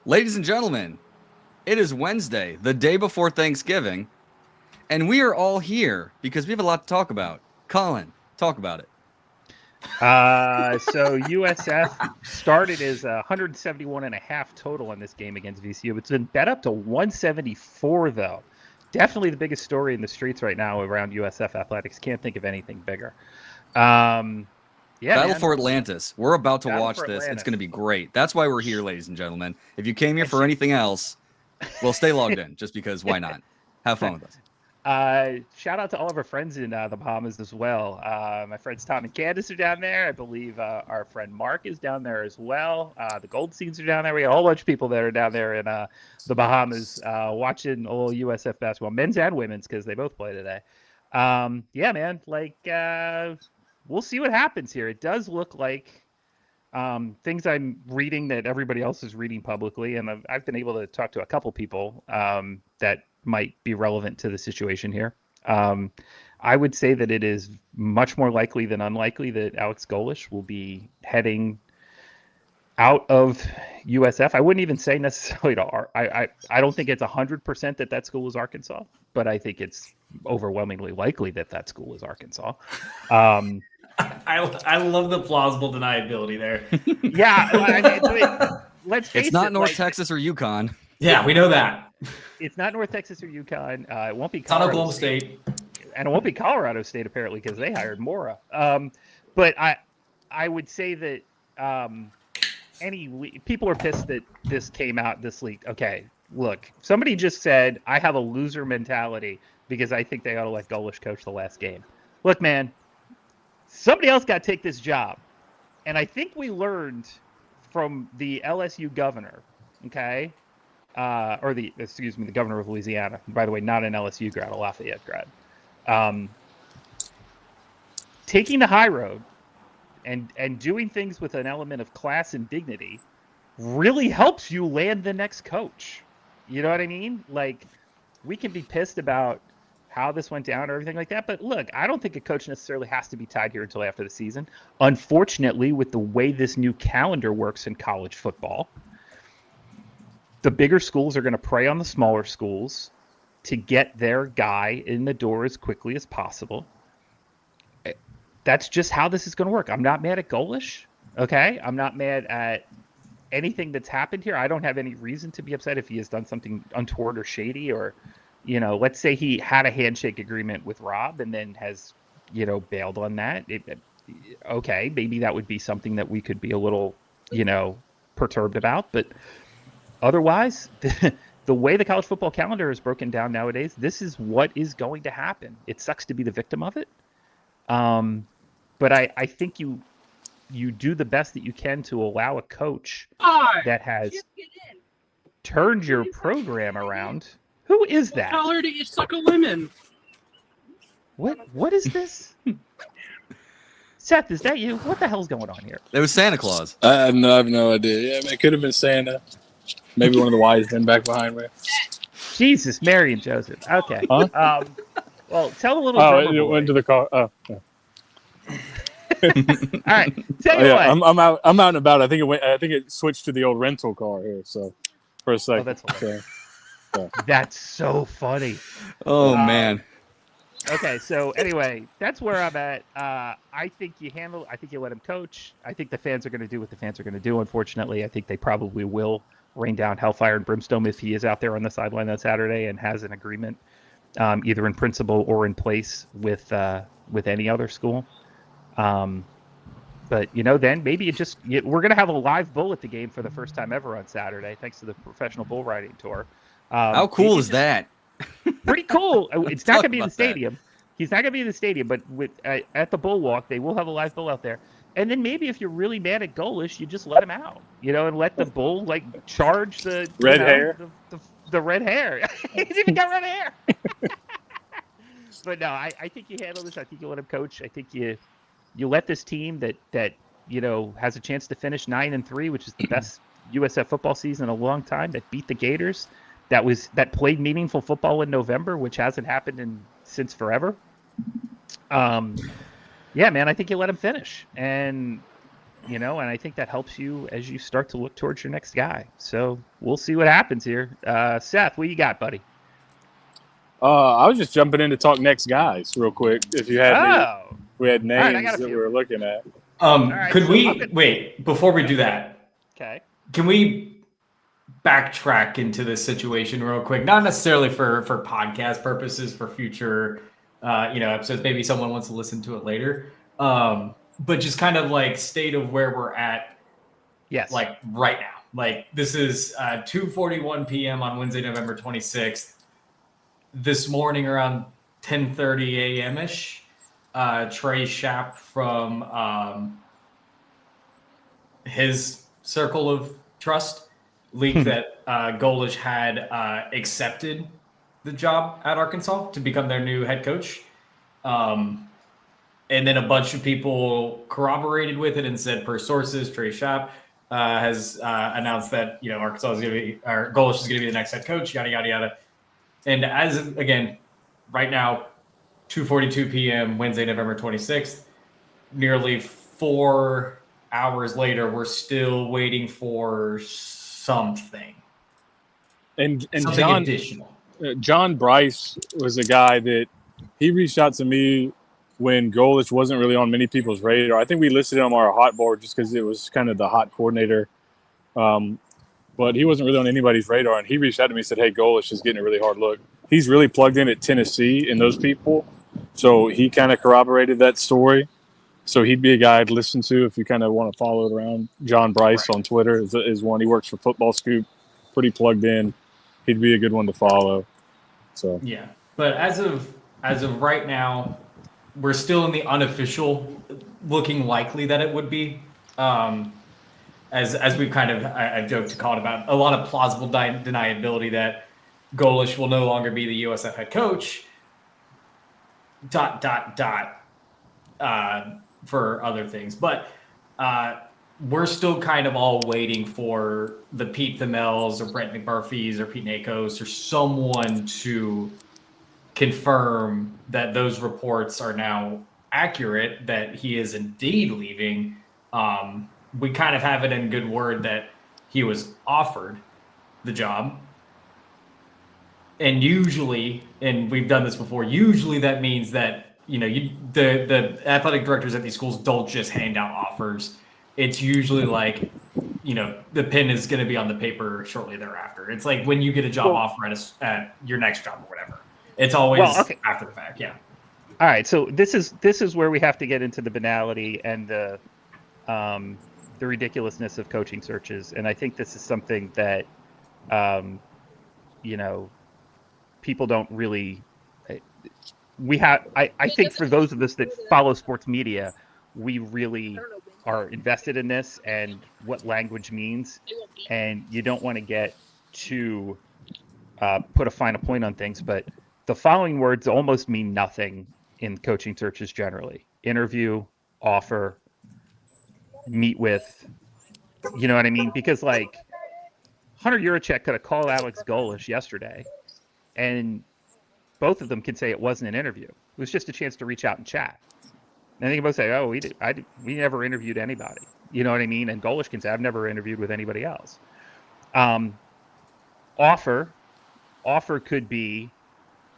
Ladies and gentlemen, it is Wednesday, the day before Thanksgiving, and we are all here because we have a lot to talk about. Colin, talk about it. So USF started as 171.5 total on this game against VCU. It's been bet up to 174, though. Definitely the biggest story in the streets right now around USF athletics. Can't think of anything bigger. Battle for Atlantis. We're about to watch this. Atlantis. It's going to be great. That's why we're here, ladies and gentlemen. If you came here for anything else, well, stay logged in, just because why not? Have fun with us. Shout out to all of our friends in the Bahamas as well. My friends Tom and Candace are down there. I believe our friend Mark is down there as well. The Goldsteins are down there. We got a whole bunch of people that are down there in the Bahamas watching old USF basketball, men's and women's, because they both play today. Yeah, man, we'll see what happens here. It does look like things I'm reading that everybody else is reading publicly, and I've been able to talk to a couple people that might be relevant to the situation here. I would say that it is much more likely than unlikely that Alex Golesh will be heading out of USF. I wouldn't even say necessarily to I don't think it's 100% that school is Arkansas, but I think it's overwhelmingly likely that school is Arkansas. I love the plausible deniability there. Yeah, let's face it. It's not North Texas or UConn. Yeah, we know that. It's not North Texas or UConn. It won't be It's not Colorado Oklahoma State. And it won't be Colorado State, apparently, because they hired Mora. But I would say that people are pissed that this came out this leak. Okay, look, somebody just said, I have a loser mentality because I think they ought to let Golesh coach the last game. Look, man, somebody else got to take this job. And I think we learned from the LSU governor, okay, the governor of Louisiana. By the way, not an LSU grad, a Lafayette grad. Taking the high road and doing things with an element of class and dignity really helps you land the next coach. You know what I mean? Like, we can be pissed about how this went down or everything like that, but look, I don't think a coach necessarily has to be tied here until after the season. Unfortunately, with the way this new calendar works in college football, the bigger schools are going to prey on the smaller schools to get their guy in the door as quickly as possible. That's just how this is going to work. I'm not mad at Golesh, okay? I'm not mad at anything that's happened here. I don't have any reason to be upset if he has done something untoward or shady, or, let's say he had a handshake agreement with Rob and then has, bailed on that. Okay, maybe that would be something that we could be a little, perturbed about, but otherwise, the way the college football calendar is broken down nowadays, this is what is going to happen. It sucks to be the victim of it. But I think you do the best that you can to allow a coach that has turned your program around. Who is that? Tell her to suck a lemon. What is this? Seth, is that you? What the hell's going on here? It was Santa Claus. I have no idea. Yeah, it could have been Santa. Maybe one of the wise men back behind me. Jesus, Mary and Joseph. Okay. Huh? Well, tell a little. It went to the car. Oh, yeah. All right. Tell you what. I'm out. I'm out and about. I think it switched to the old rental car here. So for a second. That's hilarious. That's so funny. Oh man. Okay, so anyway, that's where I'm at. I think you let him coach. I think the fans are going to do what the fans are going to do. Unfortunately, I think they probably will rain down hellfire and brimstone if he is out there on the sideline on Saturday and has an agreement, either in principle or in place with any other school. But then maybe we're going to have a live bull at the game for the first time ever on Saturday, thanks to the professional bull riding tour. How cool is that? Pretty cool. It's not going to be in the stadium. He's not going to be in the stadium, but at the bull walk, they will have a live bull out there. And then maybe if you're really mad at Golesh, you just let him out, and let the bull charge the red hair. The red hair. He's even got red hair. But no, I think you handle this. I think you let him coach. I think you let this team that has a chance to finish 9-3, which is the best USF football season in a long time, that beat the Gators, that played meaningful football in November, which hasn't happened since forever. Yeah, man, I think you let him finish. And and I think that helps you as you start to look towards your next guy. So we'll see what happens here. Seth, what you got, buddy? I was just jumping in to talk next guys real quick. If you had we had right, I names got a that we few. were looking at. right, Could so we wait before we do that? Okay. Can we backtrack into this situation real quick? Not necessarily for podcast purposes, for future episodes. Maybe someone wants to listen to it later. But just kind of like state of where we're at. Yes. Like right now. Like this is 2:41 p.m. on Wednesday, November 26th. This morning around 10:30 a.m. ish, Trey Schapp from his circle of trust leaked that Golesh had accepted the job at Arkansas to become their new head coach. And then a bunch of people corroborated with it and said, per sources, Trey Schapp has announced that Arkansas is going to be, or Golesh is going to be the next head coach. Yada yada yada. And as of, again, right now, 2:42 p.m. Wednesday, November 26th, nearly 4 hours later, we're still waiting for something. And something additional. John Bryce was a guy that he reached out to me when Golesh wasn't really on many people's radar. I think we listed him on our hot board just because it was kind of the hot coordinator. But he wasn't really on anybody's radar. And he reached out to me and said, hey, Golesh is getting a really hard look. He's really plugged in at Tennessee and those people. So he kind of corroborated that story. So he'd be a guy I'd listen to if you kind of want to follow it around. John Bryce on Twitter is one. He works for Football Scoop, pretty plugged in. He'd be a good one to follow. So yeah, but as of right now, we're still in the unofficial, looking likely that it would be. As we've kind of I've joked to call it about a lot of plausible deniability that Golesh will no longer be the USF head coach. ... for other things, but we're still kind of all waiting for the Pete Thamels or Brent McMurphys or Pete Nakos or someone to confirm that those reports are now accurate, that he is indeed leaving. We kind of have it in good word that he was offered the job. And usually, and we've done this before, usually that means that the athletic directors at these schools don't just hand out offers. It's usually like, the pen is going to be on the paper shortly thereafter. It's like when you get a job offer at your next job or whatever. It's always after the fact. Yeah. All right. So this is where we have to get into the banality and the ridiculousness of coaching searches. And I think this is something that, people don't really. I think for those of us that follow sports media, we really are invested in this and what language means, and you don't want to get too put a final point on things, but the following words almost mean nothing in coaching searches generally: interview, offer, meet with. You know what I mean? Because like Hunter Yurachek could have called Alex Golesh yesterday, and both of them can say it wasn't an interview. It was just a chance to reach out and chat. And they can both say, "Oh, we never interviewed anybody." You know what I mean? And Golesh can say, "I've never interviewed with anybody else." Offer could be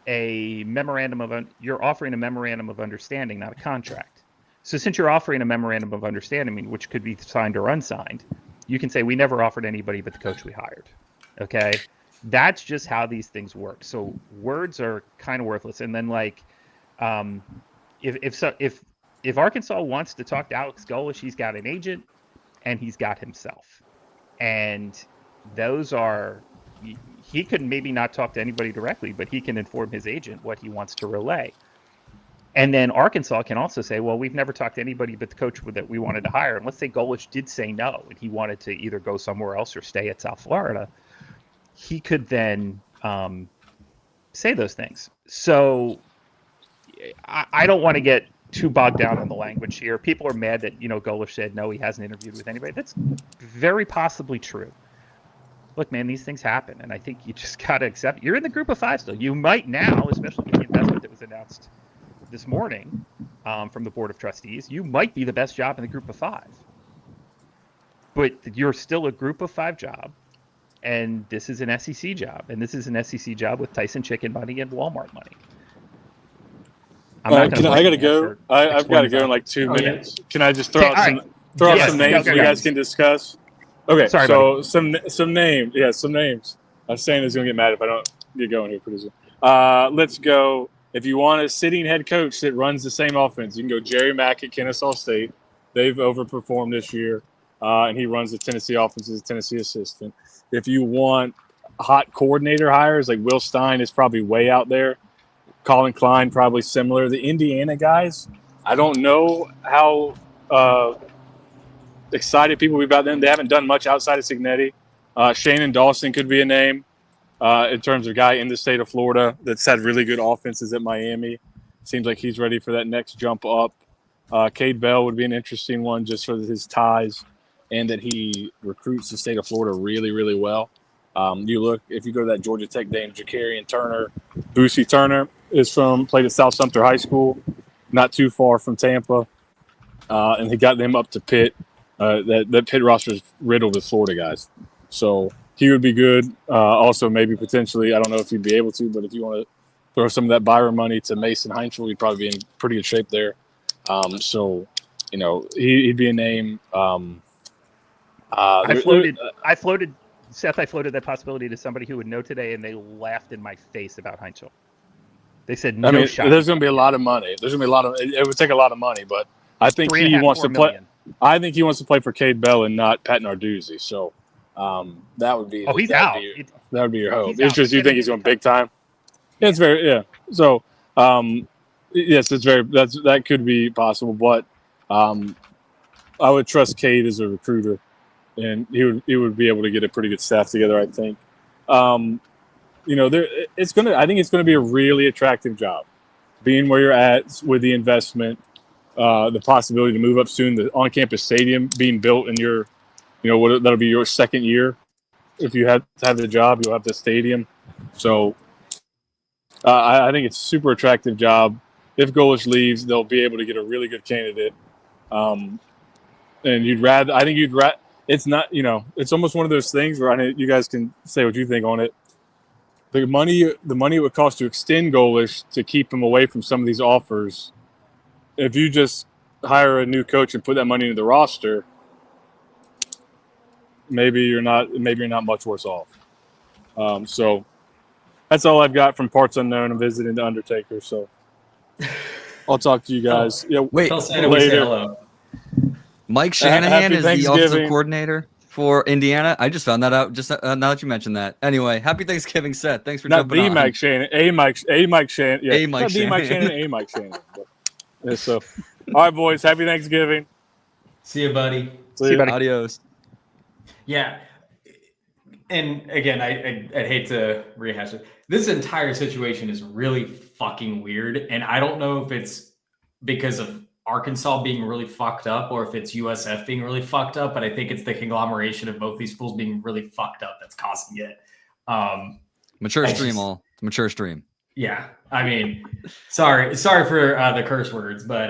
a memorandum of you're offering a memorandum of understanding, not a contract. So since you're offering a memorandum of understanding, which could be signed or unsigned, you can say, "We never offered anybody but the coach we hired." Okay. That's just how these things work. So words are kind of worthless. And then like, if Arkansas wants to talk to Alex Golesh, he's got an agent and he's got himself. And those are, he can maybe not talk to anybody directly, but he can inform his agent what he wants to relay. And then Arkansas can also say, well, we've never talked to anybody but the coach that we wanted to hire. And let's say Golesh did say no, and he wanted to either go somewhere else or stay at South Florida. He could then say those things. So I don't want to get too bogged down in the language here. People are mad that, Golesh said, no, he hasn't interviewed with anybody. That's very possibly true. Look, man, these things happen. And I think you just got to accept it. You're in the group of five still. You might now, especially with the investment that was announced this morning from the Board of Trustees, you might be the best job in the group of five. but you're still a group of 5 job, and this is an SEC job, and this is an SEC job with Tyson chicken money and Walmart money. I'm All not right, gonna I blame gotta you go. for I've got to exploiting go in like athletes. 2 Oh, yeah. minutes. Can I just throw Okay, out all some right. throw out Yes, some go, names go, you go. guys can discuss? Okay, Sorry, so some names. Yeah, some names. I was saying he's gonna get mad if I don't get going here pretty soon. Let's go. If you want a sitting head coach that runs the same offense, you can go Jerry Mack at Kennesaw State. They've overperformed this year, and he runs the Tennessee offense as a Tennessee assistant. If you want hot coordinator hires, like Will Stein is probably way out there. Colin Klein probably similar. The Indiana guys, I don't know how excited people will be about them. They haven't done much outside of Signetti. Shannon Dawson could be a name in terms of guy in the state of Florida that's had really good offenses at Miami. Seems like he's ready for that next jump up. Cade Bell would be an interesting one just for his ties and that he recruits the state of Florida really, really well. You look, if you go to that Georgia Tech Dame, Jacarian Turner, Boosie Turner played at South Sumter High School, not too far from Tampa, and he got them up to Pitt. That Pitt roster is riddled with Florida guys, so he would be good. Also, maybe potentially, I don't know if you'd be able to, but if you want to throw some of that Byron money to Mason Heinzel, he'd probably be in pretty good shape there. So, you know, he'd be a name. I floated that possibility to somebody who would know today, and they laughed in my face about Heinzel. They said no shot. There's going to be a lot of money. There's going to be a lot of. It would take a lot of money, but I think he wants to play. I think he wants to play for Cade Bell and not Pat Narduzzi. So that would be. Oh, he's out. That would be your hope. He's It's just you think he's going big time. Yeah, it's very So yes, it's very. That could be possible, but I would trust Cade as a recruiter, and he would be able to get a pretty good staff together. I think. You know, I think it's gonna be a really attractive job, being where you're at with the investment, the possibility to move up soon, the on-campus stadium being built in your, you know, that'll be your second year. If you have to have the job, you'll have the stadium. So I think it's a super attractive job. If Golesh leaves, they'll be able to get a really good candidate. And it's not, you know, it's almost one of those things where you guys can say what you think on it. The money it would cost to extend Golesh to keep him away from some of these offers. If you just hire a new coach and put that money into the roster, maybe you're not much worse off. So that's all I've got from Parts Unknown and visiting the Undertaker. So I'll talk to you guys. Wait, Tell Santa we say hello. Mike Shanahan is the offensive Thanksgiving. coordinator for Indiana. I just found that out just now that you mentioned that. Anyway, happy Thanksgiving, Seth. Thanks for Not jumping the on. Mike Shannon, a Mike Shannon. Yeah, A Mike not the Mike Shannon. Shannon, a Mike Shannon. But, yeah, so, all right, boys. Happy Thanksgiving. See you, buddy. See you, buddy. Adios. Yeah. And again, I'd hate to rehash it. This entire situation is really fucking weird. And I don't know if it's because of Arkansas being really fucked up or if it's USF being really fucked up, but I think it's the conglomeration of both these schools being really fucked up that's causing it. Mature stream. Yeah. I mean, sorry for the curse words, but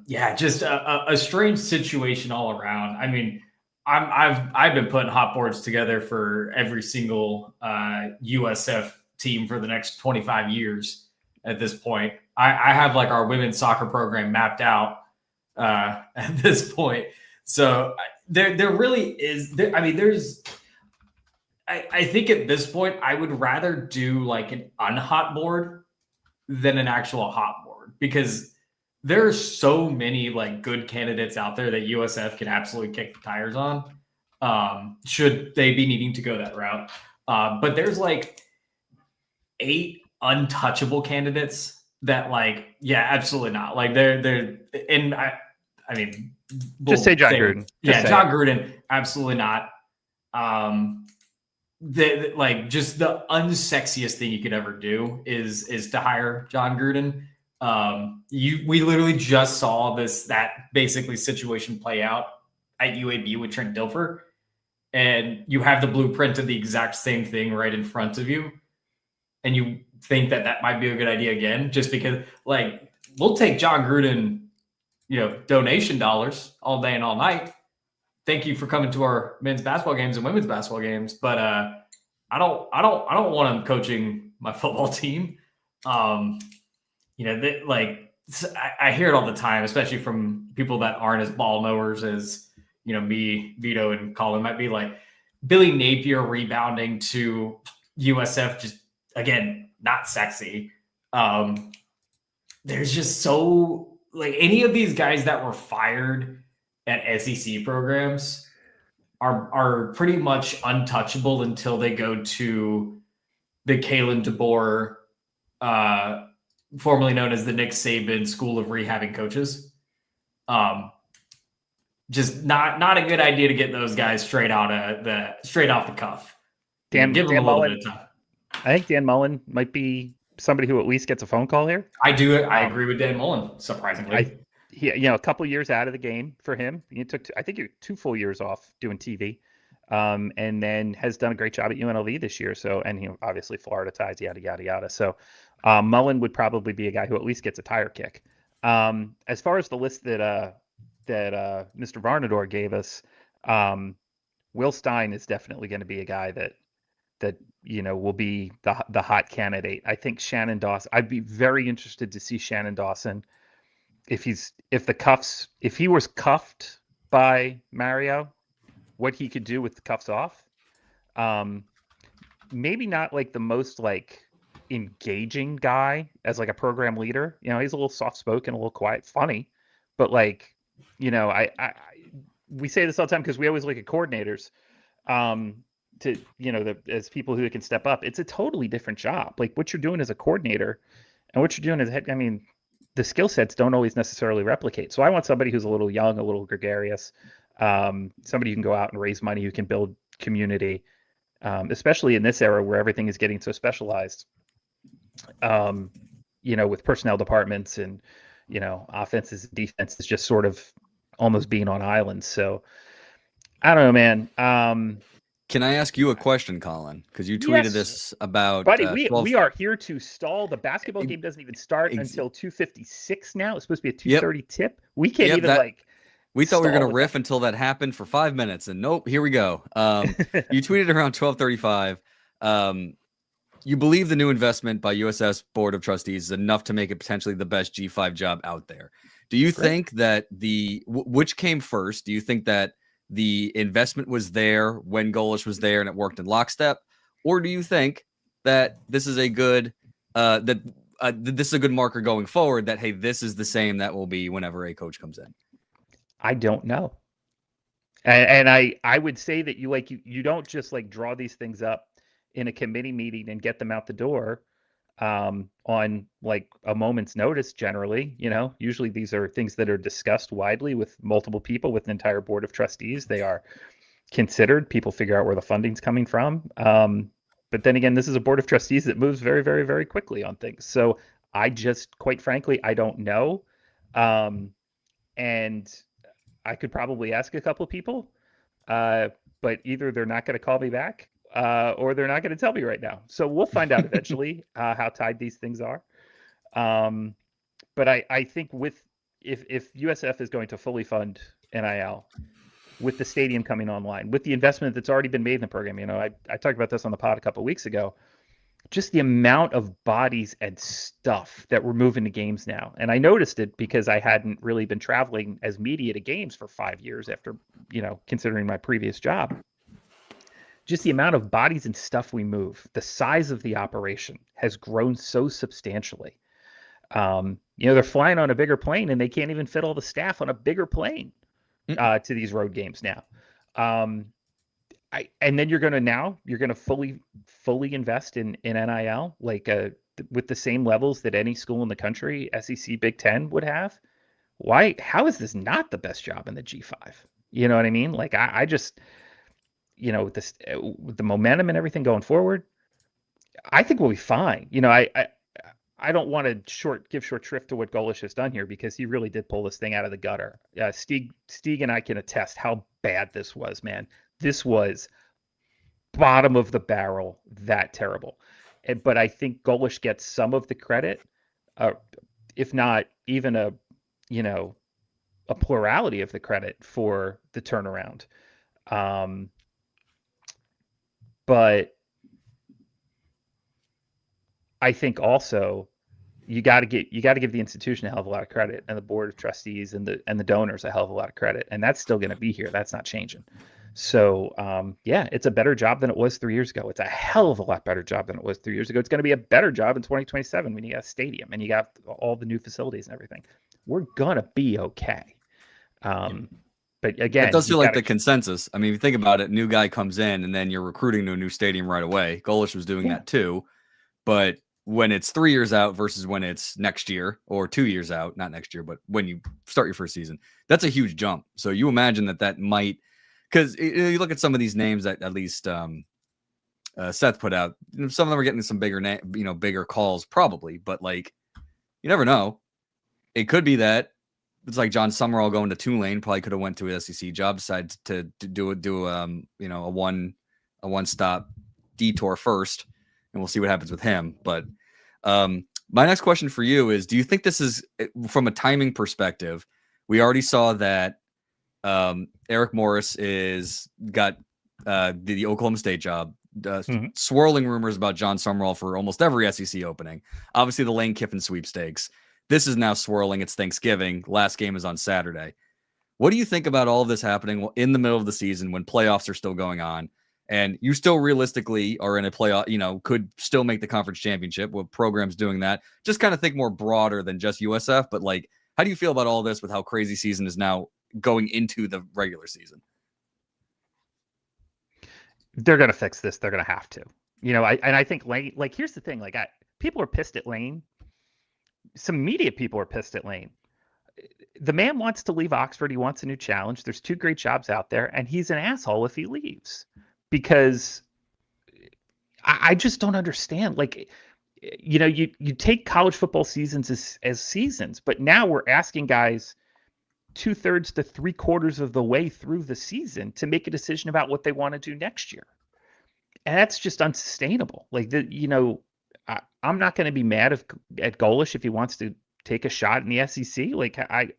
yeah, just a strange situation all around. I mean, I've been putting hot boards together for every single USF team for the next 25 years at this point. I have like our women's soccer program mapped out at this point. So there really is. I mean, I think at this point, I would rather do like an unhot board than an actual hot board because there are so many like good candidates out there that USF can absolutely kick the tires on. Should they be needing to go that route? But there's like 8 untouchable candidates that like, yeah, absolutely not. Like they're and I mean, just say John Gruden. John Gruden, absolutely not. Like just the unsexiest thing you could ever do is to hire John Gruden. We literally just saw that basically situation play out at UAB with Trent Dilfer, and you have the blueprint of the exact same thing right in front of you, and you think that might be a good idea again, just because like we'll take John Gruden, you know, donation dollars all day and all night. thank you for coming to our men's basketball games and women's basketball games, but I don't want him coaching my football team. I hear it all the time, especially from people that aren't as ball knowers as me, Vito, and Colin might be. Like Billy Napier rebounding to USF, just again not sexy. There's just so like any of these guys that were fired at SEC programs are pretty much untouchable until they go to the Kalen DeBoer, formerly known as the Nick Saban School of Rehabbing Coaches. Just not a good idea to get those guys straight off the cuff. Give them a little bit of time. I think Dan Mullen might be somebody who at least gets a phone call here. I agree with Dan Mullen, surprisingly. A couple of years out of the game for him. He took, I think, 2 full years off doing TV, and then has done a great job at UNLV this year. So, and obviously Florida ties, yada yada yada. So, Mullen would probably be a guy who at least gets a tire kick. As far as the list that Mr. Varnador gave us, Will Stein is definitely going to be a guy that will be the hot candidate. I think Shannon Dawson. I'd be very interested to see Shannon Dawson if he was cuffed by Mario, what he could do with the cuffs off. Maybe not like the most like engaging guy as like a program leader. He's a little soft spoken, a little quiet, funny, but like we say this all the time because we always look at coordinators. As people who can step up, it's a totally different job. Like what you're doing as a coordinator and what you're doing as head. I mean, the skill sets don't always necessarily replicate. So I want somebody who's a little young, a little gregarious, somebody who can go out and raise money, who can build community, especially in this era where everything is getting so specialized, with personnel departments and, offenses and defenses just sort of almost being on islands. So I don't know, man. Can I ask you a question, Colin? Because you tweeted this about... Buddy, we are here to stall. The basketball game doesn't even start until 2:56 now. It's supposed to be a 2:30 tip. We can't We thought we were going to riff until that happened for 5 minutes, and nope, here we go. You tweeted around 12:35. You believe the new investment by USF's Board of Trustees is enough to make it potentially the best G5 job out there. Do you think that which came first? Do you think that the investment was there when Golesh was there and it worked in lockstep, or do you think that this is a good this is a good marker going forward that, hey, this is the same that will be whenever a coach comes in? I don't know, and I would say that you don't just like draw these things up in a committee meeting and get them out the door on like a moment's notice. Generally, usually these are things that are discussed widely with multiple people, with an entire board of trustees. They are considered. People figure out where the funding's coming from. But then again, this is a board of trustees that moves very, very, very quickly on things. So I just, quite frankly, I don't know. And I could probably ask a couple of people, but either they're not going to call me back, or they're not going to tell me right now. So we'll find out eventually how tied these things are. But I think if USF is going to fully fund NIL, with the stadium coming online, with the investment that's already been made in the program, I talked about this on the pod a couple of weeks ago, just the amount of bodies and stuff that we're moving to games now. And I noticed it because I hadn't really been traveling as media to games for 5 years after, considering my previous job. Just the amount of bodies and stuff we move, the size of the operation has grown so substantially. They're flying on a bigger plane and they can't even fit all the staff on a bigger plane to these road games now. And then you're going to fully invest in NIL, with the same levels that any school in the country, SEC, Big Ten would have. Why? How is this not the best job in the G5? You know what I mean? Like I just, with the momentum and everything going forward, I think we'll be fine. I don't want to give short shrift to what Golesh has done here, because he really did pull this thing out of the gutter. Stieg and I can attest how bad this was, man. This was bottom of the barrel, that terrible. But I think Golesh gets some of the credit, if not even a plurality of the credit for the turnaround. But I think also you got to give the institution a hell of a lot of credit, and the board of trustees and the donors a hell of a lot of credit, and that's still going to be here. That's not changing. So yeah, it's a better job than it was 3 years ago. It's a hell of a lot better job than it was 3 years ago. It's going to be a better job in 2027 when you got a stadium and you got all the new facilities and everything. We're gonna be okay. But again, it does feel like the consensus. I mean, if you think about it, new guy comes in and then you're recruiting to a new stadium right away. Golesh was doing that too. But when it's 3 years out versus when it's next year or 2 years out, not next year, but when you start your first season, that's a huge jump. So you imagine that might, because you look at some of these names that at least Seth put out, some of them are getting some bigger calls probably, but like, you never know. It could be that it's like John Summerall going to Tulane, probably could have went to an SEC job, decided to do a one-stop detour first, and we'll see what happens with him. But my next question for you is, do you think this is, from a timing perspective, we already saw that Eric Morris got the Oklahoma State job, swirling rumors about John Summerall for almost every SEC opening. Obviously, the Lane Kiffin sweepstakes. This is now swirling. It's Thanksgiving. Last game is on Saturday. What do you think about all of this happening in the middle of the season when playoffs are still going on, and you still realistically are in a playoff, could still make the conference championship with programs doing that? Just kind of think more broader than just USF, but like, how do you feel about all this with how crazy season is now going into the regular season? They're going to fix this. They're going to have to, I think Lane, like, here's the thing. Like, people are pissed at Lane. Some media people are pissed at Lane. The man wants to leave Oxford. He wants a new challenge. There's 2 great jobs out there, and he's an asshole if he leaves, because I just don't understand. Like, you take college football seasons as seasons, but now we're asking guys 2/3 to 3/4 of the way through the season to make a decision about what they want to do next year. And that's just unsustainable. Like, I'm not going to be mad at Golesh if he wants to take a shot in the SEC. Like, I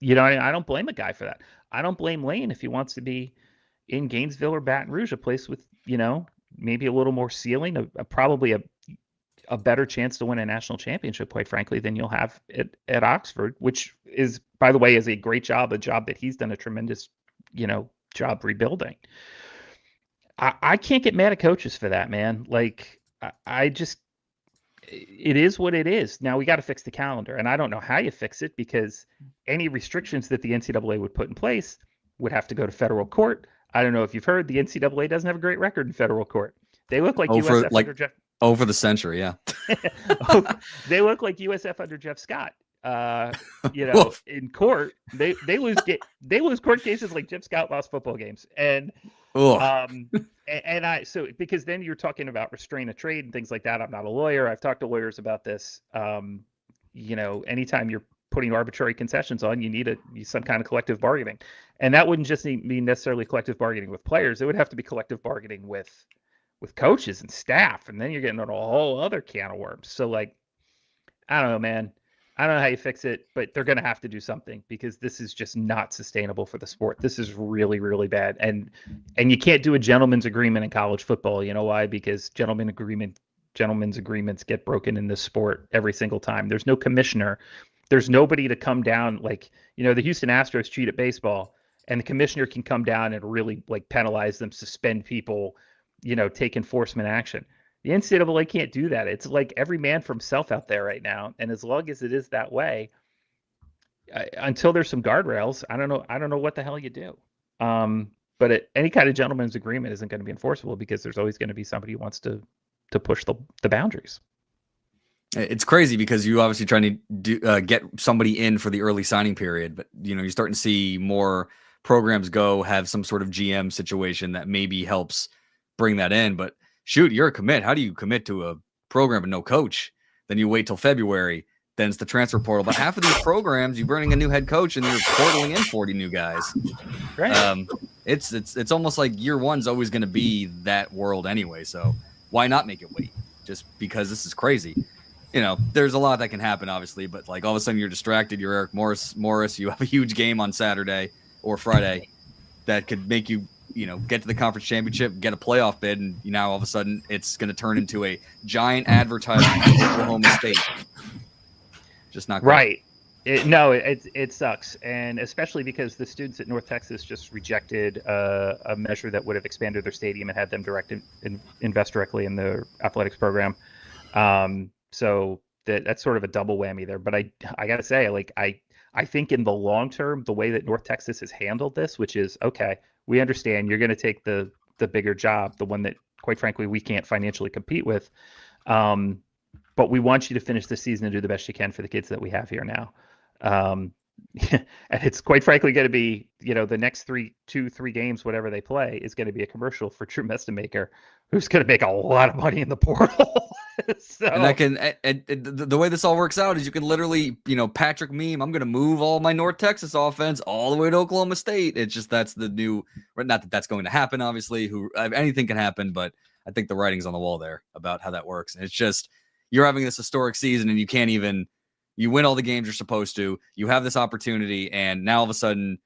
don't blame a guy for that. I don't blame Lane if he wants to be in Gainesville or Baton Rouge, a place with, maybe a little more ceiling, probably a better chance to win a national championship, quite frankly, than you'll have at Oxford, which is, by the way, is a great job, a job that he's done a tremendous, job rebuilding. I can't get mad at coaches for that, man. Like, it is what it is. Now we got to fix the calendar, and I don't know how you fix it, because any restrictions that the NCAA would put in place would have to go to federal court. I don't know if you've heard, the NCAA doesn't have a great record in federal court. They look like USF under Jeff. Over the century, yeah. They look like USF under Jeff Scott. In court, they lose court cases like Jeff Scott lost football games, and so because then you're talking about restraint of trade and things like that. I'm not a lawyer. I've talked to lawyers about this. Anytime you're putting arbitrary concessions on, you need some kind of collective bargaining, and that wouldn't just mean necessarily collective bargaining with players. It would have to be collective bargaining with coaches and staff, and then you're getting on a whole other can of worms. So, like, I don't know, man. I don't know how you fix it, but they're going to have to do something, because this is just not sustainable for the sport. This is really, really bad. And you can't do a gentleman's agreement in college football. You know why? Because gentlemen's agreements get broken in this sport every single time. There's no commissioner. There's nobody to come down. Like, the Houston Astros cheat at baseball, and the commissioner can come down and really, like, penalize them, suspend people, take enforcement action. The NCAA can't do that. It's like every man for himself out there right now. And as long as it is that way, until there's some guardrails, I don't know what the hell you do. But any kind of gentleman's agreement isn't going to be enforceable, because there's always going to be somebody who wants to push the boundaries. It's crazy, because you obviously trying to get somebody in for the early signing period, but you're starting to see more programs have some sort of GM situation that maybe helps bring that in. But shoot, you're a commit. How do you commit to a program and no coach? Then you wait till February. Then it's the transfer portal. But half of these programs, you're bringing a new head coach and you're portaling in 40 new guys. Right. It's almost like year one's always going to be that world anyway. So why not make it wait? Just because this is crazy. there's a lot that can happen, obviously, but like all of a sudden you're distracted. You're Eric Morris. You have a huge game on Saturday or Friday that could make you, get to the conference championship, get a playoff bid, and now all of a sudden it's going to turn into a giant advertisement for Oklahoma State. Just not great. Right. It sucks, and especially because the students at North Texas just rejected a measure that would have expanded their stadium and had them invest directly in the athletics program. So that's sort of a double whammy there. But I gotta say, like I think in the long term, the way that North Texas has handled this, which is okay, we understand you're going to take the bigger job, the one that quite frankly we can't financially compete with. But we want you to finish the season and do the best you can for the kids that we have here now. And it's quite frankly going to be, the next 3 games, whatever they play, is going to be a commercial for Drew Mestemaker, who's going to make a lot of money in the portal. So, and the way this all works out is you can literally, Patrick meme, I'm going to move all my North Texas offense all the way to Oklahoma State. It's just, that's the new, not that that's going to happen, obviously, anything can happen, but I think the writing's on the wall there about how that works. And it's just, you're having this historic season and you can't even, you win all the games you're supposed to, you have this opportunity, and now all of a sudden,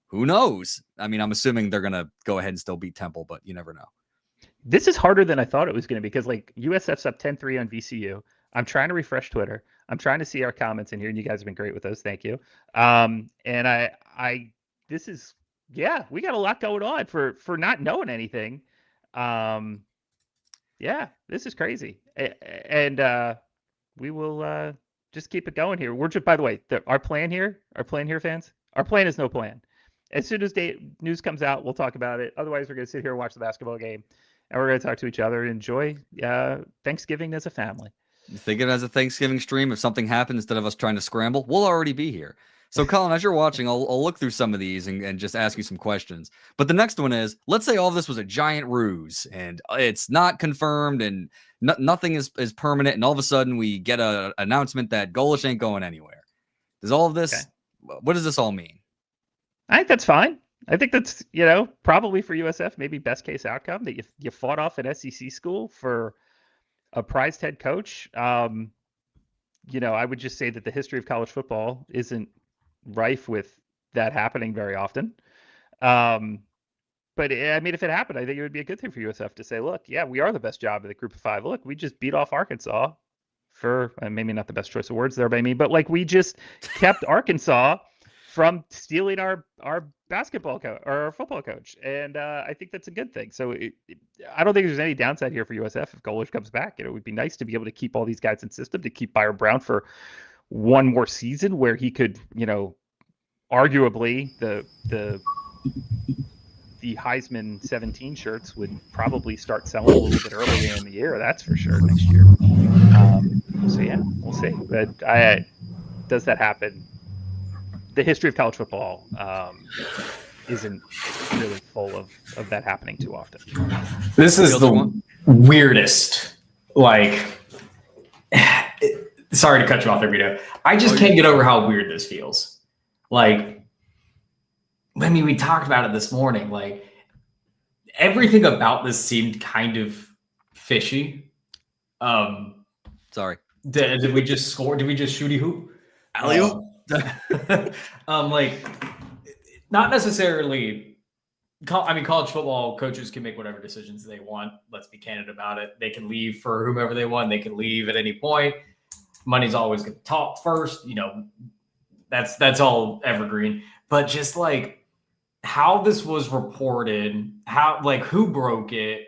who knows? I mean, I'm assuming they're going to go ahead and still beat Temple, but you never know. This is harder than I thought it was going to be, because like USF's up 10-3 on VCU. I'm trying to refresh Twitter. I'm trying to see our comments in here, and you guys have been great with those. Thank you. And this is, we got a lot going on for not knowing anything. This is crazy. And we will just keep it going here. We're just, by the way, our plan here, fans, our plan is no plan. As soon as news comes out, we'll talk about it. Otherwise, we're going to sit here and watch the basketball game, and we're going to talk to each other and enjoy Thanksgiving as a family. Think of it as a Thanksgiving stream. If something happens, instead of us trying to scramble, we'll already be here. So, Colin, as you're watching, I'll look through some of these and just ask you some questions. But the next one is, let's say all of this was a giant ruse, and it's not confirmed, and nothing is permanent, and all of a sudden we get an announcement that Golesh ain't going anywhere. Does all of this, what does this all mean? I think that's fine. I think that's, probably for USF, maybe best case outcome, that you fought off an SEC school for a prized head coach. I would just say that the history of college football isn't rife with that happening very often. But I mean, if it happened, I think it would be a good thing for USF to say, look, we are the best job of the group of 5. Look, we just beat off Arkansas for, maybe not the best choice of words there by me, but like we just kept Arkansas from stealing our basketball coach or our football coach. And I think that's a good thing. So I don't think there's any downside here for USF if Golesh comes back. It would be nice to be able to keep all these guys in system, to keep Byron Brown for one more season where he could, arguably the Heisman 17 shirts would probably start selling a little bit earlier in the year. That's for sure next year. We'll see. But does that happen? The history of college football isn't really full of that happening too often. This is the weirdest, sorry to cut you off there, Vito. I just can't get over how weird this feels. We talked about it this morning. Everything about this seemed kind of fishy. Sorry. Did we just score? Did we just shooty hoop? Alley-oop. Not necessarily. College football coaches can make whatever decisions they want. Let's be candid about it. They can leave for whomever they want. They can leave at any point. Money's always going to talk first. That's all evergreen. But just how this was reported, who broke it,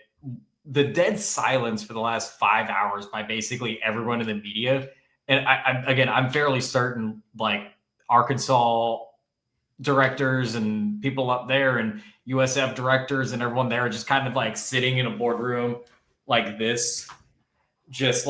the dead silence for the last 5 hours by basically everyone in the media. And I'm fairly certain Arkansas directors and people up there and USF directors and everyone there are just kind of sitting in a boardroom like this, just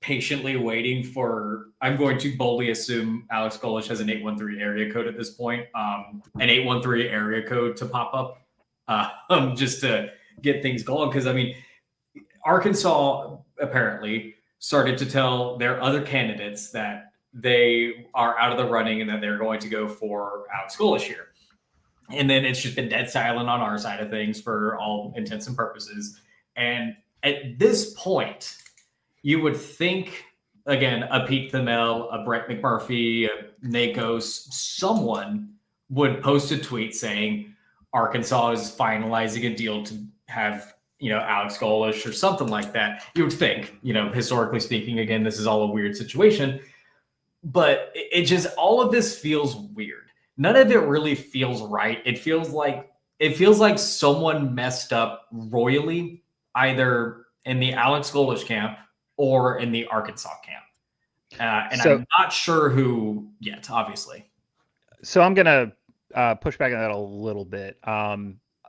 patiently waiting for, I'm going to boldly assume Alex Golesh has an 813 area code at this point, an 813 area code to pop up just to get things going. Because, Arkansas apparently started to tell their other candidates that they are out of the running and that they're going to go for Alex Golesh here. And then it's just been dead silent on our side of things for all intents and purposes. And at this point, you would think, again, a Pete Thamel, a Brett McMurphy, a Nakos, someone would post a tweet saying Arkansas is finalizing a deal to have, Alex Golesh or something like that. You would think, historically speaking, again, this is all a weird situation, but it just, all of this feels weird. None of it really feels right. It feels like someone messed up royally, either in the Alex Golesh camp or in the Arkansas camp. I'm not sure who yet, obviously. So I'm going to push back on that a little bit.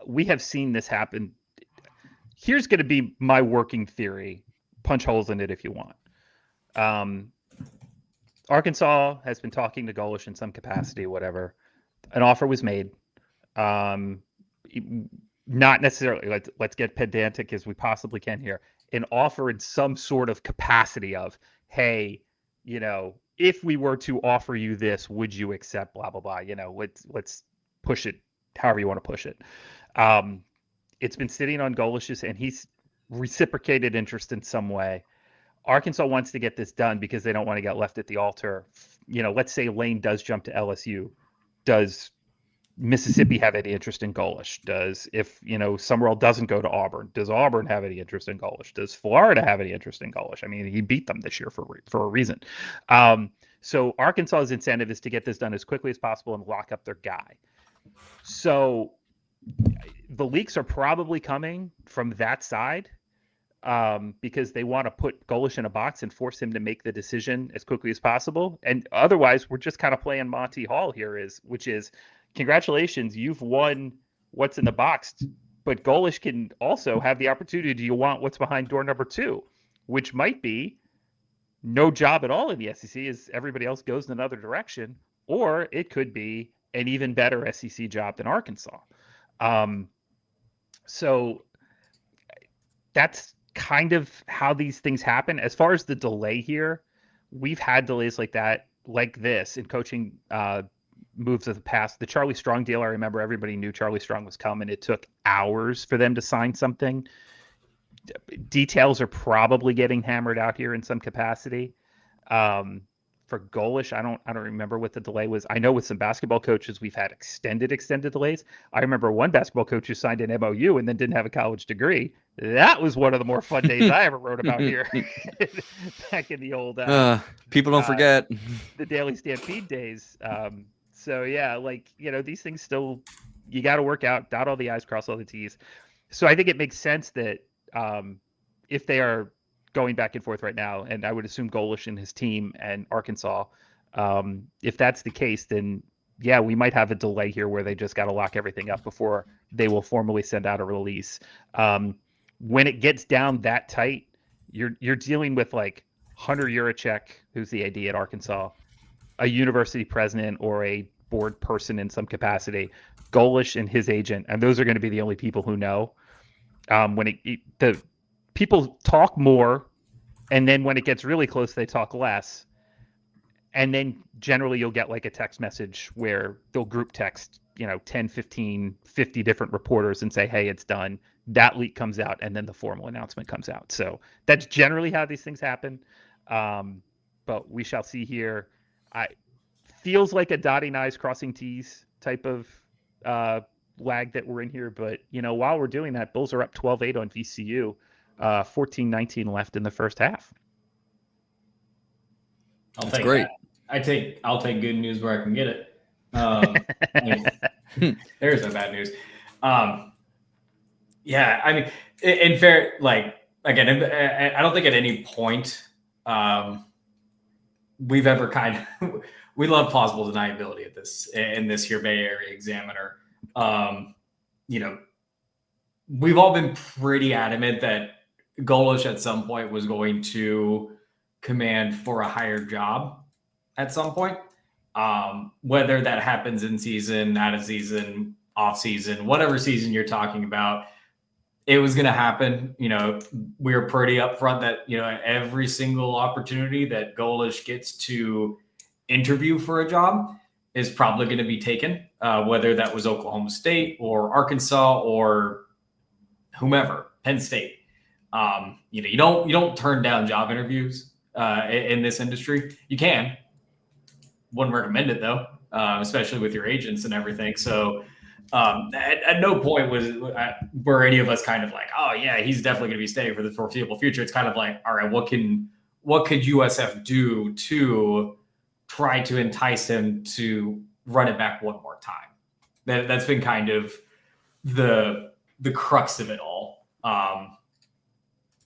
We have seen this happen. Here's going to be my working theory. Punch holes in it if you want. Arkansas has been talking to Golesh in some capacity, whatever. An offer was made. Not necessarily, let's get pedantic as we possibly can here. An offer in some sort of capacity of, hey, if we were to offer you this, would you accept blah, blah, blah, let's push it however you want to push it. It's been sitting on Golesh's, and he's reciprocated interest in some way. Arkansas wants to get this done because they don't want to get left at the altar. Let's say Lane does jump to LSU. Does Mississippi have any interest in Golesh? If Summerall doesn't go to Auburn, does Auburn have any interest in Golesh? Does Florida have any interest in Golesh? I mean, he beat them this year for a reason. So Arkansas's incentive is to get this done as quickly as possible and lock up their guy. So the leaks are probably coming from that side, because they want to put Golesh in a box and force him to make the decision as quickly as possible. And otherwise, we're just kind of playing Monty Hall here, which is, congratulations, you've won what's in the box, but Golesh can also have the opportunity. Do you want what's behind door number 2, which might be no job at all in the SEC as everybody else goes in another direction, or it could be an even better SEC job than Arkansas. So that's kind of how these things happen. As far as the delay here, we've had delays like this in coaching moves of the past. The Charlie Strong deal, I remember everybody knew Charlie Strong was coming. It took hours for them to sign something. Details are probably getting hammered out here in some capacity. For Golesh, I don't remember what the delay was. I know with some basketball coaches, we've had extended delays. I remember one basketball coach who signed an MOU and then didn't have a college degree. That was one of the more fun days I ever wrote about here back in the old people don't forget the Daily Stampede days. So yeah, these things still, you got to work out, dot all the I's, cross all the T's. So I think it makes sense that if they are going back and forth right now, and I would assume Golesh and his team and Arkansas, if that's the case, then yeah, we might have a delay here where they just got to lock everything up before they will formally send out a release. When it gets down that tight, you're dealing with like Hunter Yurachek, who's the AD at Arkansas, a university president or a board person in some capacity, Golesh and his agent, and those are going to be the only people who know. The people talk more, and then when it gets really close, they talk less. And then generally you'll get like a text message where they'll group text, 10, 15, 50 different reporters and say, hey, it's done. That leak comes out, and then the formal announcement comes out. So that's generally how these things happen. But we shall see here. Feels like a dotting I's, crossing T's type of lag that we're in here. But, while we're doing that, Bulls are up 12-8 on VCU. 14-19 left in the first half. That's take great. I'll take good news where I can get it. There's no bad news. Yeah, I mean, in fair, again, I don't think at any point we've ever we love plausible deniability in this here Bay Area Examiner. We've all been pretty adamant that Golesh at some point was going to command for a higher job at some point. Whether that happens in season, out of season, off season, whatever season you're talking about, it was going to happen. We were pretty upfront that, every single opportunity that Golesh gets to interview for a job is probably going to be taken, whether that was Oklahoma State or Arkansas or whomever, Penn State. You don't turn down job interviews. in this industry. You can. Wouldn't recommend it though, especially with your agents and everything. So at no point were any of us kind of like, oh yeah, he's definitely going to be staying for the foreseeable future. It's kind of like, all right, what could USF do to try to entice him to run it back one more time? That's been kind of the crux of it all. And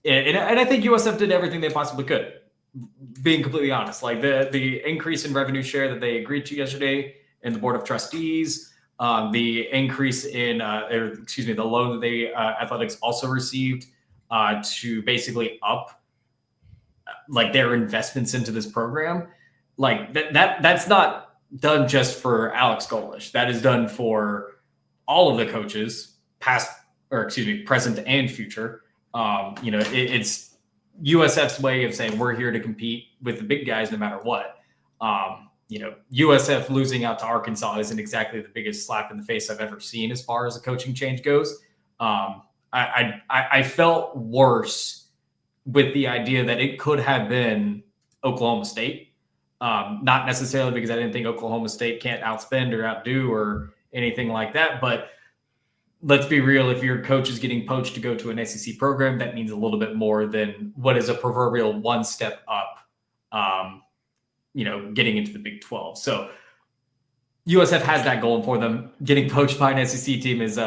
I think USF did everything they possibly could. Being completely honest, like the increase in revenue share that they agreed to yesterday in the board of trustees, the increase in, the loan that they athletics also received to basically up like their investments into this program, like that's not done just for Alex Golesh. That is done for all of the coaches, present and future. It's USF's way of saying we're here to compete with the big guys no matter what. USF losing out to Arkansas isn't exactly the biggest slap in the face I've ever seen as far as a coaching change goes. I felt worse with the idea that it could have been Oklahoma State. Not necessarily because I didn't think Oklahoma State can't outspend or outdo or anything like that, but let's be real. If your coach is getting poached to go to an SEC program, that means a little bit more than what is a proverbial one step up, getting into the Big 12. So USF has that going for them. Getting poached by an SEC team is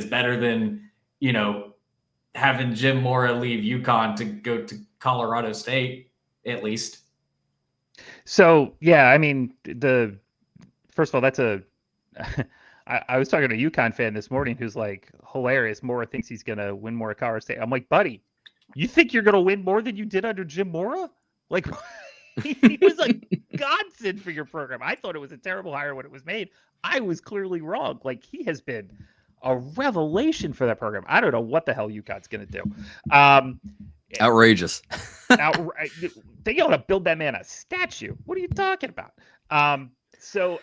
better than, having Jim Mora leave UConn to go to Colorado State, at least. So, yeah, I mean, first of all, that's I was talking to a UConn fan this morning who's like, hilarious. Mora thinks he's going to win more at Colorado State. I'm like, buddy, you think you're going to win more than you did under Jim Mora? Like, he was a godsend for your program. I thought it was a terrible hire when it was made. I was clearly wrong. Like, he has been a revelation for that program. I don't know what the hell UConn's going to do. Outrageous. They ought to build that man a statue. What are you talking about? So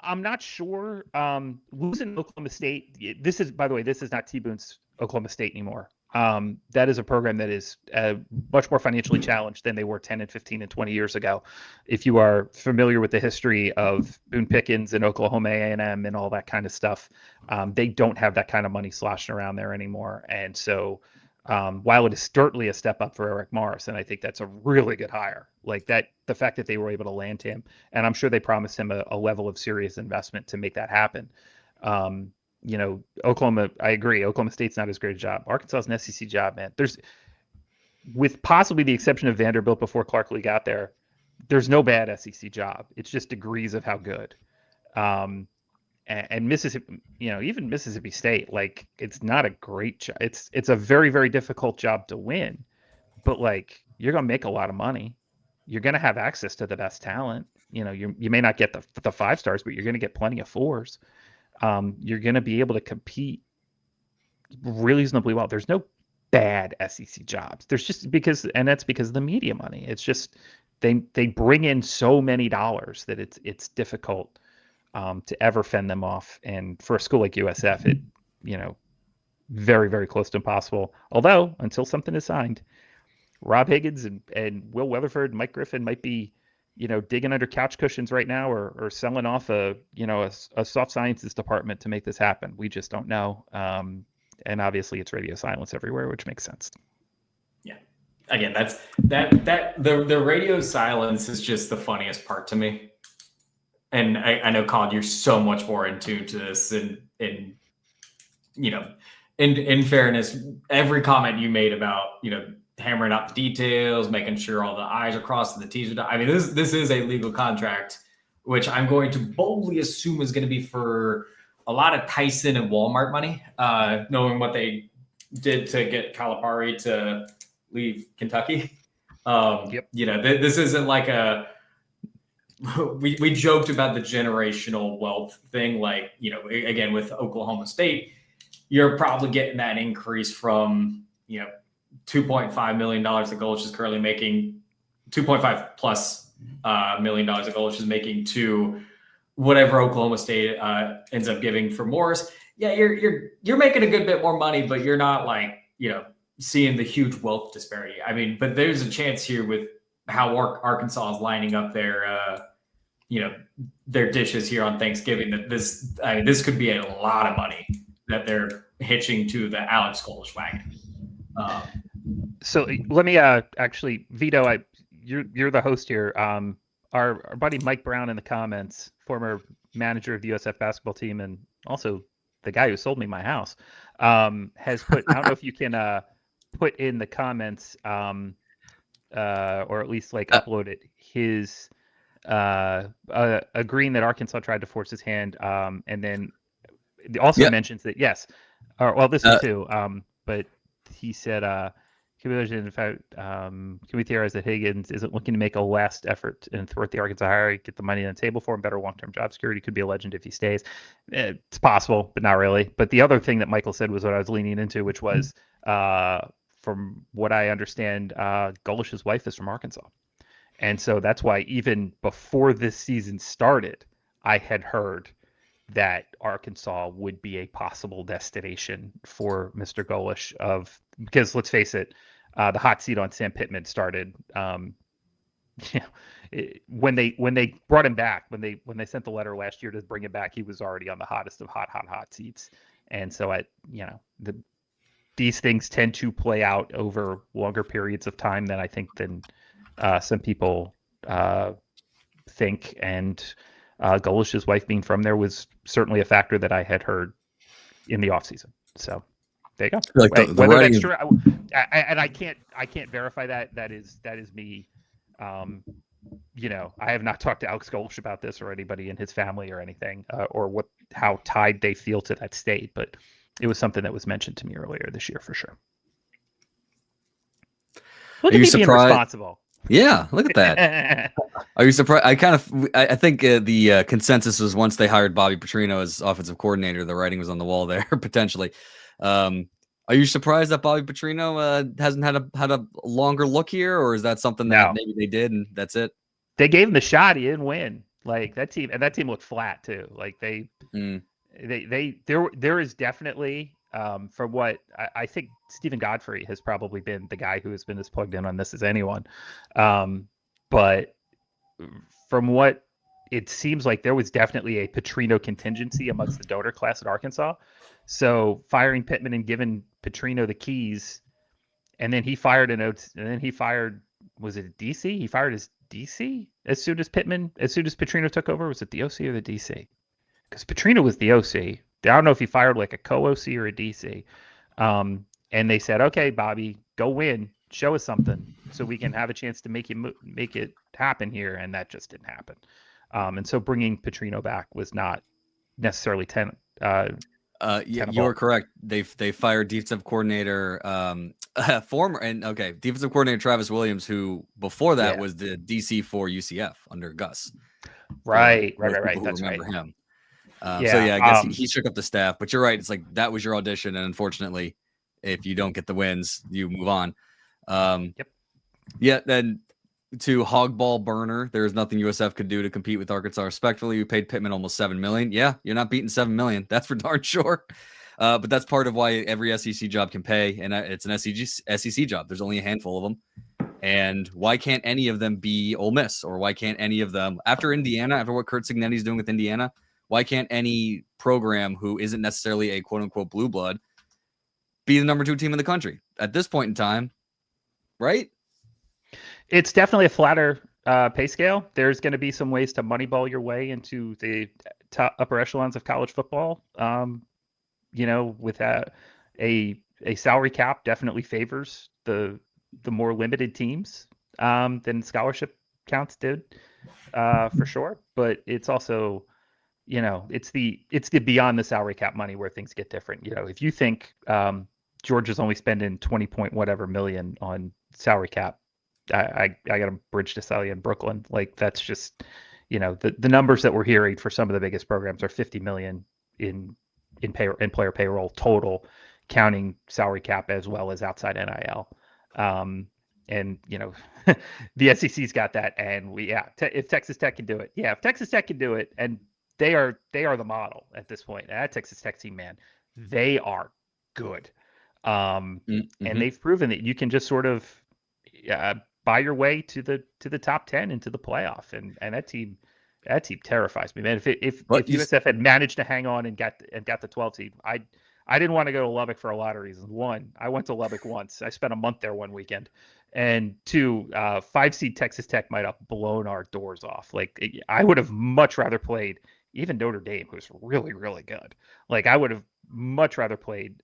I'm not sure. Losing Oklahoma State. This is, by the way, this is not T. Boone's Oklahoma State anymore. That is a program that is much more financially challenged than they were 10 and 15 and 20 years ago. If you are familiar with the history of Boone Pickens and Oklahoma A&M and all that kind of stuff, they don't have that kind of money sloshing around there anymore. And so while it is certainly a step up for Eric Morris, and I think that's a really good hire, like that, the fact that they were able to land him, and I'm sure they promised him a level of serious investment to make that happen. Oklahoma, I agree. Oklahoma State's not as great a job. Arkansas is an SEC job, man. With possibly the exception of Vanderbilt before Clark Lee got there, there's no bad SEC job. It's just degrees of how good. And Mississippi, even Mississippi State, like, it's not a great job. It's a very, very difficult job to win, but like, you're going to make a lot of money. You're going to have access to the best talent. You may not get the 5 stars, but you're going to get plenty of 4s. You're going to be able to compete reasonably well. There's no bad SEC jobs. There's just that's because of the media money. It's just they bring in so many dollars that it's difficult to ever fend them off. And for a school like USF, it very, very close to impossible. Although until something is signed, Rob Higgins and Will Weatherford, Mike Griffin might be digging under couch cushions right now or selling off a soft sciences department to make this happen. We just don't know. And obviously it's radio silence everywhere, which makes sense. Yeah. Again, the radio silence is just the funniest part to me. And I know, Colin, you're so much more in tune to this and in fairness, every comment you made about, hammering out the details, making sure all the I's are crossed and the T's are dotted. I mean, this is a legal contract, which I'm going to boldly assume is going to be for a lot of Tyson and Walmart money, knowing what they did to get Calipari to leave Kentucky. Yep. This isn't like we joked about the generational wealth thing. Like, again, with Oklahoma State, you're probably getting that increase from, $2.5 million that Golesh is currently making, 2.5 plus million dollars that Golesh is making to whatever Oklahoma State ends up giving for Morris. Yeah, you're making a good bit more money, but you're not like, seeing the huge wealth disparity. I mean, but there's a chance here with how Arkansas is lining up their, their dishes here on Thanksgiving that this could be a lot of money that they're hitching to the Alex Golesh wagon. So let me actually, Vito, you're the host here. Our buddy Mike Brown in the comments, former manager of the USF basketball team and also the guy who sold me my house, has put, I don't know if you can put in the comments or at least like upload it, his agreeing that Arkansas tried to force his hand, and then also mentions that, yes, or well, this is too, but he said, can we theorize that Higgins isn't looking to make a last effort and thwart the Arkansas hire, get the money on the table for him, better long-term job security, could be a legend if he stays? It's possible, but not really. But the other thing that Michael said was what I was leaning into, which was, from what I understand, Golesh's wife is from Arkansas. And so that's why even before this season started, I had heard that Arkansas would be a possible destination for Mr. Golesh because let's face it, the hot seat on Sam Pittman started when they brought him back, when they sent the letter last year to bring him back, he was already on the hottest of hot seats. And so these things tend to play out over longer periods of time than I think than some people think. And Golesh's wife being from there was certainly a factor that I had heard in the offseason. So there you go. Like whether that's true, and I can't verify that. That is me. I have not talked to Alex Golesh about this or anybody in his family or anything, or how tied they feel to that state. But it was something that was mentioned to me earlier this year for sure. Look at me being responsible. Yeah, look at that. Are you surprised? I think the consensus was once they hired Bobby Petrino as offensive coordinator, the writing was on the wall there potentially. Are you surprised that Bobby Petrino hasn't had a longer look here, or is that something that maybe they did and that's it? They gave him the shot. He didn't win. Like that team looked flat too. Like there is definitely. From what I think, Stephen Godfrey has probably been the guy who has been as plugged in on this as anyone. But from what it seems like, there was definitely a Petrino contingency amongst the donor class at Arkansas. So firing Pittman and giving Petrino the keys, and then he fired was it DC? He fired his DC as soon as Petrino took over. Was it the OC or the DC? Because Petrino was the OC. I don't know if he fired like a co-OC or a DC. And they said, okay, Bobby, go win. Show us something so we can have a chance to make it happen here. And that just didn't happen. And so bringing Petrino back was not necessarily you're correct. They fired defensive coordinator defensive coordinator Travis Williams, who before that was the DC for UCF under Gus. Right. That's right. Him. I guess he shook up the staff, but you're right. It's like that was your audition, and unfortunately, if you don't get the wins, you move on. Yeah. Then to hogball burner, there's nothing USF could do to compete with Arkansas respectfully. You paid Pittman almost $7 million. Yeah, you're not beating $7 million. That's for darn sure. But that's part of why every SEC job can pay, and it's an SEC job. There's only a handful of them. And why can't any of them be Ole Miss, or why can't any of them after what Kurt Cignetti's doing with Indiana? Why can't any program who isn't necessarily a quote-unquote blue blood be the number 2 team in the country at this point in time, right? It's definitely a flatter pay scale. There's going to be some ways to moneyball your way into the top upper echelons of college football. With a salary cap definitely favors the more limited teams than scholarship counts did for sure. But it's also it's the beyond the salary cap money where things get different. If you think Georgia's only spending 20 point whatever million on salary cap, I got a bridge to sell you in Brooklyn. Like that's just, the numbers that we're hearing for some of the biggest programs are 50 million in player payroll total, counting salary cap as well as outside NIL. And the SEC's got that, and if Texas Tech can do it, and they are the model at this point. That Texas Tech team, man, they are good. And Mm-hmm. they've proven that you can just sort of buy your way to the top 10 into the playoff, and that team terrifies me, man. If USF had managed to hang on and got the 12 seed, I didn't want to go to Lubbock for a lot of reasons. One, I went to Lubbock once. I spent a month there one weekend. And two, 5 seed Texas Tech might have blown our doors off. Like, I would have much rather played even Notre Dame, who's really, really good. Like, I would have much rather played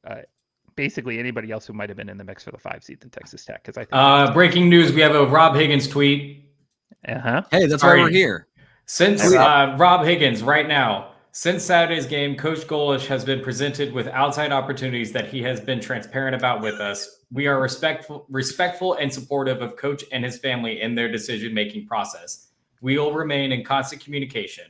basically anybody else who might have been in the mix for the 5 seed than Texas Tech. Because I think breaking news: we have a Rob Higgins tweet. Hey, that's why we're here. Since Rob Higgins, right now, since Saturday's game, Coach Golesh has been presented with outside opportunities that he has been transparent about with us. We are respectful and supportive of Coach and his family in their decision-making process. We will remain in constant communication.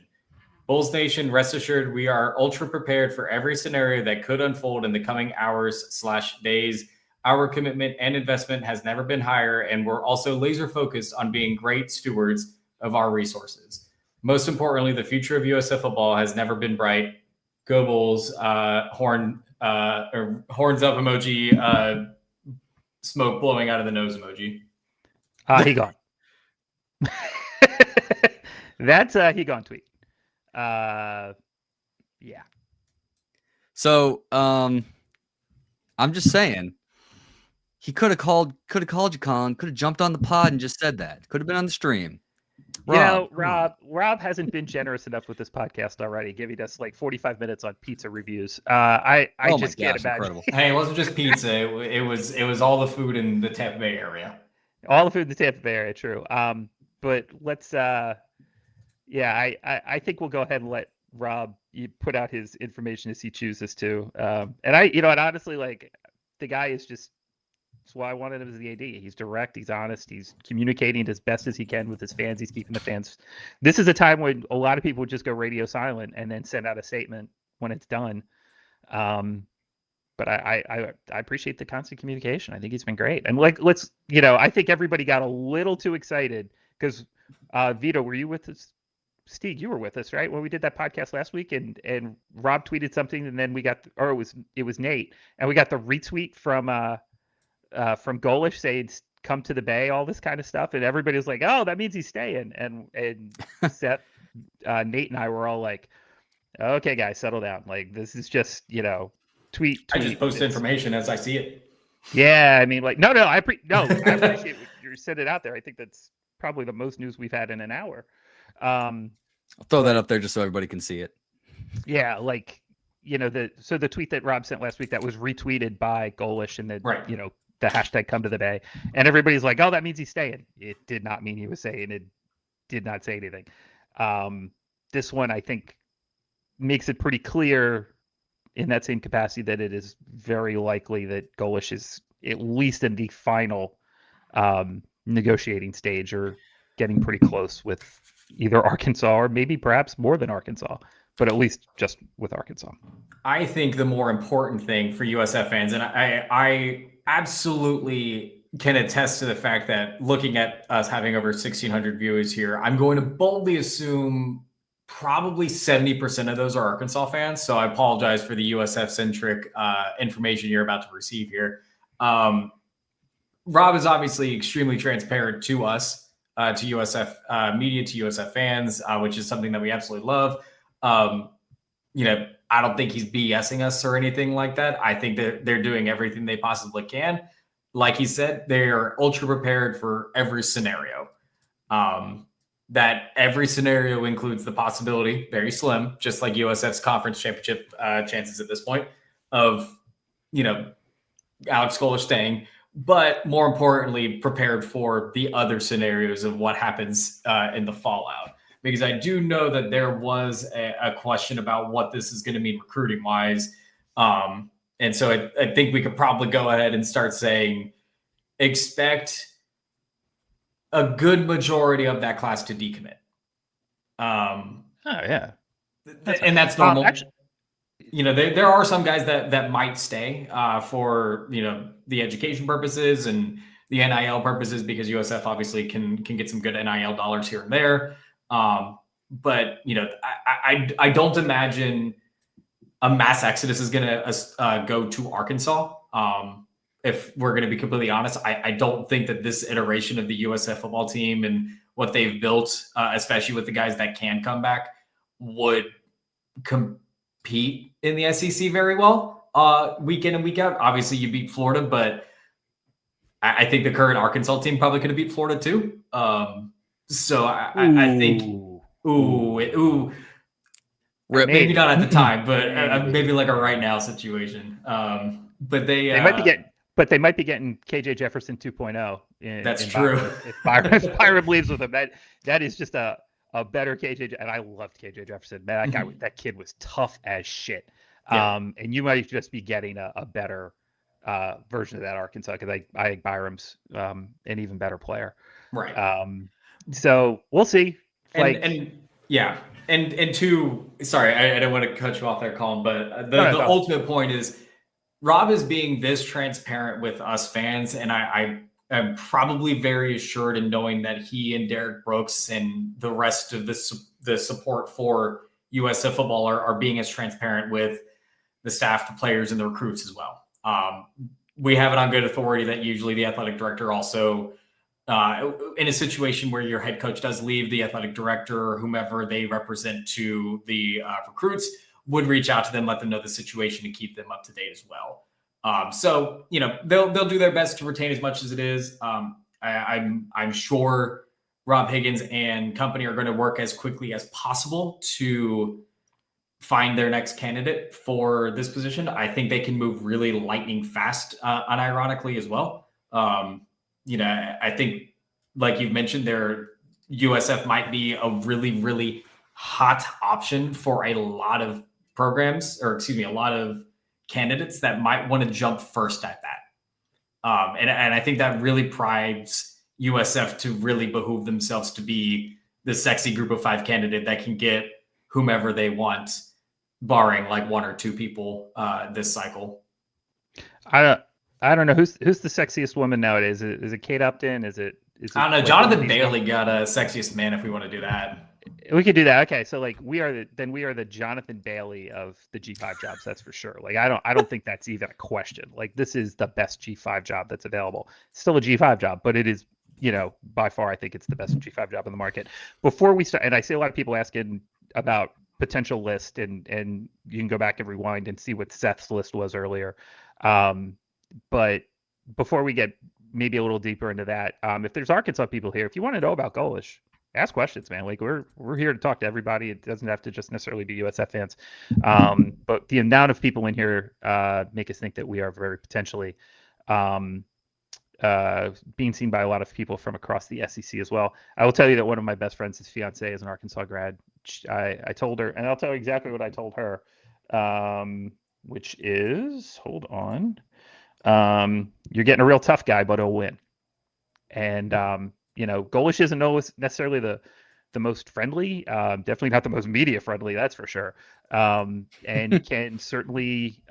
Bulls Nation, rest assured, we are ultra prepared for every scenario that could unfold in the coming hours/days. Our commitment and investment has never been higher, and we're also laser focused on being great stewards of our resources. Most importantly, the future of USF football has never been bright. Go Bulls, horns up emoji, smoke blowing out of the nose emoji. He gone. That's he gone tweet. Yeah. So, I'm just saying, he could have called you, Colin. Could have jumped on the pod and just said that. Could have been on the stream. Rob hasn't been generous enough with this podcast already, giving us like 45 minutes on pizza reviews. I just can't imagine. Incredible. Hey, it wasn't just pizza. It was all the food in the Tampa Bay area. All the food in the Tampa Bay area, true. But let's I think we'll go ahead and let Rob put out his information as he chooses to. And honestly, like, the guy is just, that's why I wanted him as the AD. He's direct, he's honest, he's communicating as best as he can with his fans. He's keeping the fans. This is a time when a lot of people would just go radio silent and then send out a statement when it's done. But I appreciate the constant communication. I think he's been great. And like, I think everybody got a little too excited because Vito, were you with us? Steve, you were with us, right? When we did that podcast last week, and Rob tweeted something, and then we got, or it was Nate, and we got the retweet from Golesh saying come to the Bay, all this kind of stuff, and everybody was like, oh, that means he's staying. And Seth, Nate, and I were all like, okay, guys, settle down. Like, this is just tweet. I just post information as I see it. Yeah, I mean, like, no, I appreciate you send it out there. I think that's probably the most news we've had in an hour. I'll throw that up there just so everybody can see it. Yeah, like, the tweet that Rob sent last week that was retweeted by Golesh, and then the hashtag come to the Bay, and everybody's like, oh, that means he's staying. It did not mean he was staying. It did not say anything. This one, I think, makes it pretty clear in that same capacity that it is very likely that Golesh is at least in the final negotiating stage, or getting pretty close with either Arkansas or maybe perhaps more than Arkansas, but at least just with Arkansas. I think the more important thing for USF fans, and I absolutely can attest to the fact that looking at us having over 1,600 viewers here, I'm going to boldly assume probably 70% of those are Arkansas fans. So I apologize for the USF-centric information you're about to receive here. Rob is obviously extremely transparent to us, to USF media, to USF fans, which is something that we absolutely love. I don't think he's BSing us or anything like that. I think that they're doing everything they possibly can. Like he said, they're ultra prepared for every scenario. That every scenario includes the possibility, very slim, just like USF's conference championship chances at this point, of, Alex Golesh staying, but more importantly, prepared for the other scenarios of what happens in the fallout. Because I do know that there was a question about what this is going to mean recruiting-wise. And so I think we could probably go ahead and start saying, expect a good majority of that class to decommit. Yeah. And that's normal. There are some guys that might stay for, the education purposes and the NIL purposes, because USF obviously can get some good NIL dollars here and there. But I don't imagine a mass exodus is going to go to Arkansas. If we're going to be completely honest, I don't think that this iteration of the USF football team and what they've built, especially with the guys that can come back, would compete in the SEC very well week in and week out. Obviously, you beat Florida, but I think the current Arkansas team probably could have beat Florida too. So I think, maybe not at the time, but maybe like a right now situation. But they might be getting KJ Jefferson 2.0. That's true. If Byram leaves with him, that is just a better KJ. And I loved KJ Jefferson. Man, that kid was tough as shit. Yeah. And you might just be getting a better version of that Arkansas, because I think Byram's an even better player. Right. So we'll see. And two, sorry, I don't want to cut you off there, Colin, but the ultimate point is Rob is being this transparent with us fans, and I am probably very assured in knowing that he and Derek Brooks and the rest of the support for USF football are being as transparent with the staff, the players, and the recruits as well. We have it on good authority that usually the athletic director also, in a situation where your head coach does leave, the athletic director or whomever they represent to the recruits would reach out to them, let them know the situation, and keep them up to date as well. So, they'll do their best to retain as much as it is. I'm sure Rob Higgins and company are going to work as quickly as possible to find their next candidate for this position. I think they can move really lightning fast, unironically as well. I think, like you've mentioned, their USF might be a really, really hot option for a lot of programs, or excuse me, a lot of candidates that might want to jump first at that. And I think that really prides USF to really behoove themselves to be the sexy group of 5 candidate that can get whomever they want, barring like 1 or 2 people this cycle. I don't know who's the sexiest woman nowadays. Is it Kate Upton? Is it I don't know. Jonathan Bailey got a sexiest man if we want to do that. We could do that. Okay, so like we are the Jonathan Bailey of the G5 jobs. That's for sure. Like I don't think that's even a question. Like this is the best G5 job that's available. It's still a G5 job, but it is, by far I think it's the best G5 job in the market. Before we start, and I see a lot of people asking about potential list, and you can go back and rewind and see what Seth's list was earlier. But before we get maybe a little deeper into that, if there's Arkansas people here, if you want to know about Golesh, ask questions, man. Like we're here to talk to everybody. It doesn't have to just necessarily be USF fans. But the amount of people in here make us think that we are very potentially being seen by a lot of people from across the SEC as well. I will tell you that one of my best friends, his fiance, is an Arkansas grad. I told her, and I'll tell you exactly what I told her, which is, hold on. You're getting a real tough guy, but he'll win. And, Golesh isn't always necessarily the most friendly, definitely not the most media friendly, that's for sure. And can certainly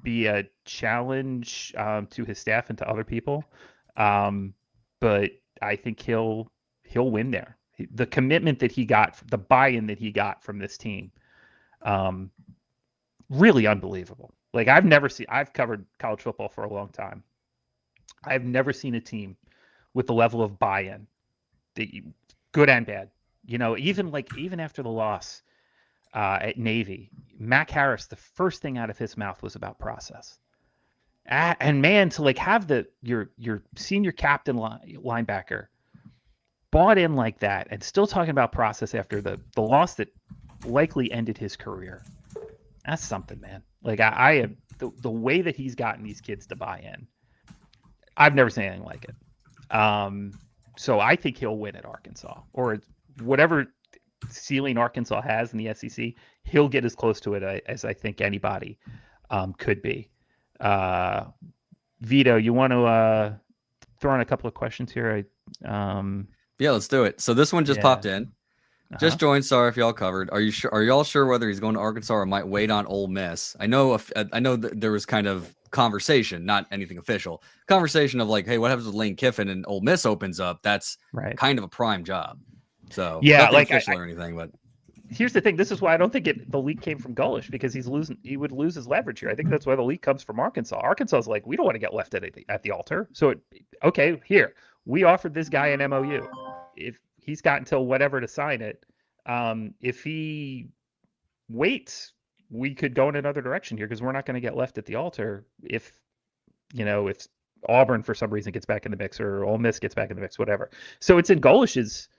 be a challenge to his staff and to other people. But I think he'll win there. The commitment that he got, the buy-in that he got from this team, really unbelievable. Like I've covered college football for a long time. I've never seen a team with the level of buy-in, good and bad. Even after the loss at Navy, Mac Harris, the first thing out of his mouth was about process. And man, to have your senior captain linebacker bought in like that and still talking about process after the loss that likely ended his career. That's something, man. Like I am the way that he's gotten these kids to buy in. I've never seen anything like it. So I think he'll win at Arkansas, or whatever ceiling Arkansas has in the SEC. He'll get as close to it as I think anybody could be. Vito, you want to throw in a couple of questions here? Yeah, let's do it. So this one just popped in. Just joined. Sorry if y'all covered. Are y'all sure whether he's going to Arkansas or might wait on Ole Miss? I know that there was kind of conversation, not anything official, conversation of like, hey, what happens with Lane Kiffin and Ole Miss opens up? That's kind of a prime job. So yeah, nothing like official or anything, but here's the thing. This is why I don't think the leak came from Golesh, because he would lose his leverage here. I think that's why the leak comes from Arkansas. Arkansas is like, we don't want to get left at the altar. So okay, here we offered this guy an MOU. If he's got until whatever to sign it, if he waits, we could go in another direction here, because we're not going to get left at the altar if Auburn for some reason gets back in the mix, or Ole Miss gets back in the mix, whatever. So it's in Golesh's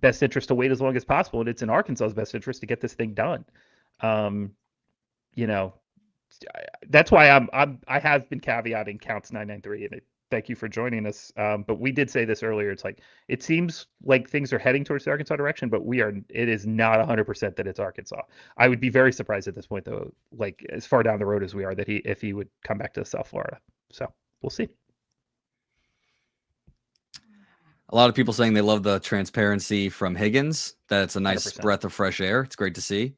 best interest to wait as long as possible, and it's in Arkansas's best interest to get this thing done. That's why I have been caveating Counts 993, and thank you for joining us. But we did say this earlier. It's like, it seems like things are heading towards the Arkansas direction, but it is not 100% that it's Arkansas. I would be very surprised at this point, though, like as far down the road as we are, if he would come back to South Florida. So we'll see. A lot of people saying they love the transparency from Higgins. That it's a nice 100%. breath of fresh air. It's great to see.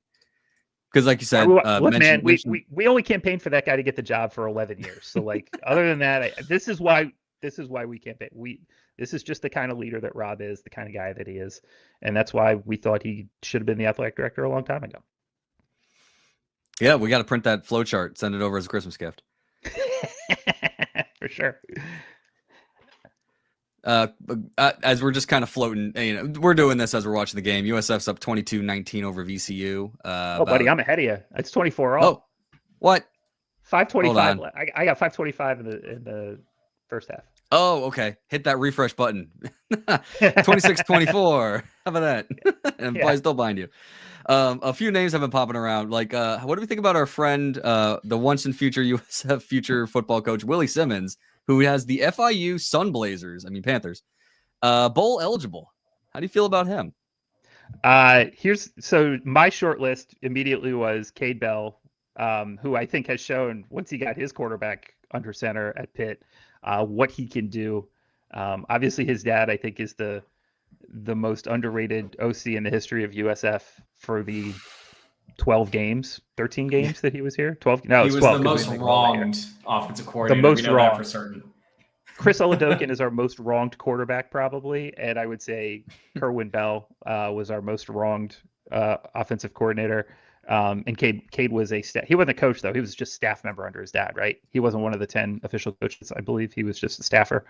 Because, like you said, look, man, we only campaigned for that guy to get the job for 11 years. So, like, other than that, this is why we campaign. This is just the kind of leader that Rob is, the kind of guy that he is, and that's why we thought he should have been the athletic director a long time ago. Yeah, we got to print that flow chart, send it over as a Christmas gift. For sure. As we're just kind of floating, we're doing this as we're watching the game. USF's up 22-19 over VCU. Buddy, I'm ahead of you. It's 24 all. Oh, what? 525. I got 525 in the first half. Oh, okay. Hit that refresh button. 26-24. How about that? And probably still behind you. A few names have been popping around. Like, what do we think about our friend, the once and future USF future football coach, Willie Simmons, who has the FIU Panthers, bowl eligible? How do you feel about him? So my short list immediately was Cade Bell, who I think has shown, once he got his quarterback under center at Pitt, what he can do. Obviously his dad, I think, is the most underrated OC in the history of USF for the 13 games that he was here. 12. No, he was 12, the most wronged offensive coordinator. The most we know wronged. that for certain. Chris Oladokin is our most wronged quarterback, probably, and I would say Kerwin Bell was our most wronged offensive coordinator. And Cade was he wasn't a coach, though. He was just staff member under his dad, right? He wasn't one of the 10 official coaches, I believe. He was just a staffer.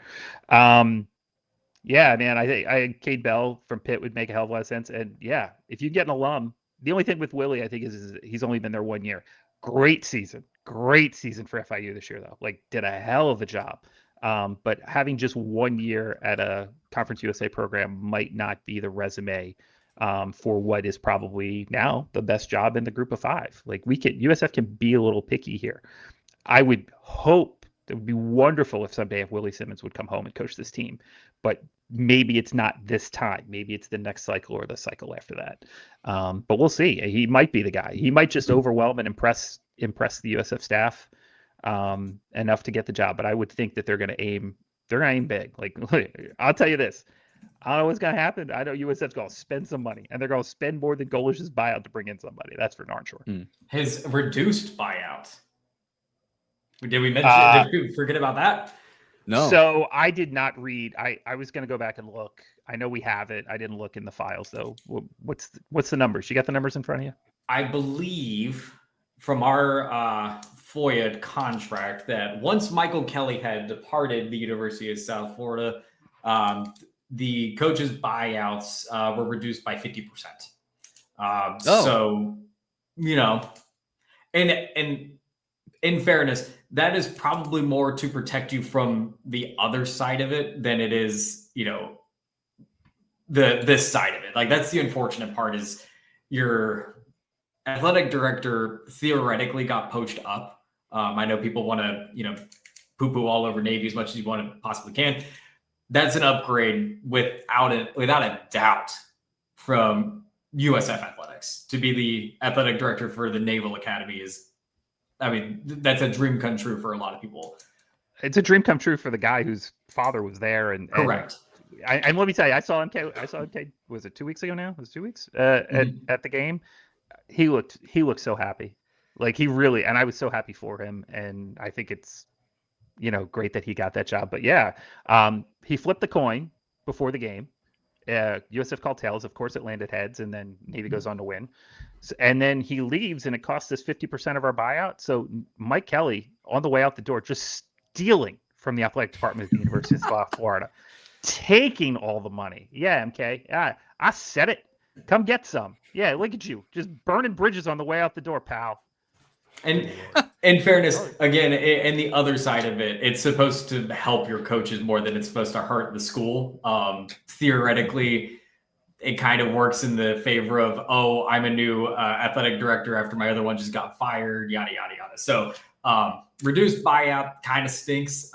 Yeah, man, I think Cade Bell from Pitt would make a hell of a lot of sense. And yeah, if you get an alum, the only thing with Willie, I think, is he's only been there 1 year. Great season for FIU this year, though. Like, did a hell of a job. But having just 1 year at a Conference USA program might not be the resume for what is probably now the best job in the group of five. Like, USF can be a little picky here. I would hope it would be wonderful if someday if Willie Simmons would come home and coach this team, but maybe it's not this time. Maybe it's the next cycle or the cycle after that. But we'll see. He might be the guy. He might just overwhelm and impress the USF staff enough to get the job. But I would think that they're going to aim big. Like, I'll tell you this. I don't know what's going to happen. I know USF's going to spend some money, and they're going to spend more than Golesh's buyout to bring in somebody. That's for darn sure. His reduced buyout. Did we forget about that? No. So I did not read. I was going to go back and look. I know we have it. I didn't look in the files, though. What's the numbers? You got the numbers in front of you? I believe from our FOIA contract that once Michael Kelly had departed the University of South Florida, the coaches' buyouts were reduced by 50%. So, and in fairness, that is probably more to protect you from the other side of it than it is, this side of it. Like, that's the unfortunate part, is your athletic director theoretically got poached up. I know people want to, poo-poo all over Navy as much as you want to possibly can. That's an upgrade without a doubt from USF Athletics. To be the athletic director for the Naval Academy that's a dream come true for a lot of people. It's a dream come true for the guy whose father was there. And correct. And let me tell you, I saw him. Was it 2 weeks ago now? It was 2 weeks at the game. He looked so happy. Like, he really, and I was so happy for him. And I think it's, great that he got that job. But yeah, he flipped the coin before the game. USF called tails. Of course, it landed heads, and then Navy goes on to win. And then he leaves, and it costs us 50% of our buyout. So Mike Kelly, on the way out the door, just stealing from the athletic department of the University of South Florida, taking all the money. Yeah, MK. Yeah, I said it. Come get some. Yeah, look at you, just burning bridges on the way out the door, pal. And in fairness, again, and the other side of it, it's supposed to help your coaches more than it's supposed to hurt the school. Theoretically, it kind of works in the favor of, oh, I'm a new athletic director after my other one just got fired, yada, yada, yada. So reduced buyout kind of stinks.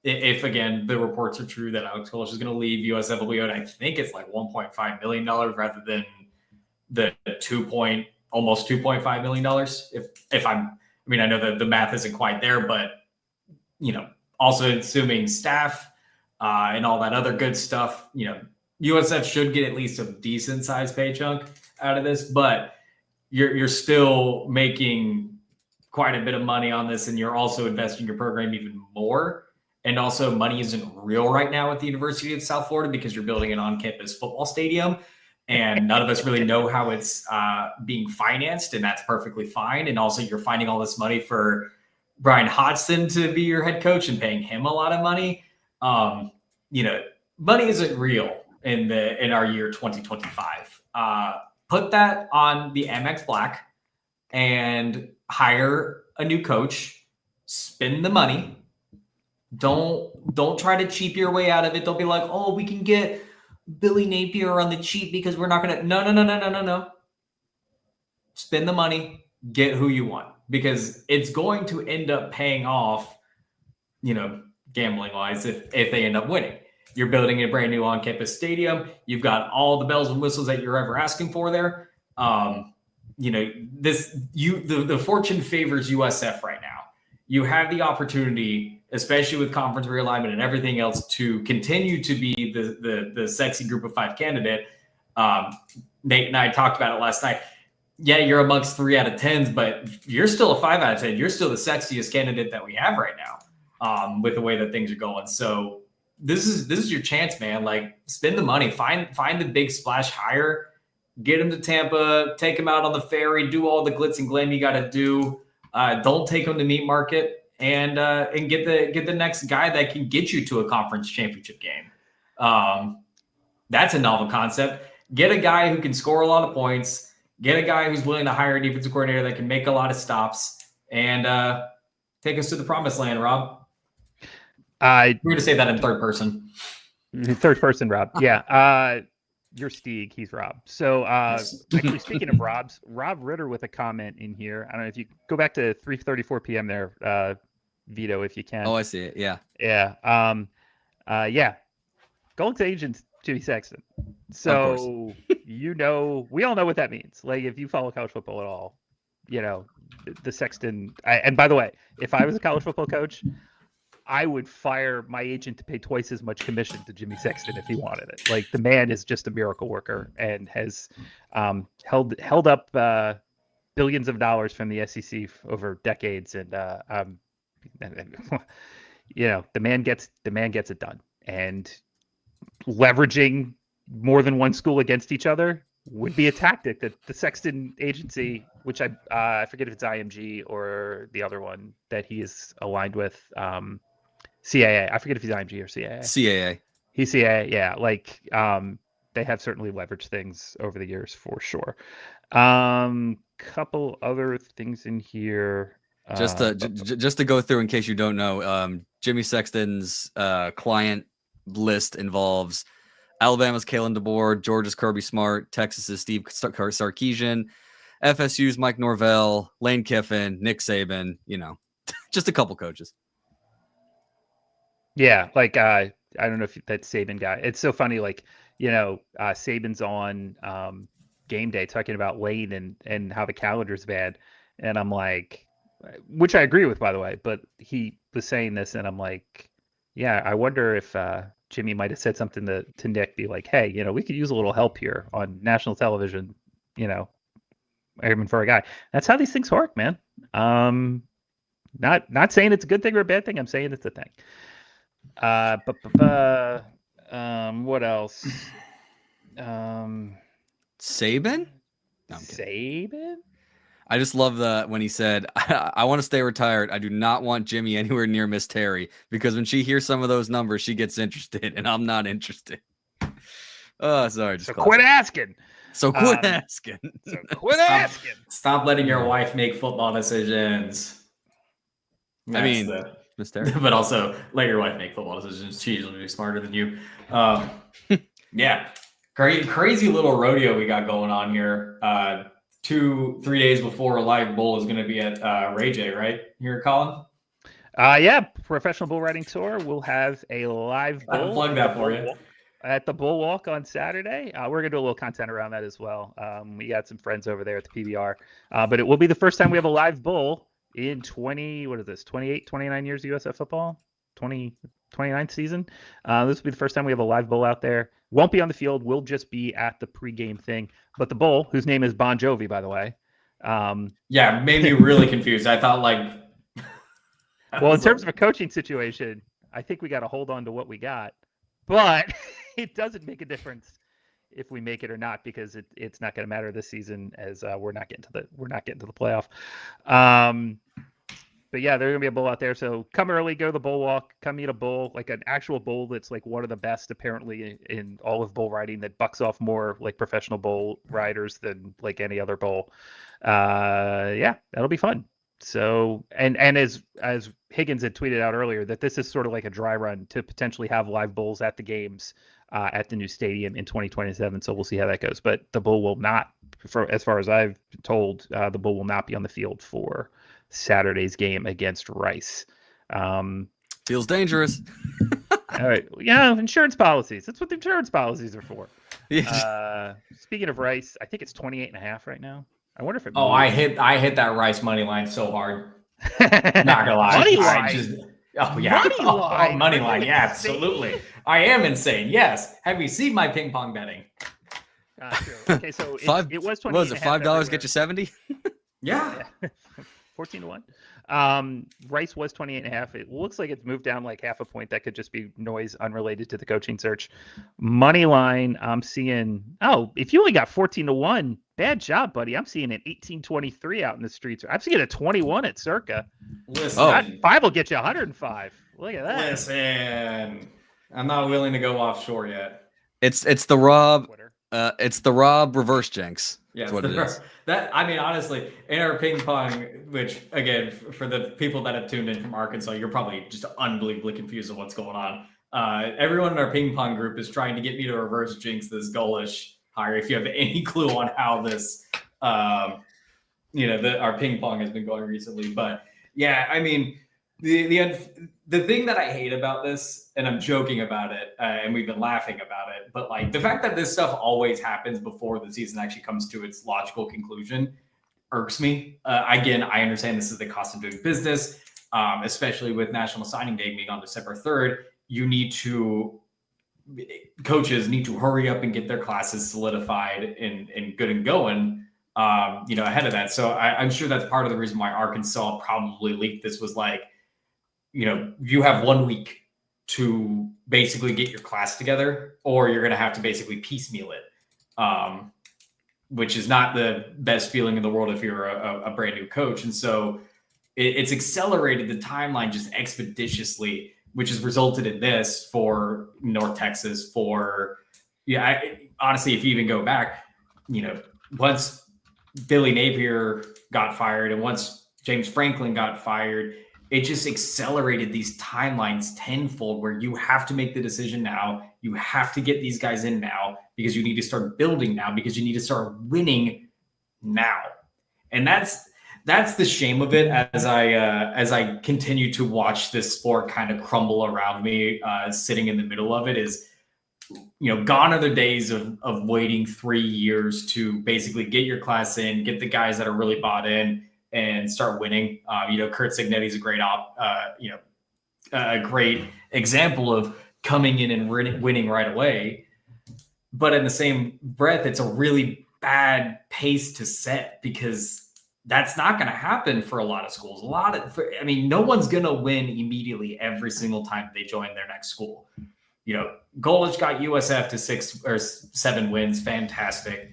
If, again, the reports are true that Alex Golesh is going to leave USF will be owed, I think it's like $1.5 million rather than the almost $2.5 million. If I know that the math isn't quite there, but, also assuming staff and all that other good stuff, USF should get at least a decent sized pay chunk out of this, but you're still making quite a bit of money on this, and you're also investing your program even more. And also, money isn't real right now at the University of South Florida because you're building an on-campus football stadium, and none of us really know how it's being financed, and that's perfectly fine. And also, you're finding all this money for Brian Hodgson to be your head coach and paying him a lot of money. Money isn't real in our year 2025. Put that on the Amex Black and hire a new coach. Spend the money. Don't try to cheap your way out of it. Don't be like, oh, we can get Billy Napier on the cheap because we're not gonna. No. Spend the money. Get who you want, because it's going to end up paying off. Gambling wise, if they end up winning. You're building a brand new on-campus stadium. You've got all the bells and whistles that you're ever asking for there. The fortune favors USF right now. You have the opportunity, especially with conference realignment and everything else, to continue to be the sexy group of five candidate. Nate and I talked about it last night. Yeah, you're amongst 3 out of 10s, but you're still a 5 out of 10. You're still the sexiest candidate that we have right now, with the way that things are going. So this is your chance, man. Like, spend the money, find the big splash hire, get him to Tampa, take him out on the ferry, do all the glitz and glam you got to do. Don't take him to meat market, and get the next guy that can get you to a conference championship game. That's a novel concept. Get a guy who can score a lot of points. Get a guy who's willing to hire a defensive coordinator that can make a lot of stops, and take us to the promised land, Rob. We're going to say that in third person. Third person, Rob. Yeah. You're Stieg. He's Rob. So actually, speaking of Rob Ritter with a comment in here. I don't know if you go back to 3:34 p.m. there, Vito, if you can. Oh, I see it. Yeah. Yeah. Golden agent Jimmy Sexton. So we all know what that means. Like, if you follow college football at all, the Sexton. And by the way, if I was a college football coach, I would fire my agent to pay twice as much commission to Jimmy Sexton if he wanted it. Like, the man is just a miracle worker and has held up billions of dollars from the SEC over decades. And the man gets it done. And leveraging more than one school against each other would be a tactic that the Sexton agency, which I forget if it's IMG or the other one that he is aligned with. CAA. I forget if he's IMG or CAA. CAA. He's CAA. Yeah. Like, they have certainly leveraged things over the years for sure. Couple other things in here. Just to go through, in case you don't know, Jimmy Sexton's client list involves Alabama's Kalen DeBoer, Georgia's Kirby Smart, Texas's Steve Sarkisian, FSU's Mike Norvell, Lane Kiffin, Nick Saban. Just a couple coaches. Yeah, like I don't know if that Saban guy. It's so funny, like, Saban's on game day talking about Lane and how the calendar's bad, and I'm like, which I agree with, by the way, but he was saying this, and I'm like, yeah, I wonder if Jimmy might have said something to Nick, be like, hey, we could use a little help here on national television, even for a guy. That's how these things work, man. Not saying it's a good thing or a bad thing. I'm saying it's a thing. What else? Saban? No, I'm kidding. Saban? I just love when he said, I want to stay retired. I do not want Jimmy anywhere near Miss Terry, because when she hears some of those numbers, she gets interested, and I'm not interested. Oh, sorry. So quit asking. So quit asking. So quit asking. Stop letting your wife make football decisions. Miss Terry. But also let your wife make football decisions. She's usually smarter than you. Yeah. Crazy little rodeo we got going on here. 2-3 days before a live bull is going to be at Ray J, right? Here, Colin? Yeah, Professional Bull Riding Tour will have a live bull. I'll plug that for you. At the Bull Walk on Saturday. We're going to do a little content around that as well. We got some friends over there at the PBR. But it will be the first time we have a live bull in 28, 29 years of USF football? 29th season. This will be the first time we have a live bull out there. Won't be on the field. We'll just be at the pregame thing. But the bull, whose name is Bon Jovi, by the way. Yeah, made me really confused. I thought well, in terms of a coaching situation, I think we got to hold on to what we got. But it doesn't make a difference if we make it or not, because it's not going to matter this season, as we're not getting to the playoff. But yeah, there's gonna be a bull out there. So come early, go to the bull walk, come meet a bull, like an actual bull that's like one of the best apparently in all of bull riding, that bucks off more like professional bull riders than like any other bull. Yeah, that'll be fun. So and as Higgins had tweeted out earlier, that this is sort of like a dry run to potentially have live bulls at the games at the new stadium in 2027. So we'll see how that goes. But the bull will not, as far as I've been told, the bull will not be on the field for Saturday's game against Rice. Feels dangerous. All right. Yeah, insurance policies. That's what the insurance policies are for. Yeah. Speaking of Rice, I think it's 28.5 right now. I wonder if it Oh, moves. I hit that Rice money line so hard. Not gonna lie. Money line. Money line. Yeah, absolutely. I am insane. Yes. Have you seen my ping pong betting? True. Okay, so it was 28. What was it? $5 get you 70? Yeah. 14 to 1. Rice was 28.5. It looks like it's moved down like half a point. That could just be noise unrelated to the coaching search. Money line, I'm seeing. Oh, if you only got 14 to 1, bad job, buddy. I'm seeing an 18-23 out in the streets. I'm seeing a 21 at Circa. Listen, 5 will get you 105. Look at that. Listen, I'm not willing to go offshore yet. It's the Rob. It's the Rob reverse jinx. Yeah, that's what it is. I mean, honestly, in our ping pong, which again, for the people that have tuned in from Arkansas, you're probably just unbelievably confused on what's going on. Everyone in our ping pong group is trying to get me to reverse jinx this Golesh hire. If you have any clue on how this, our ping pong has been going recently, but yeah, I mean, the thing that I hate about this, and I'm joking about it, and we've been laughing about it, but like the fact that this stuff always happens before the season actually comes to its logical conclusion irks me. Again, I understand this is the cost of doing business, especially with National Signing Day being on December 3rd. Coaches need to hurry up and get their classes solidified and good and going, ahead of that. So I'm sure that's part of the reason why Arkansas probably leaked this, was like, you have 1 week to basically get your class together, or you're going to have to basically piecemeal it, which is not the best feeling in the world if you're a brand new coach. And so it's accelerated the timeline just expeditiously, which has resulted in this for North Texas. Honestly, if you even go back, once Billy Napier got fired and once James Franklin got fired, it just accelerated these timelines tenfold, where you have to make the decision now. You have to get these guys in now, because you need to start building now, because you need to start winning now. And that's the shame of it, as I continue to watch this sport kind of crumble around me, sitting in the middle of it, is, gone are the days of waiting 3 years to basically get your class in, get the guys that are really bought in, and start winning. Kurt Signetti is a great a great example of coming in and winning right away. But in the same breath, it's a really bad pace to set, because that's not going to happen for a lot of schools. No one's going to win immediately every single time they join their next school. Golesh got USF to 6 or 7 wins. Fantastic.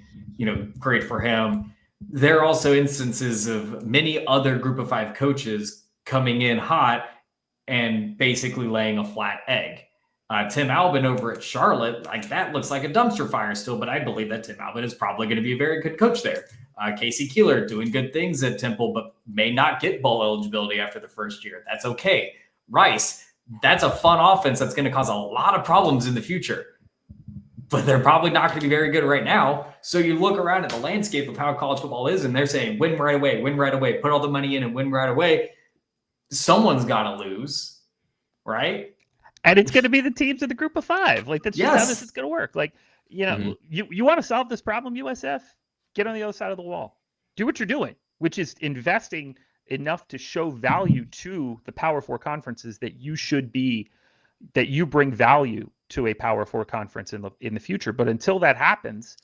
Great for him. There are also instances of many other group of 5 coaches coming in hot and basically laying a flat egg. Tim Albin over at Charlotte, that looks like a dumpster fire still, but I believe that Tim Albin is probably going to be a very good coach there. Casey Keeler doing good things at Temple, but may not get bowl eligibility after the first year. That's okay. Rice, that's a fun offense that's going to cause a lot of problems in the future, but they're probably not going to be very good right now. So you look around at the landscape of how college football is, and they're saying, win right away, put all the money in and win right away. Someone's got to lose, right? And it's going to be the teams in the group of 5. That's just how this is going to work. You want to solve this problem, USF? Get on the other side of the wall. Do what you're doing, which is investing enough to show value to the Power 4 conferences that you bring value to a Power 4 conference in the future. But until that happens,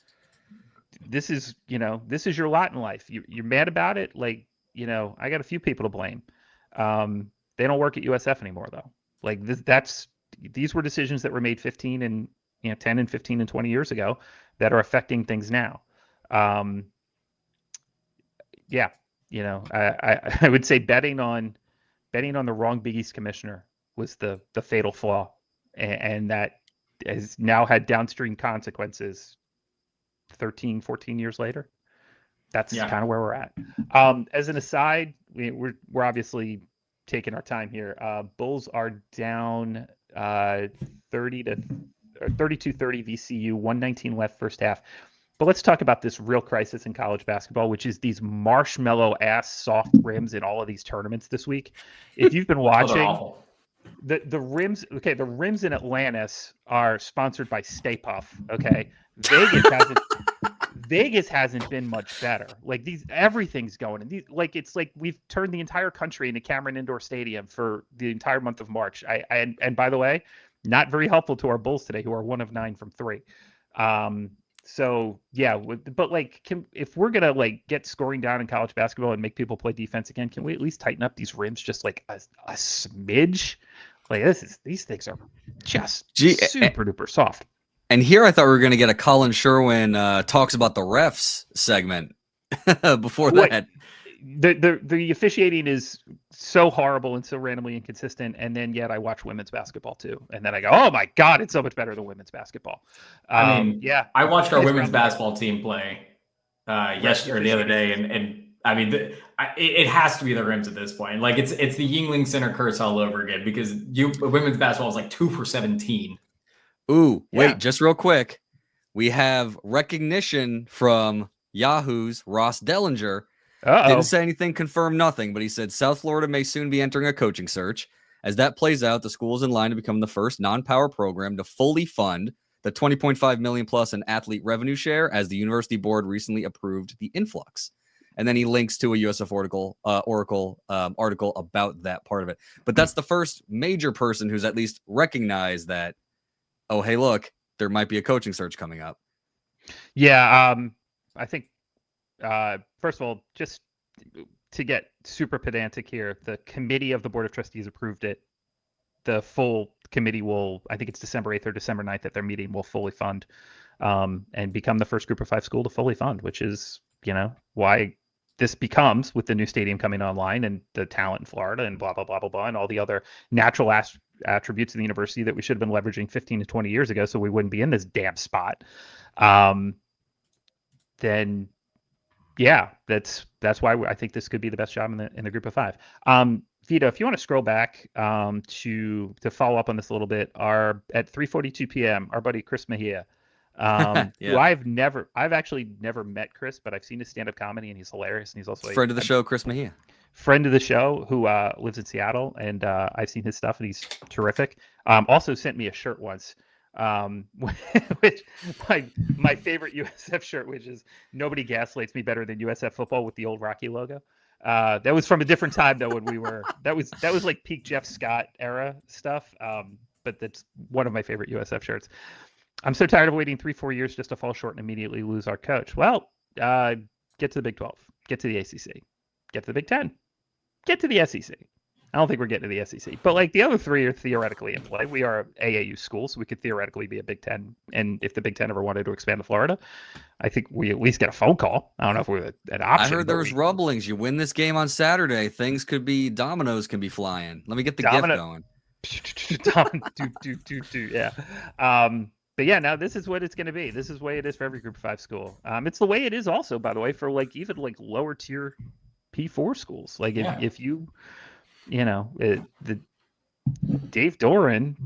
this is your lot in life. You're mad about it. I got a few people to blame. They don't work at USF anymore though. These were decisions that were made 15 and 10 and 15 and 20 years ago that are affecting things now. I would say betting on the wrong Big East commissioner was the fatal flaw, and that has now had downstream consequences 13, 14 years later. That's kind of where we're at. As an aside, we're obviously taking our time here. Bulls are down 32-30 VCU, 119 left first half. But let's talk about this real crisis in college basketball, which is these marshmallow ass soft rims in all of these tournaments this week. If you've been watching, the rims, the rims in Atlantis are sponsored by Stay Puft. Okay, Vegas hasn't been much better. Everything's going, and it's like we've turned the entire country into Cameron Indoor Stadium for the entire month of March. And by the way, not very helpful to our Bulls today, who are 1 of 9 from 3. So yeah, but if we're gonna get scoring down in college basketball and make people play defense again, can we at least tighten up these rims just a smidge? These things are just super duper soft. And here I thought we were going to get a Colin Sherwin talks about the refs segment before that. The officiating is so horrible and so randomly inconsistent, and then yet I watch women's basketball too, and then I go, oh my God, it's so much better than women's basketball. I watched our women's basketball team play yesterday or the other day, and I mean, it has to be the rims at this point. It's the Yingling Center curse all over again, because women's basketball is 2 for 17. Ooh, wait, just real quick. We have recognition from Yahoo's Ross Dellinger. Didn't say anything, confirmed nothing, but he said South Florida may soon be entering a coaching search. As that plays out, the school is in line to become the first non-power program to fully fund the $20.5 million plus in athlete revenue share, as the university board recently approved the influx. And then he links to a USF Oracle article about that part of it. But that's the first major person who's at least recognized that, oh, hey, look, there might be a coaching search coming up. Yeah, I think, first of all, just to get super pedantic here, the committee of the Board of Trustees approved it. The full committee will, I think it's December 8th or December 9th at their meeting, will fully fund and become the first group of 5 school to fully fund, which is, why this becomes, with the new stadium coming online and the talent in Florida and blah, blah, blah, blah, blah, and all the other natural attributes of the university that we should have been leveraging 15 to 20 years ago so we wouldn't be in this damn spot. Then yeah, that's why I think this could be the best job in the group of 5. Vito, if you want to scroll back to follow up on this a little bit, at 3:42 p.m., our buddy Chris Mejia, who I've actually never met Chris, but I've seen his stand-up comedy and he's hilarious, and he's also friend of the show, Chris Mejia. Friend of the show who lives in Seattle, and I've seen his stuff and he's terrific. Also sent me a shirt once, which my favorite USF shirt, which is "Nobody gaslights me better than USF football" with the old Rocky logo. That was from a different time though, when we were that was like peak Jeff Scott era stuff. But that's one of my favorite USF shirts. I'm so tired of waiting 3-4 years just to fall short and immediately lose our coach. Well, get to the Big 12, get to the ACC, get to the Big 10, get to the SEC. I don't think we're getting to the SEC. But like the other three are theoretically in play. We are AAU school, so we could theoretically be a Big Ten. And if the Big Ten ever wanted to expand to Florida, I think we at least get a phone call. I don't know if we're an option. I heard there was rumblings. You win this game on Saturday, things could be dominoes can be flying. Let me get the gift going. Yeah. But yeah, now this is what it's going to be. This is the way it is for every Group of 5 school. It's the way it is also, by the way, for like even like lower tier P4 schools. Like if you know, the Dave Doran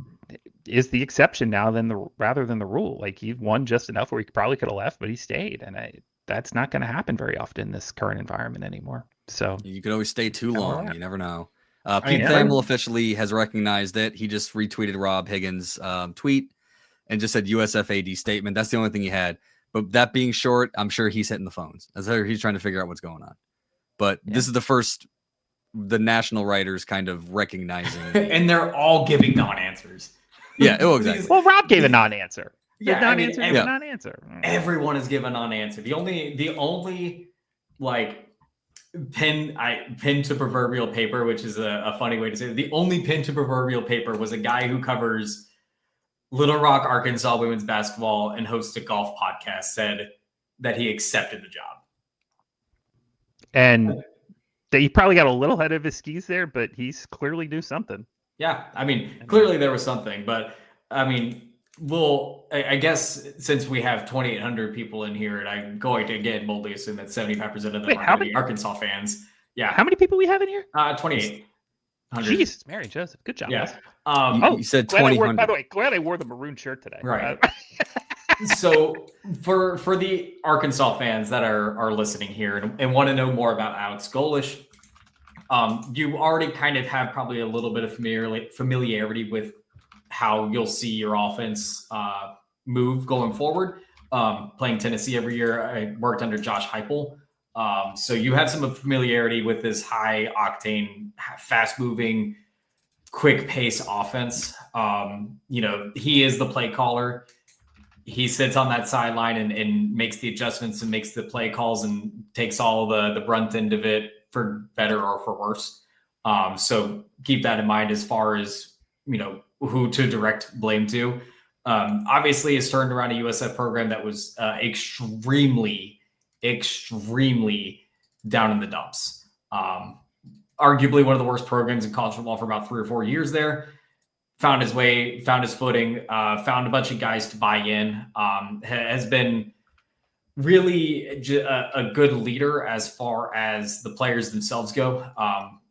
is the exception now rather than the rule. Like he won just enough where he probably could have left, but he stayed, and that's not going to happen very often in this current environment anymore. So you could always stay too long. You never know. Pete Thamel officially has recognized it. He just retweeted Rob Higgins' tweet and just said USF AD statement. That's the only thing he had. But that being short, I'm sure he's hitting the phones. He's trying to figure out what's going on. But this is the national writers kind of recognizing. And they're all giving non-answers. Yeah, exactly. Well, Rob gave a non-answer. Yeah, non-answer. Everyone has given a non-answer. The only like pin to proverbial paper, which is a funny way to say it. The only pin to proverbial paper was a guy who covers Little Rock, Arkansas women's basketball and hosts a golf podcast said that he accepted the job. And he probably got a little head of his skis there, but he's clearly knew something. Yeah, I mean, clearly there was something, but I mean, I guess since we have 2,800 people in here, and I'm going to again boldly assume that 75% of them are going to be Arkansas fans. Yeah. How many people we have in here? 2,800. Jesus, Mary Joseph. Good job. Yeah. You said 2,000. By the way, glad I wore the maroon shirt today. Right. So for the Arkansas fans that are listening here and want to know more about Alex Golesh, you already kind of have probably a little bit of familiarity with how you'll see your offense move going forward. Playing Tennessee every year, I worked under Josh Heupel. So you have some familiarity with this high octane, fast moving, quick pace offense. He is the play caller. He sits on that sideline and makes the adjustments and makes the play calls and takes all the brunt end of it for better or for worse. So keep that in mind as far as, who to direct blame to. Obviously it's turned around a USF program that was extremely down in the dumps. Arguably one of the worst programs in college football for about 3 or 4 years there. Found his footing, found a bunch of guys to buy in, has been really a good leader as far as the players themselves go.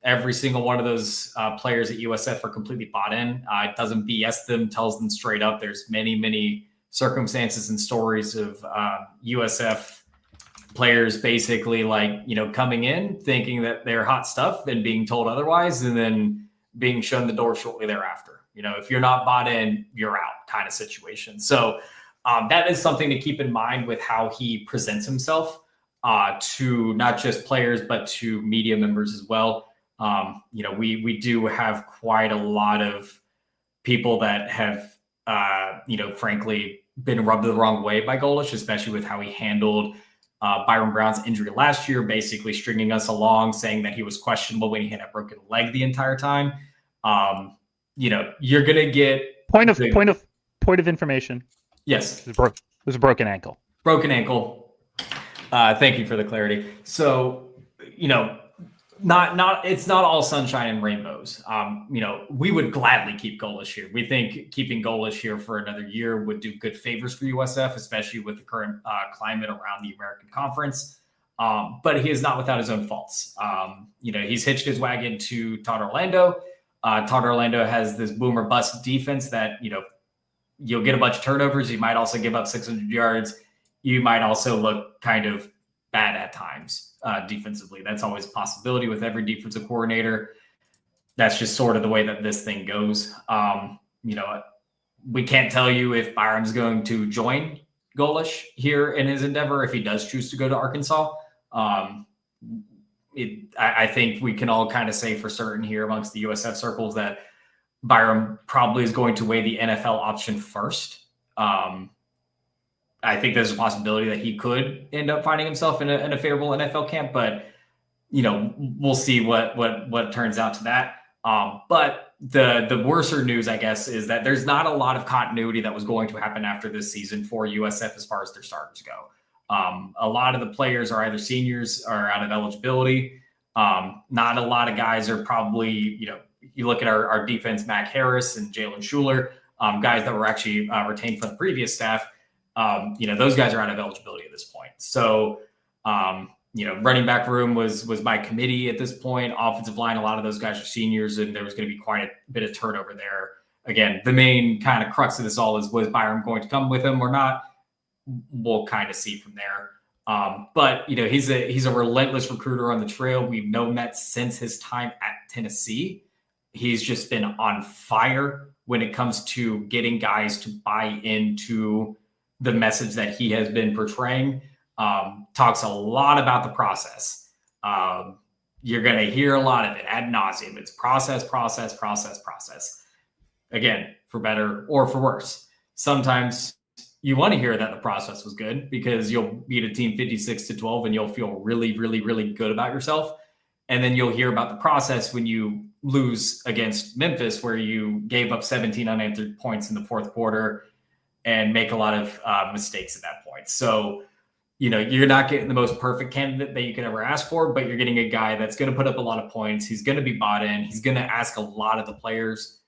Every single one of those players at USF are completely bought in. It doesn't BS them, tells them straight up. There's many circumstances and stories of USF players basically coming in thinking that they're hot stuff and being told otherwise, and then being shown the door shortly thereafter. If you're not bought in, you're out kind of situation. So that is something to keep in mind with how he presents himself to not just players, but to media members as well. We do have quite a lot of people that have, frankly, been rubbed the wrong way by Golesh, especially with how he handled Byron Brown's injury last year, basically stringing us along, saying that he was questionable when he had a broken leg the entire time. You're gonna get point of information. Yes, it was a broken ankle. Broken ankle. Thank you for the clarity. So, it's not all sunshine and rainbows. We would gladly keep Golesh here. We think keeping Golesh here for another year would do good favors for USF, especially with the current climate around the American Conference. But he is not without his own faults. He's hitched his wagon to Todd Orlando. Todd Orlando has this boom or bust defense that, you'll get a bunch of turnovers. You might also give up 600 yards. You might also look kind of bad at times defensively. That's always a possibility with every defensive coordinator. That's just sort of the way that this thing goes. We can't tell you if Byram's going to join Golesh here in his endeavor, if he does choose to go to Arkansas. I think we can all kind of say for certain here amongst the USF circles that Byram probably is going to weigh the NFL option first. I think there's a possibility that he could end up finding himself in a favorable NFL camp, but we'll see what turns out to that. But the worser news, I guess, is that there's not a lot of continuity that was going to happen after this season for USF as far as their starters go. A lot of the players are either seniors or out of eligibility. Not a lot of guys are probably, you look at our defense, Mac Harris and Jalen Schuler, guys that were actually retained from the previous staff. Those guys are out of eligibility at this point. So, running back room was by committee at this point. Offensive line, a lot of those guys are seniors, and there was going to be quite a bit of turnover there. Again, the main kind of crux of this all is, was Byram going to come with him or not? We'll kind of see from there. But he's a relentless recruiter on the trail. We've known that since his time at Tennessee. He's just been on fire when it comes to getting guys to buy into the message that he has been portraying. Talks a lot about the process. You're going to hear a lot of it ad nauseum. It's process. Again, for better or for worse. Sometimes you want to hear that the process was good because you'll beat a team 56-12 and you'll feel really, really, really good about yourself. And then you'll hear about the process when you lose against Memphis, where you gave up 17 unanswered points in the fourth quarter and make a lot of mistakes at that point. So, you're not getting the most perfect candidate that you could ever ask for, but you're getting a guy that's going to put up a lot of points. He's going to be bought in. He's going to ask a lot of the players.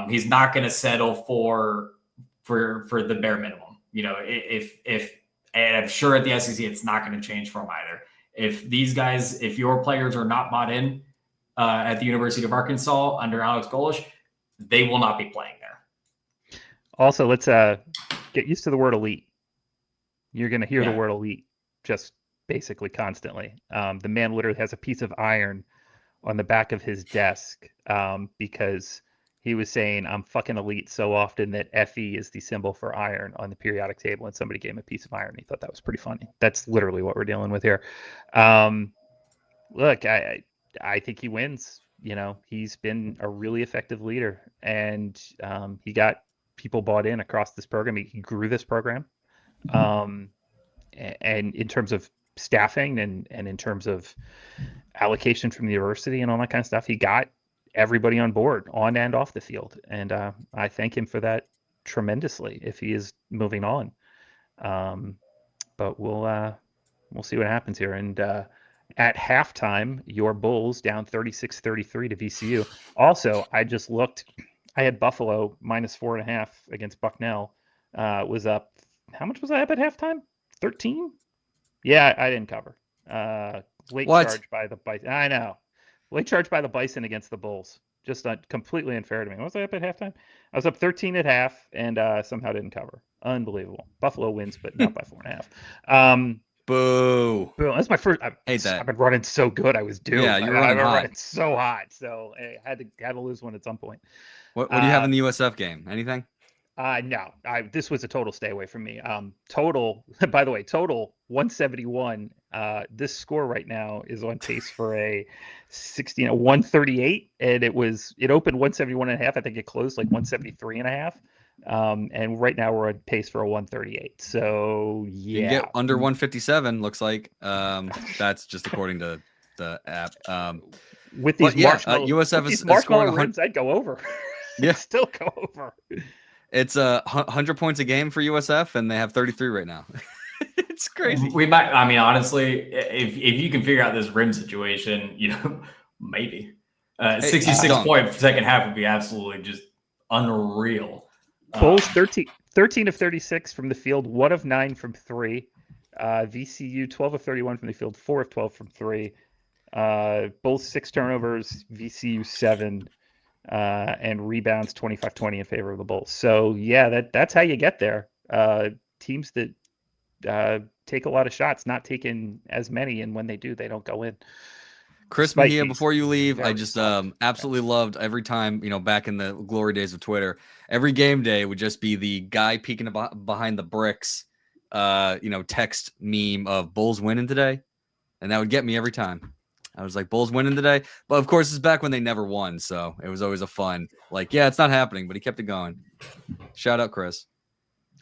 He's not going to settle for the bare minimum. And I'm sure at the SEC, it's not going to change for him either. If your players are not bought in at the University of Arkansas under Alex Golesh, they will not be playing there. Also, let's get used to the word elite. You're going to hear the word elite just basically constantly. The man literally has a piece of iron on the back of his desk because he was saying, I'm fucking elite so often that FE is the symbol for iron on the periodic table, and somebody gave him a piece of iron. He thought that was pretty funny. That's literally what we're dealing with here. Look, I think he wins. He's been a really effective leader, and he got people bought in across this program. He grew this program. And in terms of staffing and in terms of allocation from the university and all that kind of stuff, he got everybody on board on and off the field. And I thank him for that tremendously if he is moving on. But we'll see what happens here. And at halftime, your Bulls down 36-33 to VCU. Also, I just looked. I had Buffalo -4.5 against Bucknell. Was up. How much was I up at halftime? 13? Yeah, I didn't cover. Late charge by the Bison. I know. Late charge by the Bison against the Bulls. Just completely unfair to me. What was I up at halftime? I was up 13 at half and somehow didn't cover. Unbelievable. Buffalo wins, but not by 4.5. Boo. That's my first. Hate that. I've been running so good. I was due. Yeah, you're running hot. Running so hot. So I had to lose one at some point. What do you have in the USF game? Anything? No, this was a total stay away from me. Total, by the way, total 171. This score right now is on pace for a 138, and it opened 171.5. I think it closed like 173.5. And right now we're on pace for a 138. So yeah, you can get under 157. Looks like that's just according to the app. With these USF is marshmallow ribs, I'd go over. Yeah, still go over. It's 100 points a game for USF, and they have 33 right now. It's crazy. We might. I mean, honestly, if you can figure out this rim situation, maybe 66 point second half would be absolutely just unreal. Bulls 13 of 36 from the field, 1 of 9 from 3. VCU 12 of 31 from the field, 4 of 12 from 3. Bulls 6 turnovers, VCU 7. And rebounds 25-20 in favor of the Bulls. So yeah, that's how you get there. Teams that take a lot of shots, not taking as many, and when they do, they don't go in. Chris Mejia, before you leave, I just absolutely loved every time, back in the glory days of Twitter, every game day would just be the guy peeking behind the bricks, text meme of Bulls winning today. And that would get me every time. I was like, Bulls winning today. But of course, it's back when they never won. So it was always a fun, it's not happening, but he kept it going. Shout out, Chris.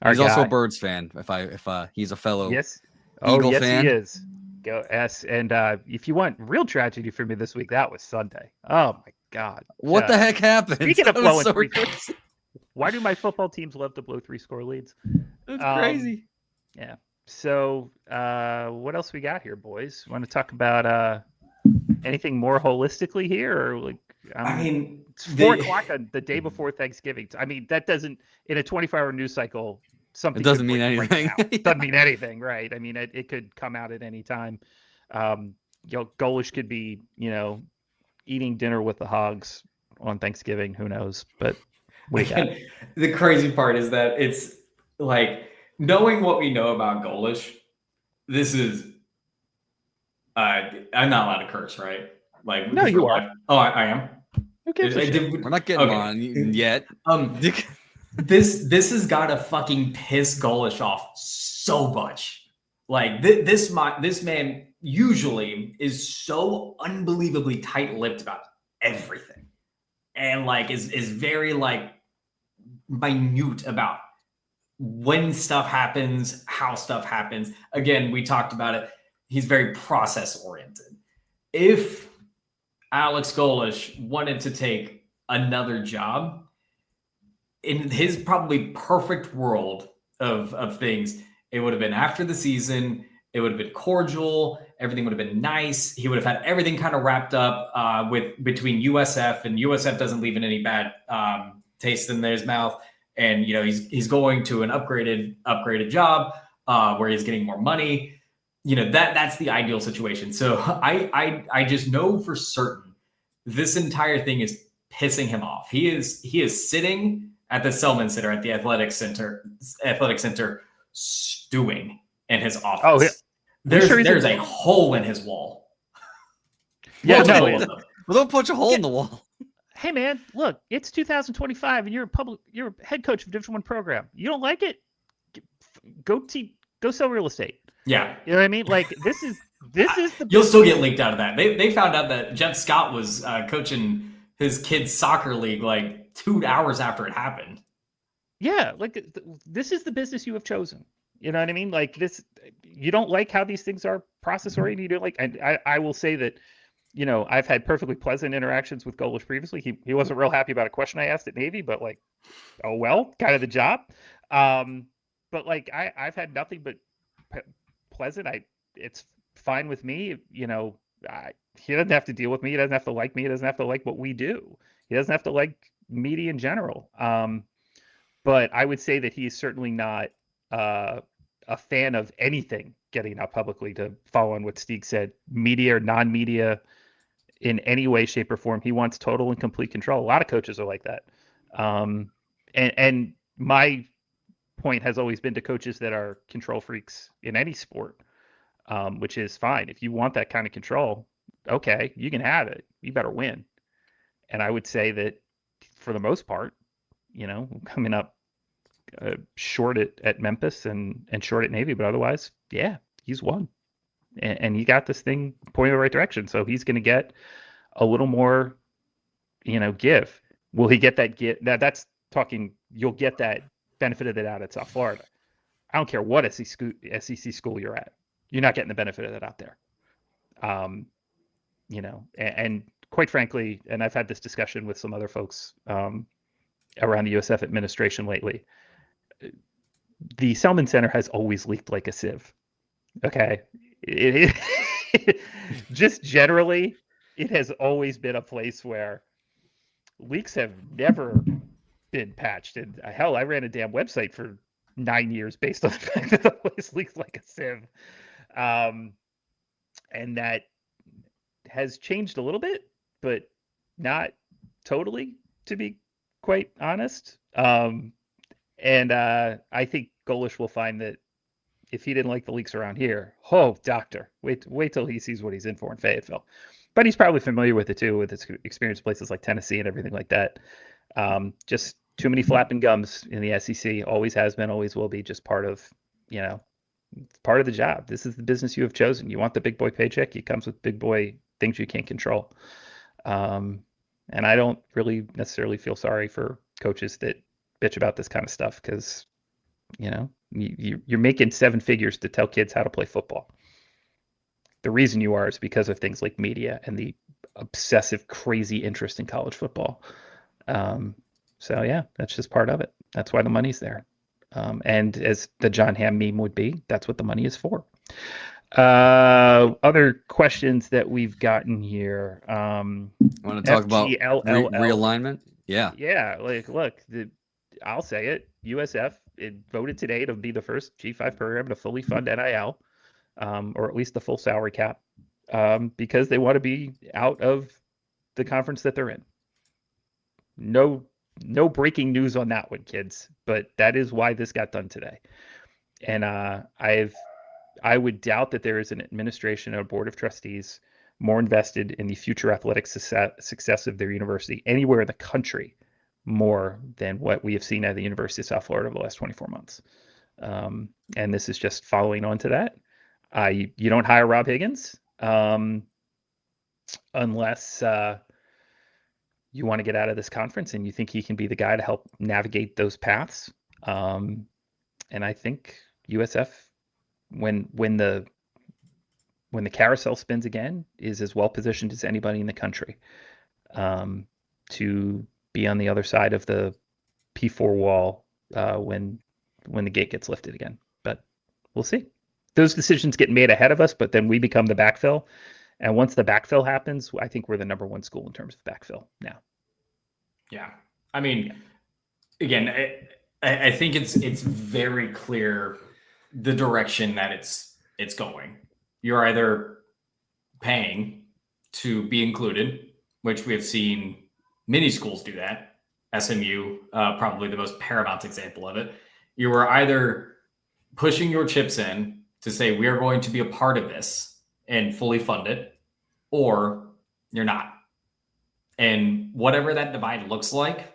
He's also a Birds fan. If he's a fellow Eagle fan. He is. Go S. And if you want real tragedy for me this week, that was Sunday. Oh my God. What the heck happened? Speaking of That was blowing so three, crazy. why do my football teams love to blow 3-score leads? That's crazy. Yeah. So, what else we got here, boys? Want to talk about anything more holistically here, or like? I mean, It's 4:00 on the day before Thanksgiving. I mean, that doesn't in a 24-hour news cycle. Something It doesn't could mean break anything. right now. Doesn't mean anything, right? I mean, it could come out at any time. Golesh could be, eating dinner with the hogs on Thanksgiving. Who knows? But we got. The crazy part is that it's like knowing what we know about Golesh. This is I'm not allowed to curse, right? Like No, you are. Oh, I am. Who gives a shit? We're not getting on yet. This has got to fucking piss Golesh off so much. Like this man usually is so unbelievably tight-lipped about everything, and like is very like minute about when stuff happens, how stuff happens. Again, we talked about it. He's very process-oriented. If Alex Golesh wanted to take another job, in his probably perfect world of things, it would have been after the season. It would have been cordial. Everything would have been nice. He would have had everything kind of wrapped up between USF, and USF doesn't leave in any bad taste in his mouth. And he's going to an upgraded job where he's getting more money. That's the ideal situation. So I just know for certain this entire thing is pissing him off. He is sitting at the Selman Center at the athletic center stewing in his office. Oh, yeah. There's a hole in his wall. Yeah, no. Well, don't punch a hole in the wall. Hey man, look, it's 2025 and you're a head coach of a Division I program. You don't like it? Go sell real estate. Yeah. You know what I mean? Like this is the You'll still get leaked out of that. They found out that Jeff Scott was coaching his kids' soccer league like 2 hours after it happened. Yeah, like this is the business you have chosen. You know what I mean? Like this, you don't like how these things are process oriented. You don't like, and I will say that, I've had perfectly pleasant interactions with Golesh previously. He wasn't real happy about a question I asked at Navy, but like, oh well, kind of the job. But like I've had nothing but pleasant. It's fine with me. He doesn't have to deal with me. He doesn't have to like me. He doesn't have to like what we do. He doesn't have to like media in general. But I would say that he's certainly not a fan of anything getting out publicly, to follow on what Stieg said, media or non-media in any way, shape, or form. He wants total and complete control. A lot of coaches are like that. And my point has always been to coaches that are control freaks in any sport, which is fine. If you want that kind of control, okay, you can have it. You better win. And I would say that for the most part, coming up short at Memphis and short at Navy, but otherwise, yeah, he's won. And he got this thing pointing in the right direction. So he's going to get a little more, give. Will he get that give? That's talking, you'll get that benefit of the doubt at South Florida. I don't care what SEC school you're at. You're not getting the benefit of that out there. And quite frankly, and I've had this discussion with some other folks around the USF administration lately, the Selman Center has always leaked like a sieve. Okay. Just generally, it has always been a place where leaks have never been patched. And hell, I ran a damn website for 9 years based on the fact that the place leaks like a sieve. And that has changed a little bit, but not totally, to be quite honest. And I think Golesh will find that if he didn't like the leaks around here, doctor, wait till he sees what he's in for in Fayetteville. But he's probably familiar with it too, with his experience places like Tennessee and everything like that. Just too many flapping gums in the SEC. Always has been, always will be. Just part of the job. This is the business you have chosen. You want the big boy paycheck. It comes with big boy things you can't control. And I don't really necessarily feel sorry for coaches that bitch about this kind of stuff, because you're making 7 figures to tell kids how to play football. The reason you are is because of things like media and the obsessive, crazy interest in college football. So yeah, that's just part of it. That's why the money's there. And as the John Hamm meme would be, that's what the money is for. Other questions that we've gotten here. Want to talk about realignment? Yeah. Yeah, like look, I'll say it. USF voted today to be the first G5 program to fully fund NIL, or at least the full salary cap, because they want to be out of the conference that they're in. No breaking news on that one, kids, but that is why this got done today. And I would doubt that there is an administration or a board of trustees more invested in the future athletic success of their university anywhere in the country more than what we have seen at the University of South Florida over the last 24 months. And this is just following on to that. You don't hire Rob Higgins unless you want to get out of this conference and you think he can be the guy to help navigate those paths. And I think USF, when the carousel spins again, is as well positioned as anybody in the country to be on the other side of the P4 wall when the gate gets lifted again. But we'll see. Those decisions get made ahead of us, but then we become the backfill. And once the backfill happens, I think we're the number one school in terms of backfill now. Yeah. I mean, again, I think it's very clear the direction that it's going. You're either paying to be included, which we have seen many schools do that. SMU, probably the most paramount example of it. You are either pushing your chips in to say we are going to be a part of this and fully fund it, or you're not. And whatever that divide looks like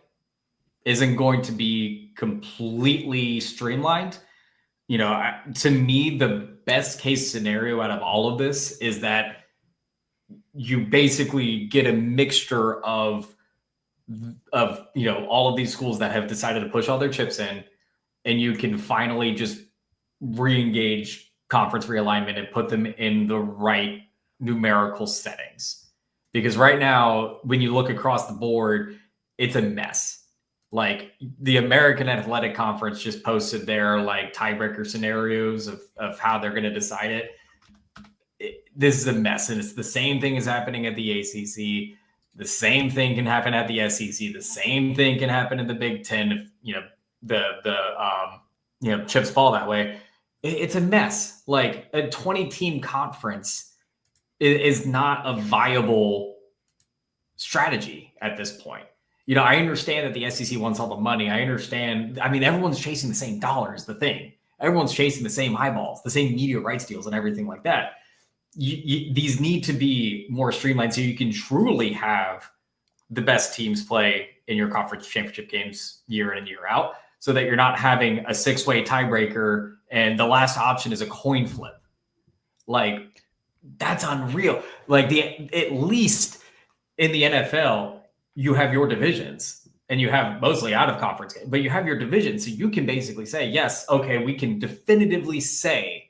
isn't going to be completely streamlined. You know, to me, the best case scenario out of all of this is that you basically get a mixture of you know, all of these schools that have decided to push all their chips in, and you can finally just re-engage conference realignment and put them in the right numerical settings. Because right now, when you look across the board, it's a mess. Like the American Athletic Conference just posted their like tiebreaker scenarios of how they're going to decide it. This is a mess. And it's the same thing is happening at the ACC. The same thing can happen at the SEC. The same thing can happen in the Big Ten if, you know, the chips fall that way. It's a mess. Like a 20-team conference is not a viable strategy at this point. You know, I understand that the SEC wants all the money. I understand. I mean, everyone's chasing the same dollars, the thing. Everyone's chasing the same eyeballs, the same media rights deals and everything like that. These need to be more streamlined so you can truly have the best teams play in your conference championship games year in and year out, so that you're not having a 6-way tiebreaker and the last option is a coin flip. Like, that's unreal. Like at least in the NFL, you have your divisions and you have mostly out of conference, but you have your division. So you can basically say, yes, okay, we can definitively say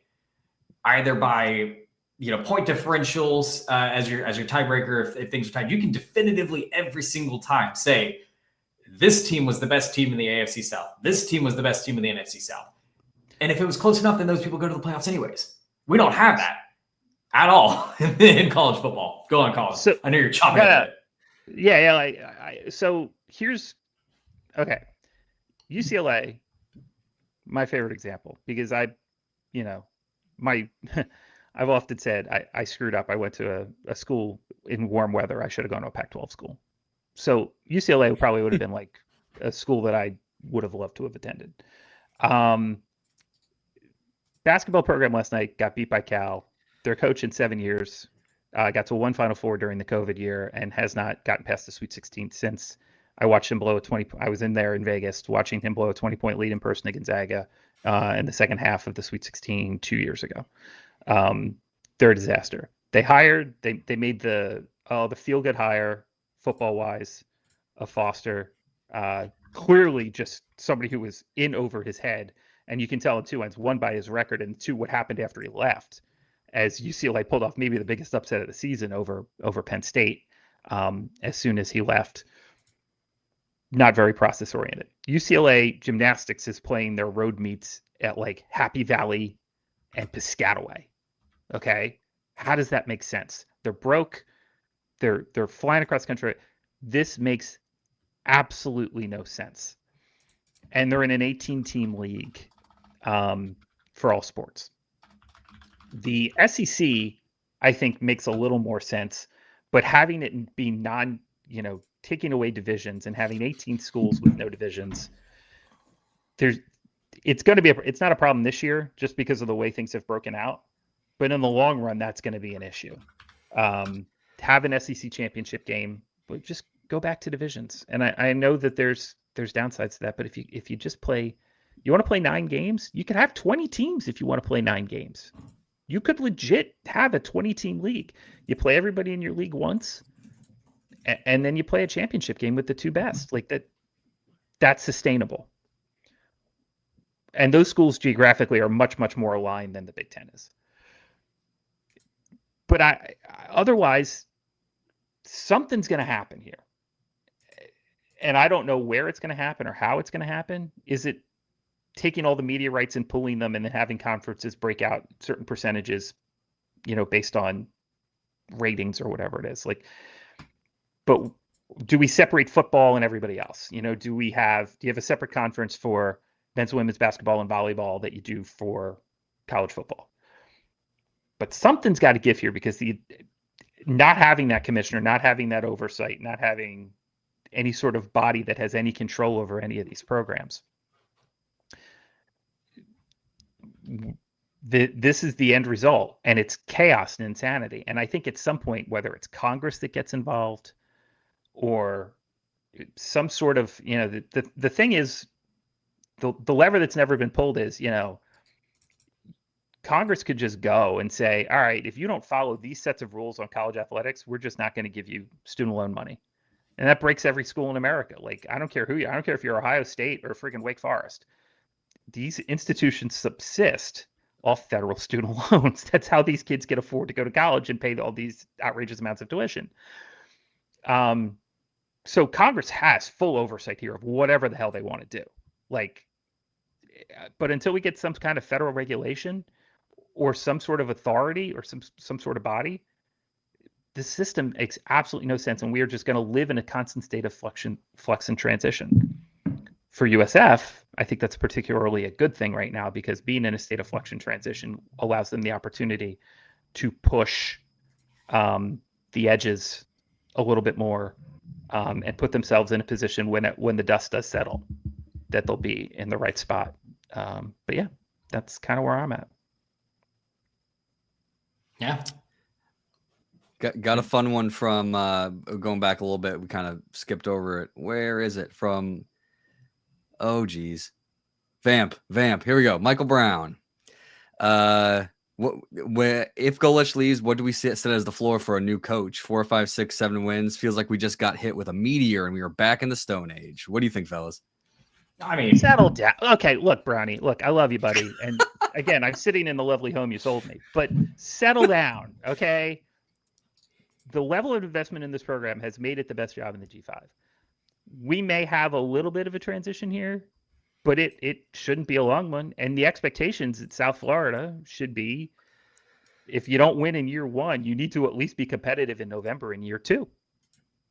either by, you know, point differentials as your tiebreaker, if things are tied, you can definitively every single time say this team was the best team in the AFC South. This team was the best team in the NFC South. And if it was close enough, then those people go to the playoffs anyways. We don't have that at all in college football. Go on, Colin. So, I know you're chopping at it. Yeah. So here's UCLA, my favorite example, because I've often said I screwed up. I went to a school in warm weather. I should have gone to a Pac-12 school. So UCLA probably would have been like a school that I would have loved to have attended. Basketball program last night got beat by Cal. Their coach in 7 years got to one Final Four during the COVID year and has not gotten past the Sweet 16 since. I watched him blow a 20. I was in there in Vegas watching him blow a 20-point lead in person to Gonzaga in the second half of the Sweet 16 2 years ago. They're a disaster. They made the feel-good hire football-wise of Foster. Clearly just somebody who was in over his head. And you can tell in 2 ends, one by his record and 2 what happened after he left, as UCLA pulled off maybe the biggest upset of the season over Penn State. as soon as he left. Not very process oriented. UCLA gymnastics is playing their road meets at like Happy Valley and Piscataway. Okay, how does that make sense? They're broke. They're flying across the country. This makes absolutely no sense. And they're in an 18-team league for all sports. The SEC, I think, makes a little more sense, but having it be taking away divisions and having 18 schools with no divisions, it's not a problem this year just because of the way things have broken out, but in the long run, that's going to be an issue. Have an SEC championship game, but just go back to divisions. And I know that there's downsides to that, but if you just play, you want to play 9 games, you could have 20 teams if you want to play 9 games. You could legit have a 20-team league. You play everybody in your league once, and then you play a championship game with the 2 best. Like that's sustainable. And those schools geographically are much, much more aligned than the Big Ten is. But otherwise, something's going to happen here. And I don't know where it's going to happen or how it's going to happen. Is it taking all the media rights and pulling them and then having conferences break out certain percentages, based on ratings or whatever it is? But do we separate football and everybody else? Do you have a separate conference for men's and women's basketball and volleyball that you do for college football? But something's got to give here, because not having that commissioner, not having that oversight, not having any sort of body that has any control over any of these programs, this is the end result, and it's chaos and insanity. And I think at some point, whether it's Congress that gets involved or some sort of, the thing is, the lever that's never been pulled is, Congress could just go and say, all right, if you don't follow these sets of rules on college athletics, we're just not going to give you student loan money. And that breaks every school in America. Like, I don't care I don't care if you're Ohio State or freaking Wake Forest. These institutions subsist off federal student loans. That's how these kids can afford to go to college and pay all these outrageous amounts of tuition. So Congress has full oversight here of whatever the hell they want to do. But until we get some kind of federal regulation or some sort of authority or some sort of body, the system makes absolutely no sense, and we are just going to live in a constant state of flux and transition. For USF, I think that's particularly a good thing right now, because being in a state of flux and transition allows them the opportunity to push the edges a little bit more, and put themselves in a position when the dust does settle, that they'll be in the right spot. But yeah, that's kind of where I'm at. Yeah. Got a fun one from going back a little bit. We kind of skipped over it. Where is it from? Oh, geez. Vamp. Here we go. Michael Brown. If Golesh leaves, what do we set as the floor for a new coach? 4, 5, 6, 7 wins. Feels like we just got hit with a meteor and we were back in the Stone Age. What do you think, fellas? I mean, settle down. Okay, look, Brownie. Look, I love you, buddy. And again, I'm sitting in the lovely home you sold me. But settle down, okay? The level of investment in this program has made it the best job in the G5. We may have a little bit of a transition here, but it shouldn't be a long one. And the expectations at South Florida should be, if you don't win in year 1, you need to at least be competitive in November in year 2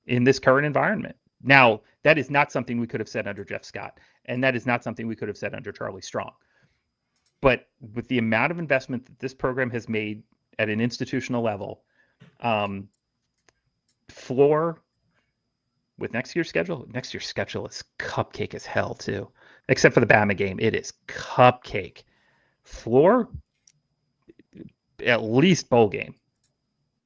in this current environment. Now, that is not something we could have said under Jeff Scott, and that is not something we could have said under Charlie Strong. But with the amount of investment that this program has made at an institutional level, floor with next year's schedule is cupcake as hell too, except for the Bama game. It is cupcake. Floor, at least bowl game.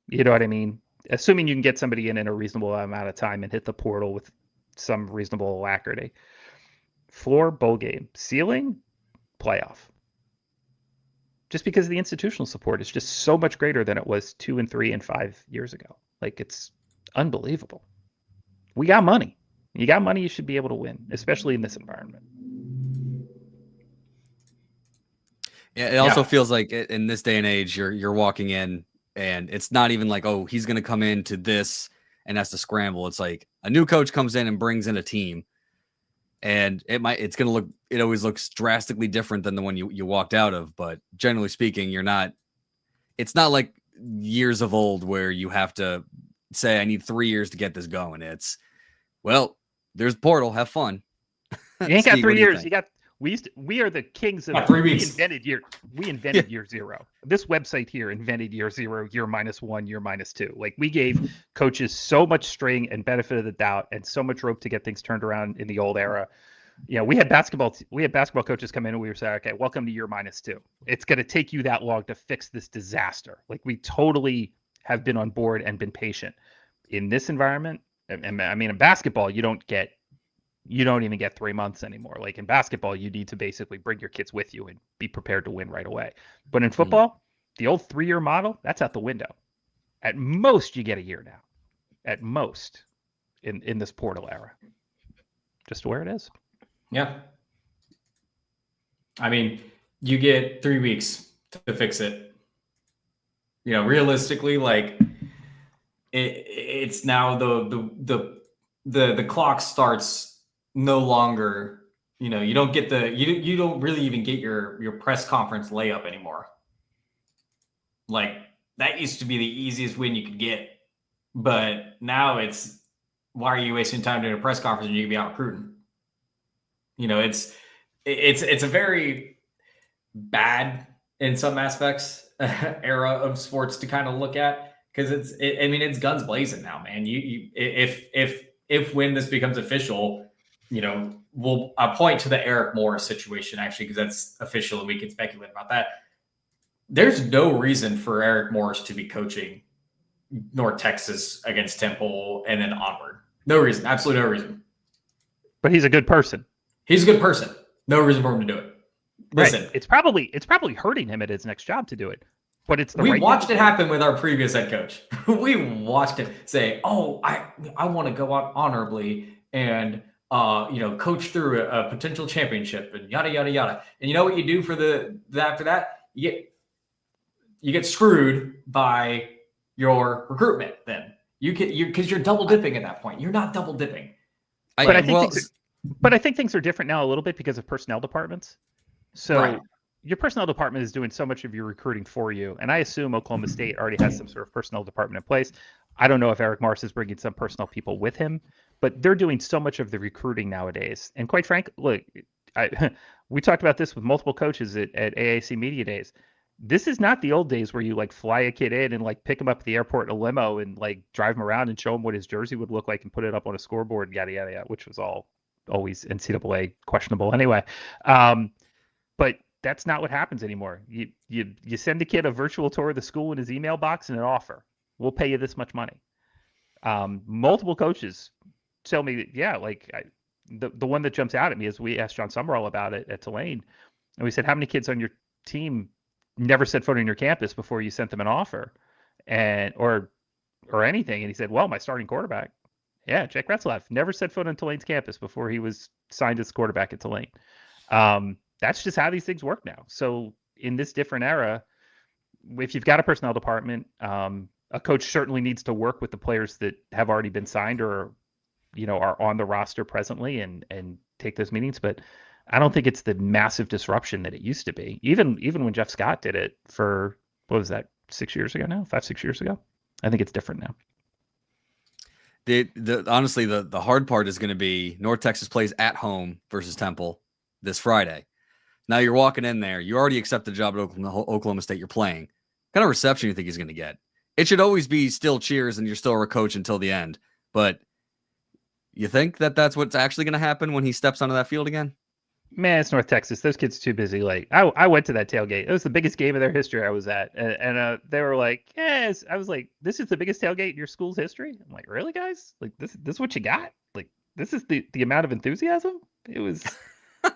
You know what I mean? Assuming you can get somebody in a reasonable amount of time and hit the portal with some reasonable alacrity. Floor, bowl game. Ceiling, playoff. Just because the institutional support is just so much greater than it was 2 and 3 and 5 years ago. Like, it's unbelievable. We got money. You got money, you should be able to win, especially in this environment. Yeah, it also feels like in this day and age, you're walking in, and it's not even like, oh, he's going to come into this and has to scramble. It's like a new coach comes in and brings in a team, and it always looks drastically different than the one you walked out of. But generally speaking, it's not like years of old where you have to say, I need 3 years to get this going. It's, well, there's Portal, have fun. You ain't got Steve, 3 years. think? We are the kings of 3 weeks. We invented year zero. This website here invented year zero, year -1, year -2. Like, we gave coaches so much string and benefit of the doubt and so much rope to get things turned around in the old era. We had basketball coaches come in and we were saying, okay, welcome to year -2. It's going to take you that long to fix this disaster. Like, we totally have been on board and been patient. In this environment, and I mean, in basketball, you don't even get 3 months anymore. Like, in basketball, you need to basically bring your kids with you and be prepared to win right away. But in football, the old 3-year model, that's out the window. At most, you get a year now. At most, in this portal era. Just where it is. Yeah. I mean, you get 3 weeks to fix it. Realistically, like, it's now the clock starts no longer, you don't get you don't really even get your press conference layup anymore. Like, that used to be the easiest win you could get, but now it's, why are you wasting time doing a press conference when you can be out recruiting? It's a very bad, in some aspects, era of sports to kind of look at, because it's guns blazing now, man. If when this becomes official, I'll point to the Eric Morris situation, actually, because that's official and we can speculate about that. There's no reason for Eric Morris to be coaching North Texas against Temple and then onward. No reason. Absolutely no reason. But he's a good person. He's a good person. No reason for him to do it. Listen, right. It's probably hurting him at his next job to do it. But it's we watched it happen with our previous head coach. We watched him say, "Oh, I want to go out honorably and coach through a potential championship and yada yada yada." And you know what you do after that? You get screwed by your recruitment. Then because you're double dipping at that point. You're not double dipping. But I think things are different now a little bit because of personnel departments. So. Right. Your personnel department is doing so much of your recruiting for you. And I assume Oklahoma State already has some sort of personnel department in place. I don't know if Eric Morris is bringing some personnel people with him, but they're doing so much of the recruiting nowadays. And quite frankly, look, we talked about this with multiple coaches at AAC Media Days. This is not the old days where you like fly a kid in and like pick him up at the airport in a limo and like drive him around and show him what his jersey would look like and put it up on a scoreboard, yada, yada, yada, which was always NCAA questionable anyway. But that's not what happens anymore. You send a kid a virtual tour of the school in his email box and an offer. We'll pay you this much money. Multiple coaches tell me that, yeah, like the one that jumps out at me is we asked John Summerall about it at Tulane, and we said, how many kids on your team never set foot on your campus before you sent them an offer, or anything? And he said, well, my starting quarterback, yeah, Jack Retzlaff, never set foot on Tulane's campus before he was signed as quarterback at Tulane. That's just how these things work now. So in this different era, if you've got a personnel department, a coach certainly needs to work with the players that have already been signed or, are on the roster presently and take those meetings. But I don't think it's the massive disruption that it used to be. Even when Jeff Scott did it for, what was that, 6 years ago now? 5-6 years ago? I think it's different now. Honestly, the hard part is going to be North Texas plays at home versus Temple this Friday. Now you're walking in there. You already accepted the job at Oklahoma State. You're playing. What kind of reception you think he's going to get? It should always be still cheers and you're still a coach until the end. But you think that's what's actually going to happen when he steps onto that field again? Man, it's North Texas. Those kids are too busy. Like, I went to that tailgate. It was the biggest game of their history I was at. And they were like, yes. I was like, this is the biggest tailgate in your school's history? I'm like, really, guys? Like, this is what you got? Like, this is the amount of enthusiasm? It was...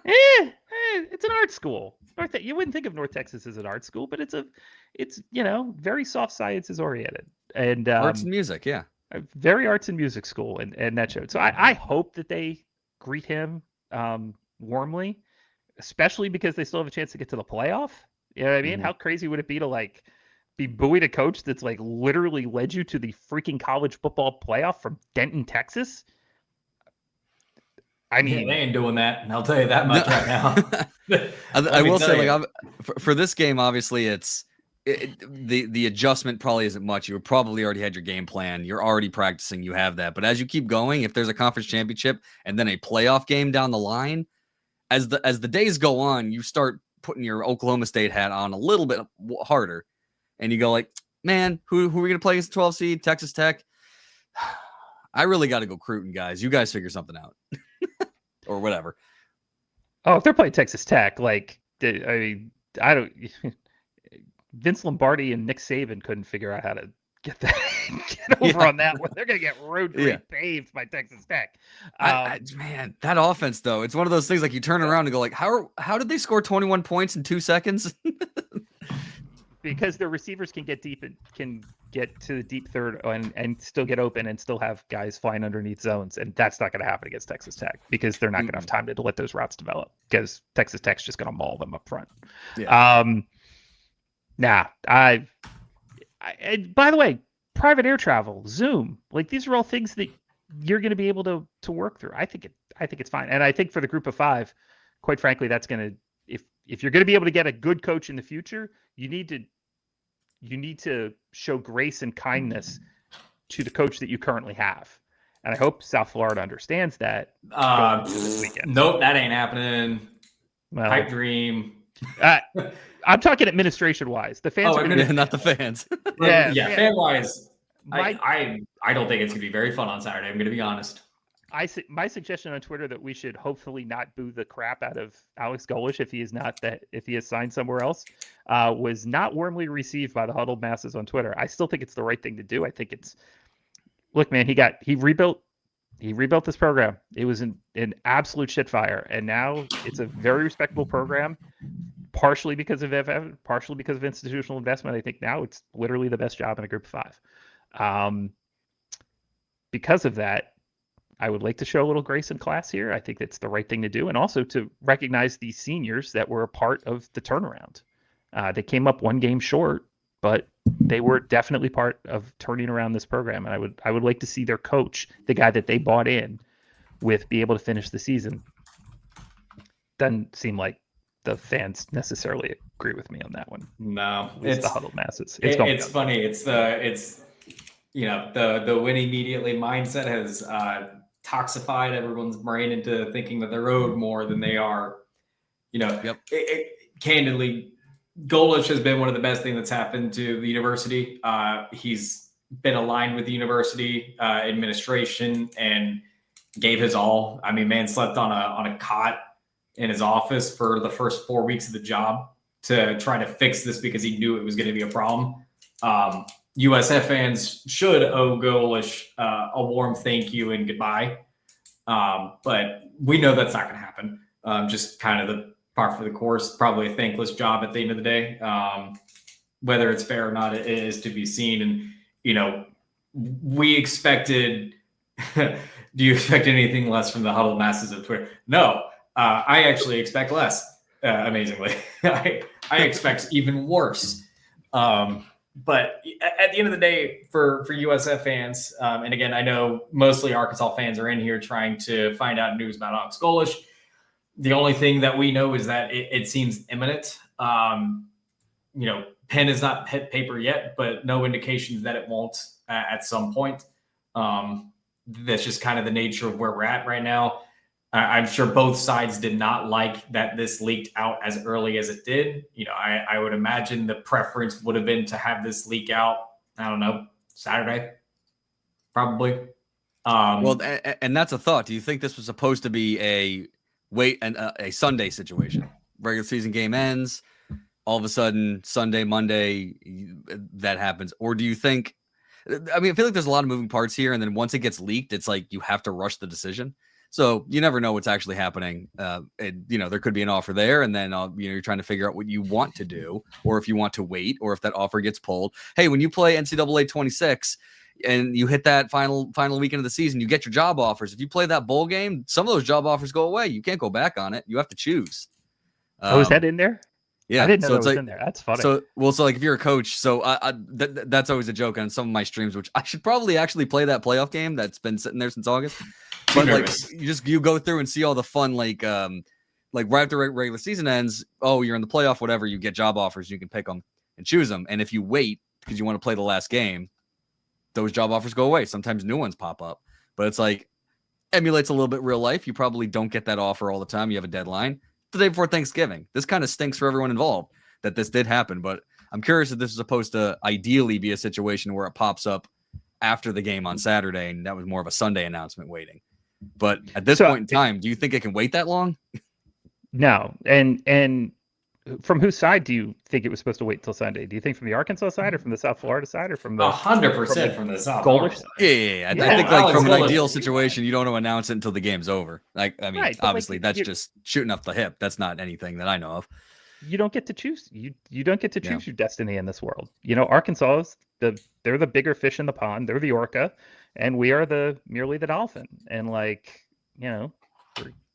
it's an art school. You wouldn't think of North Texas as an art school, but it's very soft sciences oriented and arts and music, yeah, very arts and music school, and that showed. So I hope that they greet him warmly, especially because they still have a chance to get to the playoff. You know what I mean? Mm-hmm. How crazy would it be to like be buoyed a coach that's like literally led you to the freaking college football playoff from Denton, Texas? I mean, they ain't doing that. And I'll tell you that much right now. I will say, like, for this game, obviously, the adjustment probably isn't much. You probably already had your game plan. You're already practicing. You have that. But as you keep going, if there's a conference championship and then a playoff game down the line, as the days go on, you start putting your Oklahoma State hat on a little bit harder, and you go like, man, who are we gonna play against the 12 seed? Texas Tech. I really got to go Cruton, guys. You guys figure something out, or whatever. Oh, if they're playing Texas Tech, like, I mean, I don't. Vince Lombardi and Nick Saban couldn't figure out how to get over on that one. They're gonna get road paved by Texas Tech. Man, that offense though, it's one of those things like you turn around and go like, how did they score 21 points in 2 seconds? Because their receivers can get deep and can get to the deep third and still get open and still have guys flying underneath zones, and that's not going to happen against Texas Tech because they're not going to have time to let those routes develop because Texas Tech's just going to maul them up front. Yeah. By the way, private air travel, Zoom, like these are all things that you're going to be able to work through. I think it's fine, and I think for the group of 5, quite frankly, that's going to if you're going to be able to get a good coach in the future, you need to show grace and kindness to the coach that you currently have. And I hope South Florida understands that. This weekend. Nope, that ain't happening. Well, Pipe dream. I'm talking administration wise. The fans are not the fans. yeah, fan wise. I don't think it's gonna be very fun on Saturday. I'm gonna be honest. My suggestion on Twitter that we should hopefully not boo the crap out of Alex Golesh if he is signed somewhere else was not warmly received by the huddled masses on Twitter. I still think it's the right thing to do. I think look, man, he rebuilt this program. It was an absolute shit fire, and now it's a very respectable program. Partially because of FF, partially because of institutional investment. I think now it's literally the best job in a group of 5. Because of that, I would like to show a little grace and class here. I think that's the right thing to do. And also to recognize these seniors that were a part of the turnaround. They came up 1 game short, but they were definitely part of turning around this program. And I would like to see their coach, the guy that they bought in with, be able to finish the season. Doesn't seem like the fans necessarily agree with me on that one. No, it's the huddled masses. It's funny. It's the win immediately mindset has toxified everyone's brain into thinking that they're owed more than they are. Candidly, Golesh has been one of the best things that's happened to the university. He's been aligned with the university administration and gave his all. I mean, man slept on a cot in his office for the first 4 weeks of the job to try to fix this because he knew it was going to be a problem. USF fans should owe Golesh a warm thank you and goodbye. But we know that's not going to happen. Just kind of the par for the course, probably a thankless job at the end of the day. Whether it's fair or not, it is to be seen. And, we expected, do you expect anything less from the huddled masses of Twitter? No. I actually expect less, amazingly. I expect even worse. But at the end of the day, for USF fans, and again, I know mostly Arkansas fans are in here trying to find out news about Alex Golesh. The only thing that we know is that it seems imminent. Pen is not paper yet, but no indications that it won't at some point. That's just kind of the nature of where we're at right now. I'm sure both sides did not like that this leaked out as early as it did. I would imagine the preference would have been to have this leak out, I don't know, Saturday, probably. Well, and that's a thought. Do you think this was supposed to be a Sunday situation? Regular season game ends, all of a sudden Sunday, Monday, that happens. Or do you think, I feel like there's a lot of moving parts here. And then once it gets leaked, it's like you have to rush the decision. So you never know what's actually happening. There could be an offer there, and then you're trying to figure out what you want to do, or if you want to wait, or if that offer gets pulled. Hey, when you play NCAA 26 and you hit that final weekend of the season, you get your job offers. If you play that bowl game, some of those job offers go away. You can't go back on it. You have to choose. Is that in there? Yeah, I didn't know so that it's was like in there. That's funny. so like if you're a coach, so that's always a joke on some of my streams, which I should probably actually play that playoff game that's been sitting there since August. But like you go through and see all the fun like right after regular season ends, oh, you're in the playoff, whatever, you get job offers, you can pick them and choose them. And if you wait because you want to play the last game, those job offers go away. Sometimes new ones pop up, but it's like emulates a little bit real life. You probably don't get that offer all the time. You have a deadline the day before Thanksgiving. This kind of stinks for everyone involved that this did happen, but I'm curious if this is supposed to ideally be a situation where it pops up after the game on Saturday, and that was more of a Sunday announcement waiting. But at this point in time, do you think it can wait that long? No. And from whose side do you think it was supposed to wait until Sunday? Do you think from the Arkansas side or from the South Florida side or from the 100% from the South Golesh Florida side? Yeah. I think like from an ideal situation, you don't want to announce it until the game's over. Like, I mean, obviously that's just shooting off the hip. That's not anything that I know of. You don't get to choose. You don't get to choose your destiny in this world. Arkansas is they're the bigger fish in the pond. They're the orca, and we are merely the dolphin. And we're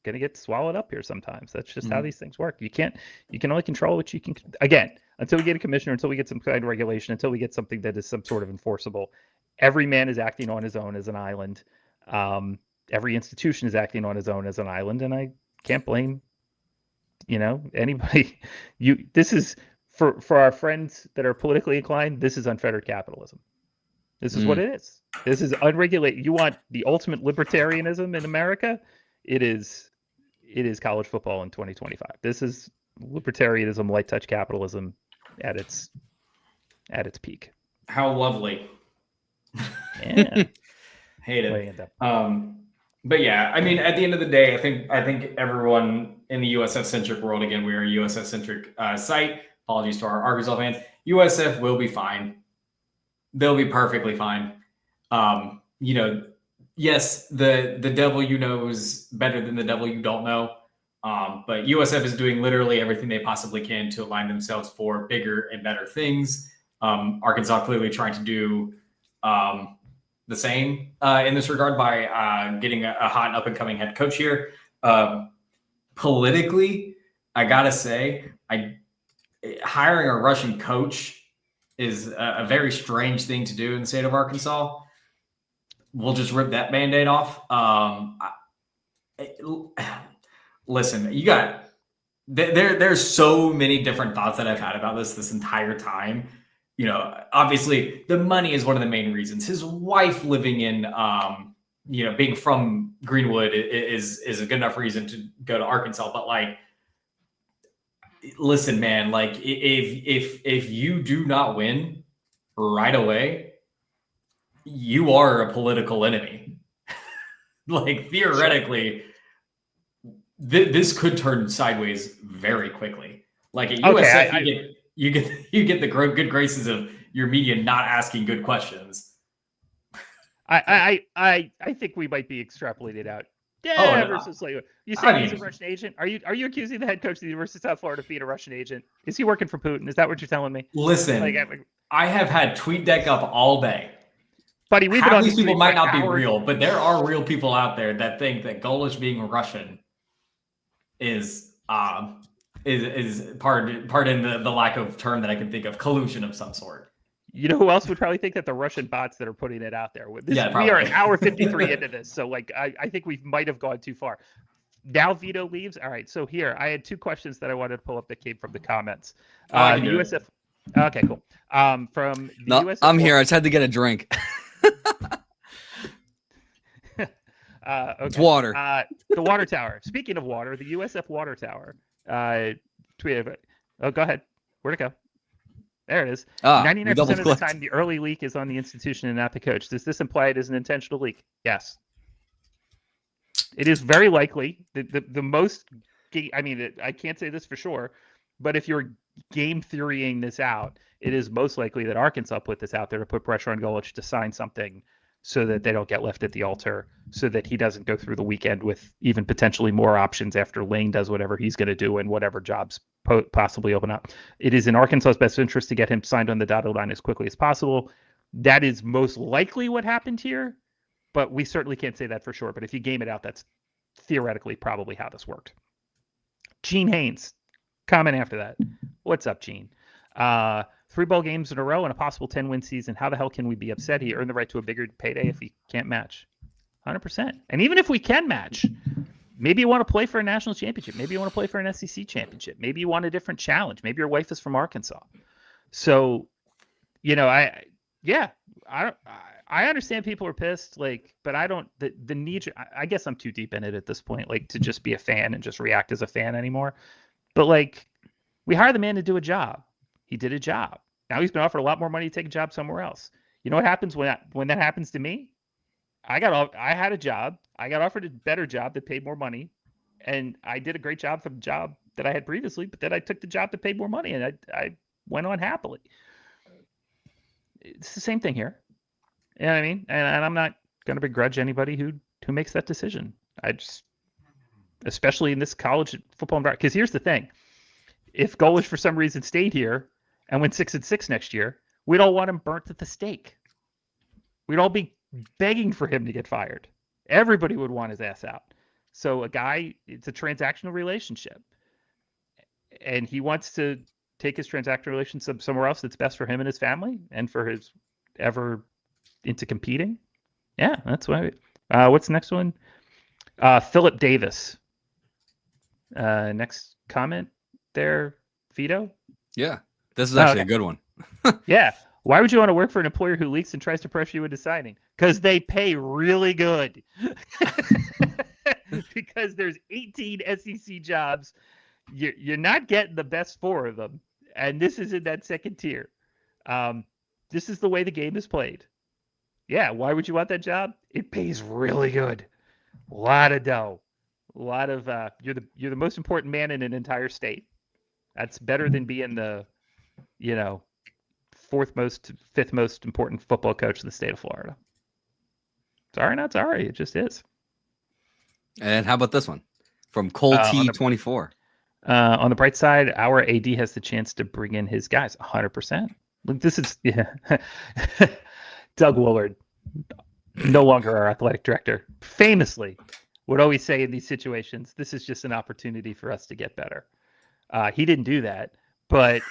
gonna get swallowed up here sometimes. That's just how these things work. You can only control what you can. Again, until we get a commissioner, until we get some kind of regulation, until we get something that is some sort of enforceable. Every man is acting on his own as an island. Every institution is acting on his own as an island, and I can't blame anybody. This is for our friends that are politically inclined. This is unfettered capitalism. This is what it is. This is unregulated. You want the ultimate libertarianism in America? It is college football in 2025. This is libertarianism, light touch capitalism at its peak. How lovely. Yeah. Hate it. But yeah, I mean, at the end of the day, I think everyone in the USF centric world, again, we are a USF centric site. Apologies to our Arkansas fans. USF will be fine. They'll be perfectly fine. Yes, the devil you know is better than the devil you don't know. But USF is doing literally everything they possibly can to align themselves for bigger and better things. Arkansas clearly trying to do the same in this regard by getting a hot and up-and-coming head coach here. Politically, I gotta say, hiring a Russian coach is a very strange thing to do in the state of Arkansas. We'll just rip that Band-Aid off. Listen, you got there's so many different thoughts that I've had about this entire time. Obviously the money is one of the main reasons. His wife living in, being from Greenwood is a good enough reason to go to Arkansas. But like, listen, man, like if you do not win right away, you are a political enemy. Like theoretically, this could turn sideways very quickly. Like at USF, you get the good graces of your media not asking good questions. I think we might be extrapolated out. Versus like you say he's a Russian agent. Are you accusing the head coach of the University of South Florida of being a Russian agent? Is he working for Putin? Is that what you're telling me? Listen, I have had TweetDeck up all day. Buddy, we've been on these people might not be real, but there are real people out there that think that Golesh being Russian is pardon the lack of term that I can think of, collusion of some sort. You know who else would probably think that? The Russian bots that are putting it out there. We are an hour 53 into this, so like I think we might have gone too far. Now Vito leaves. All right, so here I had two questions that I wanted to pull up that came from the comments. The USF. Okay, cool. From the USF. I'm here. I just had to get a drink. Okay. It's water. The water tower. Speaking of water, the USF water tower. Tweeted. Oh, go ahead. Where'd it go? There it is. 99% of the time, the early leak is on the institution and not the coach. Does this imply it is an intentional leak? Yes. It is very likely. The most. I mean, I can't say this for sure, but if you're game theorying this out, it is most likely that Arkansas put this out there to put pressure on Golesh to sign something so that they don't get left at the altar, so that he doesn't go through the weekend with even potentially more options after Lane does whatever he's going to do and whatever jobs possibly open up. It is in Arkansas's best interest to get him signed on the dotted line as quickly as possible. That is most likely what happened here, but we certainly can't say that for sure. But if you game it out, that's theoretically probably how this worked. Gene Haynes, comment after that. What's up, Gene? 3 bowl games in a row and a possible 10-win season. How the hell can we be upset? He earned the right to a bigger payday if he can't match. 100%. And even if we can match, maybe you want to play for a national championship. Maybe you want to play for an SEC championship. Maybe you want a different challenge. Maybe your wife is from Arkansas. So, I understand people are pissed, but I don't, the need, I guess I'm too deep in it at this point, to just be a fan and just react as a fan anymore. But we hired the man to do a job. He did a job. Now he's been offered a lot more money to take a job somewhere else. You know what happens when that happens to me? I had a job. I got offered a better job that paid more money, and I did a great job for the job that I had previously. But then I took the job that paid more money, and I went on happily. It's the same thing here. You know what I mean? And I'm not going to begrudge anybody who makes that decision. Especially in this college football environment. Because here's the thing: if Golesh for some reason stayed here and went 6-6 next year, we'd all want him burnt at the stake. We'd all be begging for him to get fired. Everybody would want his ass out. So it's a transactional relationship, and he wants to take his transactional relationship somewhere else that's best for him and his family, and for his ever into competing. Yeah, that's why. What's the next one? Philip Davis. Next comment there, Vito. Yeah, this is actually a good one. Yeah. Why would you want to work for an employer who leaks and tries to pressure you into signing? Because they pay really good. Because there's 18 SEC jobs. You're not getting the best 4 of them. And this is in that second tier. This is the way the game is played. Yeah, why would you want that job? It pays really good. A lot of dough. A lot of you're the most important man in an entire state. That's better than being the, 4th most, 5th most important football coach in the state of Florida. Sorry, not sorry. It just is. And how about this one from Cole T24? On the bright side, our AD has the chance to bring in his guys 100%. This is Doug Willard, no longer our athletic director, famously would always say in these situations, this is just an opportunity for us to get better. He didn't do that, but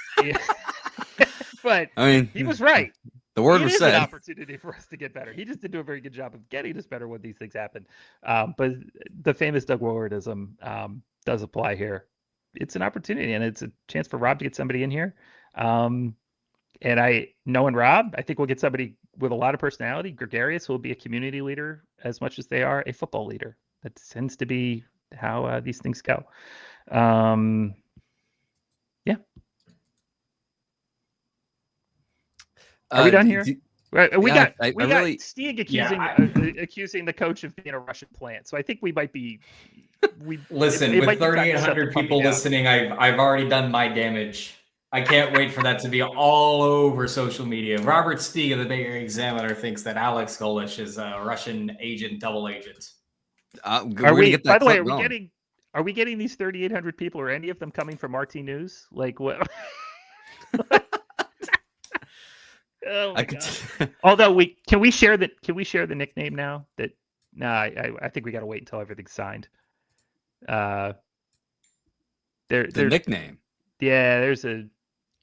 but I mean, he was right. The word was said. An opportunity for us to get better. He just didn't do a very good job of getting us better when these things happen. But the famous Doug Willardism does apply here. It's an opportunity, and it's a chance for Rob to get somebody in here. And knowing Rob, I think we'll get somebody with a lot of personality. Gregarious will be a community leader as much as they are a football leader. That tends to be how these things go. Yeah. Are we done here? We got Stieg accusing the coach of being a Russian plant. So I think we might be. Listen, with 3,800 people listening, I've already done my damage. I can't wait for that to be all over social media. Robert Stieg of the Bay Area Examiner thinks that Alex Golesh is a Russian agent, double agent. By the way, are we getting these 3,800 people? Or any of them coming from RT News? Like what? Oh my God. Although can we share the nickname now? I think we got to wait until everything's signed. The nickname. Yeah,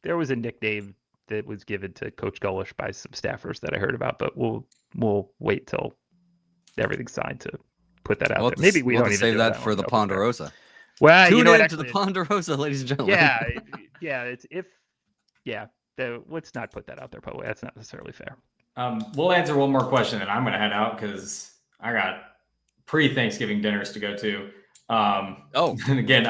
there was a nickname that was given to Coach Golesh by some staffers that I heard about, but we'll wait till everything's signed to put that out there. Maybe we'll don't even save that for the Ponderosa. Well, tune in to the Ponderosa, ladies and gentlemen. Let's not put that out there publicly. That's not necessarily fair. We'll answer one more question, and I'm going to head out because I got pre-Thanksgiving dinners to go to. And again,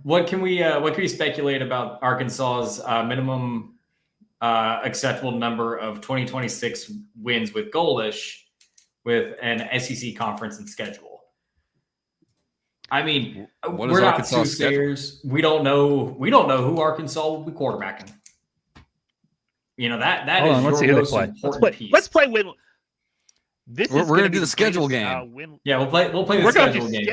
what can we speculate about Arkansas's minimum acceptable number of 2026 wins with Golesh with an SEC conference and schedule? I mean, we're not soothsayers. We don't know who Arkansas will be quarterbacking. That is your most important piece. Let's play win. We're going to do the schedule game. We'll play the schedule game.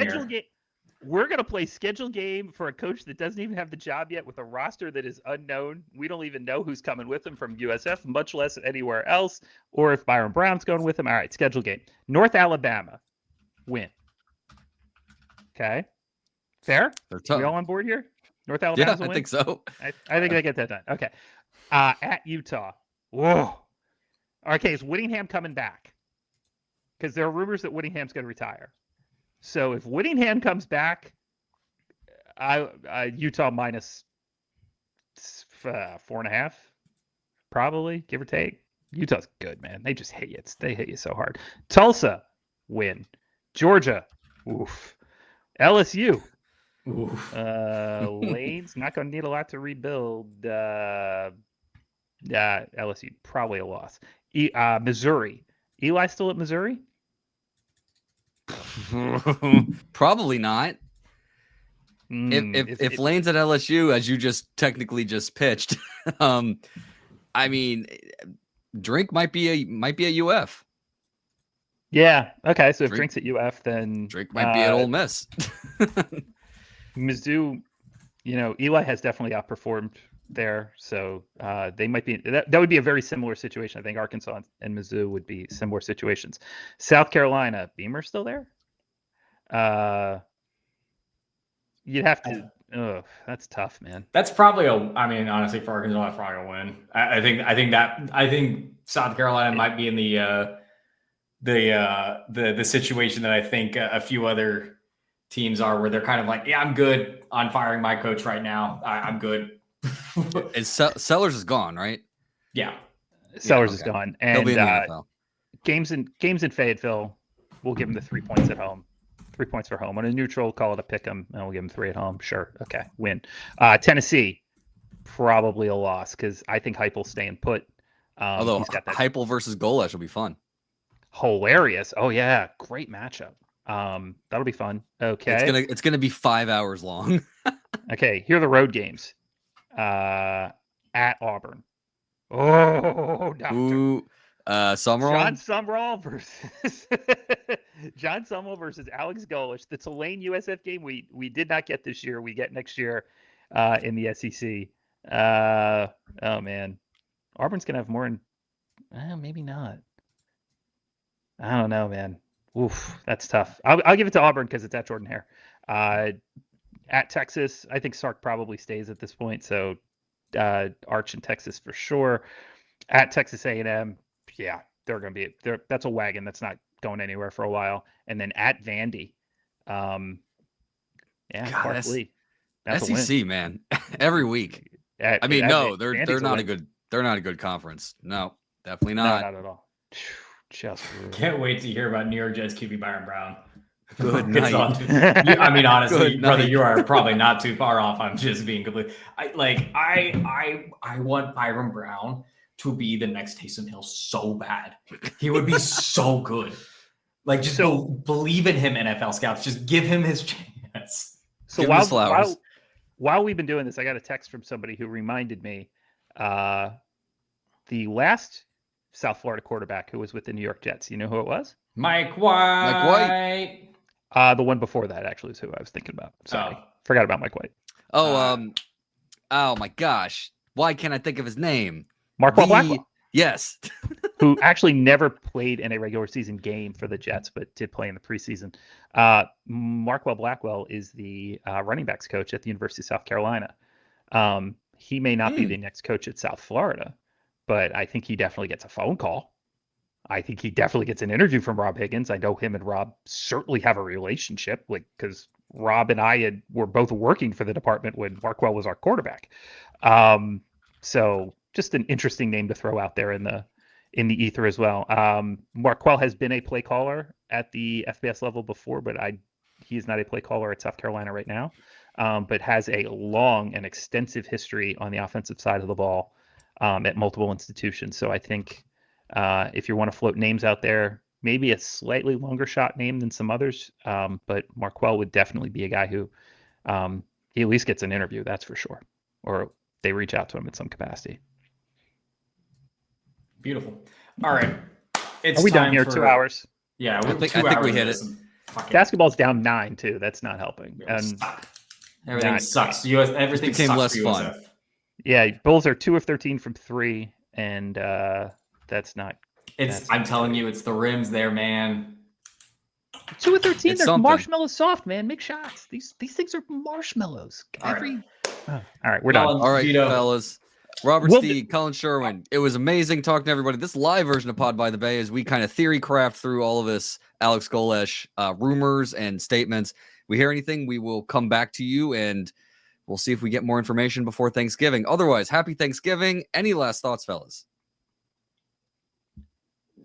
We're going to play schedule game for a coach that doesn't even have the job yet, with a roster that is unknown. We don't even know who's coming with him from USF, much less anywhere else, or if Byron Brown's going with him. All right, schedule game. North Alabama, win. Okay. Fair? They're tough. We all on board here? North Yeah, Alabama's a I win? think so. I think they get that done. Okay. At Utah. Whoa. Okay, is Whittingham coming back? Because there are rumors that Whittingham's going to retire. So if Whittingham comes back, Utah minus 4.5, probably, give or take. Utah's good, man. They just hit you. They hit you so hard. Tulsa, win. Georgia, oof. LSU, Oof. Lane's not going to need a lot to rebuild. LSU, probably a loss. Missouri. Eli still at Missouri? Probably not. If Lane's at LSU, as you just technically just pitched, I mean, Drink might be a UF. Yeah. Okay. So if Drink's at UF, then Drink might be at Ole Miss. Mizzou, Eli has definitely outperformed there, so they might be. That would be a very similar situation. I think Arkansas and Mizzou would be similar situations. South Carolina, Beamer still there? You'd have to. That's tough, man. That's probably honestly, for Arkansas, that's probably a win. I think South Carolina might be in the situation that I think a few other teams are, where they're kind of like, yeah, I'm good on firing my coach right now. I'm good. Sellers is gone, right? Yeah, Sellers is gone, and he'll be in the NFL. Games in Fayetteville, we'll give him the 3 points at home. 3 points for home. On a neutral, call it a pick 'em, and we'll give him 3 at home. Sure. Okay. Win. Tennessee, probably a loss, because I think Heupel's staying put. Although Heupel versus Golesh will be fun. Hilarious. Oh yeah, great matchup. That'll be fun. Okay. It's gonna be 5 hours long. Okay, here are the road games. At Auburn. Oh, doctor. Ooh, Summerall. John Summerall versus John Summerall versus Alex Golesh. The Tulane USF game we did not get this year. We get next year in the SEC. Oh man, Auburn's gonna have more. Maybe not. I don't know, man. Oof, that's tough. I'll give it to Auburn because it's at Jordan Hare. At Texas, I think Sark probably stays at this point. So Arch in Texas for sure. At Texas A&M, yeah, they're going to be that's a wagon that's not going anywhere for a while. And then at Vandy, Clark Lee. That's SEC, man, every week. They're not a good conference. No, definitely not. No, not at all. Just can't wait to hear about New York Jets QB Byron Brown. Good night. Honestly, brother, you are probably not too far off. I'm just being complete. I want Byron Brown to be the next Taysom Hill so bad. He would be so good. Like, just believe in him, NFL scouts. Just give him his chance. So while we've been doing this, I got a text from somebody who reminded me the last South Florida quarterback who was with the New York Jets. You know who it was? Mike White. The one before that actually is who I was thinking about. Sorry. Forgot about Mike White. Oh my gosh. Why can't I think of his name? Marquel Blackwell. Yes. Who actually never played in a regular season game for the Jets, but did play in the preseason. Marquel Blackwell is the running backs coach at the University of South Carolina. He may not be the next coach at South Florida, but I think he definitely gets a phone call. I think he definitely gets an interview from Rob Higgins. I know him and Rob certainly have a relationship, because Rob and I were both working for the department when Marquel was our quarterback. So just an interesting name to throw out there in the ether as well. Marquel has been a play caller at the FBS level before, but he is not a play caller at South Carolina right now, but has a long and extensive history on the offensive side of the ball at multiple institutions. So I think if you want to float names out there, maybe a slightly longer shot name than some others, but Marquel would definitely be a guy who he at least gets an interview, that's for sure, or they reach out to him in some capacity. Beautiful. All right. Are we done here? 2 hours? Yeah, I think we hit it. Basketball's down 9 too. That's not helping. And everything sucks. Everything became sucks less for fun. USF. Yeah, Bulls are 2 of 13 from 3, and that's not. I'm telling you, it's the rims there, man. 2 of 13. It's They're something. marshmallow soft, man. Make shots. These things are marshmallows. All right, we're done. All right, Vito. fellas. Robert We'll Steed, Colin Sherwin. It was amazing talking to everybody. This live version of Pod by the Bay, as we kind of theory craft through all of this Alex Golesh rumors and statements. We hear anything, we will come back to you, and we'll see if we get more information before Thanksgiving. Otherwise, happy Thanksgiving. Any last thoughts, fellas?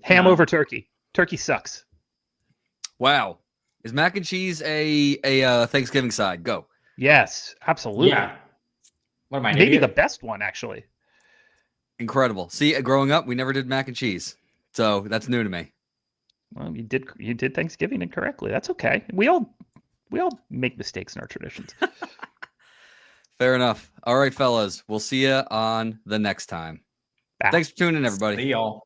Ham No. over turkey. Turkey sucks. Wow. Is mac and cheese a Thanksgiving side? Go. Yes, absolutely. Yeah. What am I? an Maybe idiot? the best one, actually. Incredible. See, growing up, we never did mac and cheese. So that's new to me. Well, you did Thanksgiving incorrectly. That's okay. We all make mistakes in our traditions. Fair enough. All right, fellas. We'll see you on the next time. Bye. Thanks for tuning in, everybody. See y'all.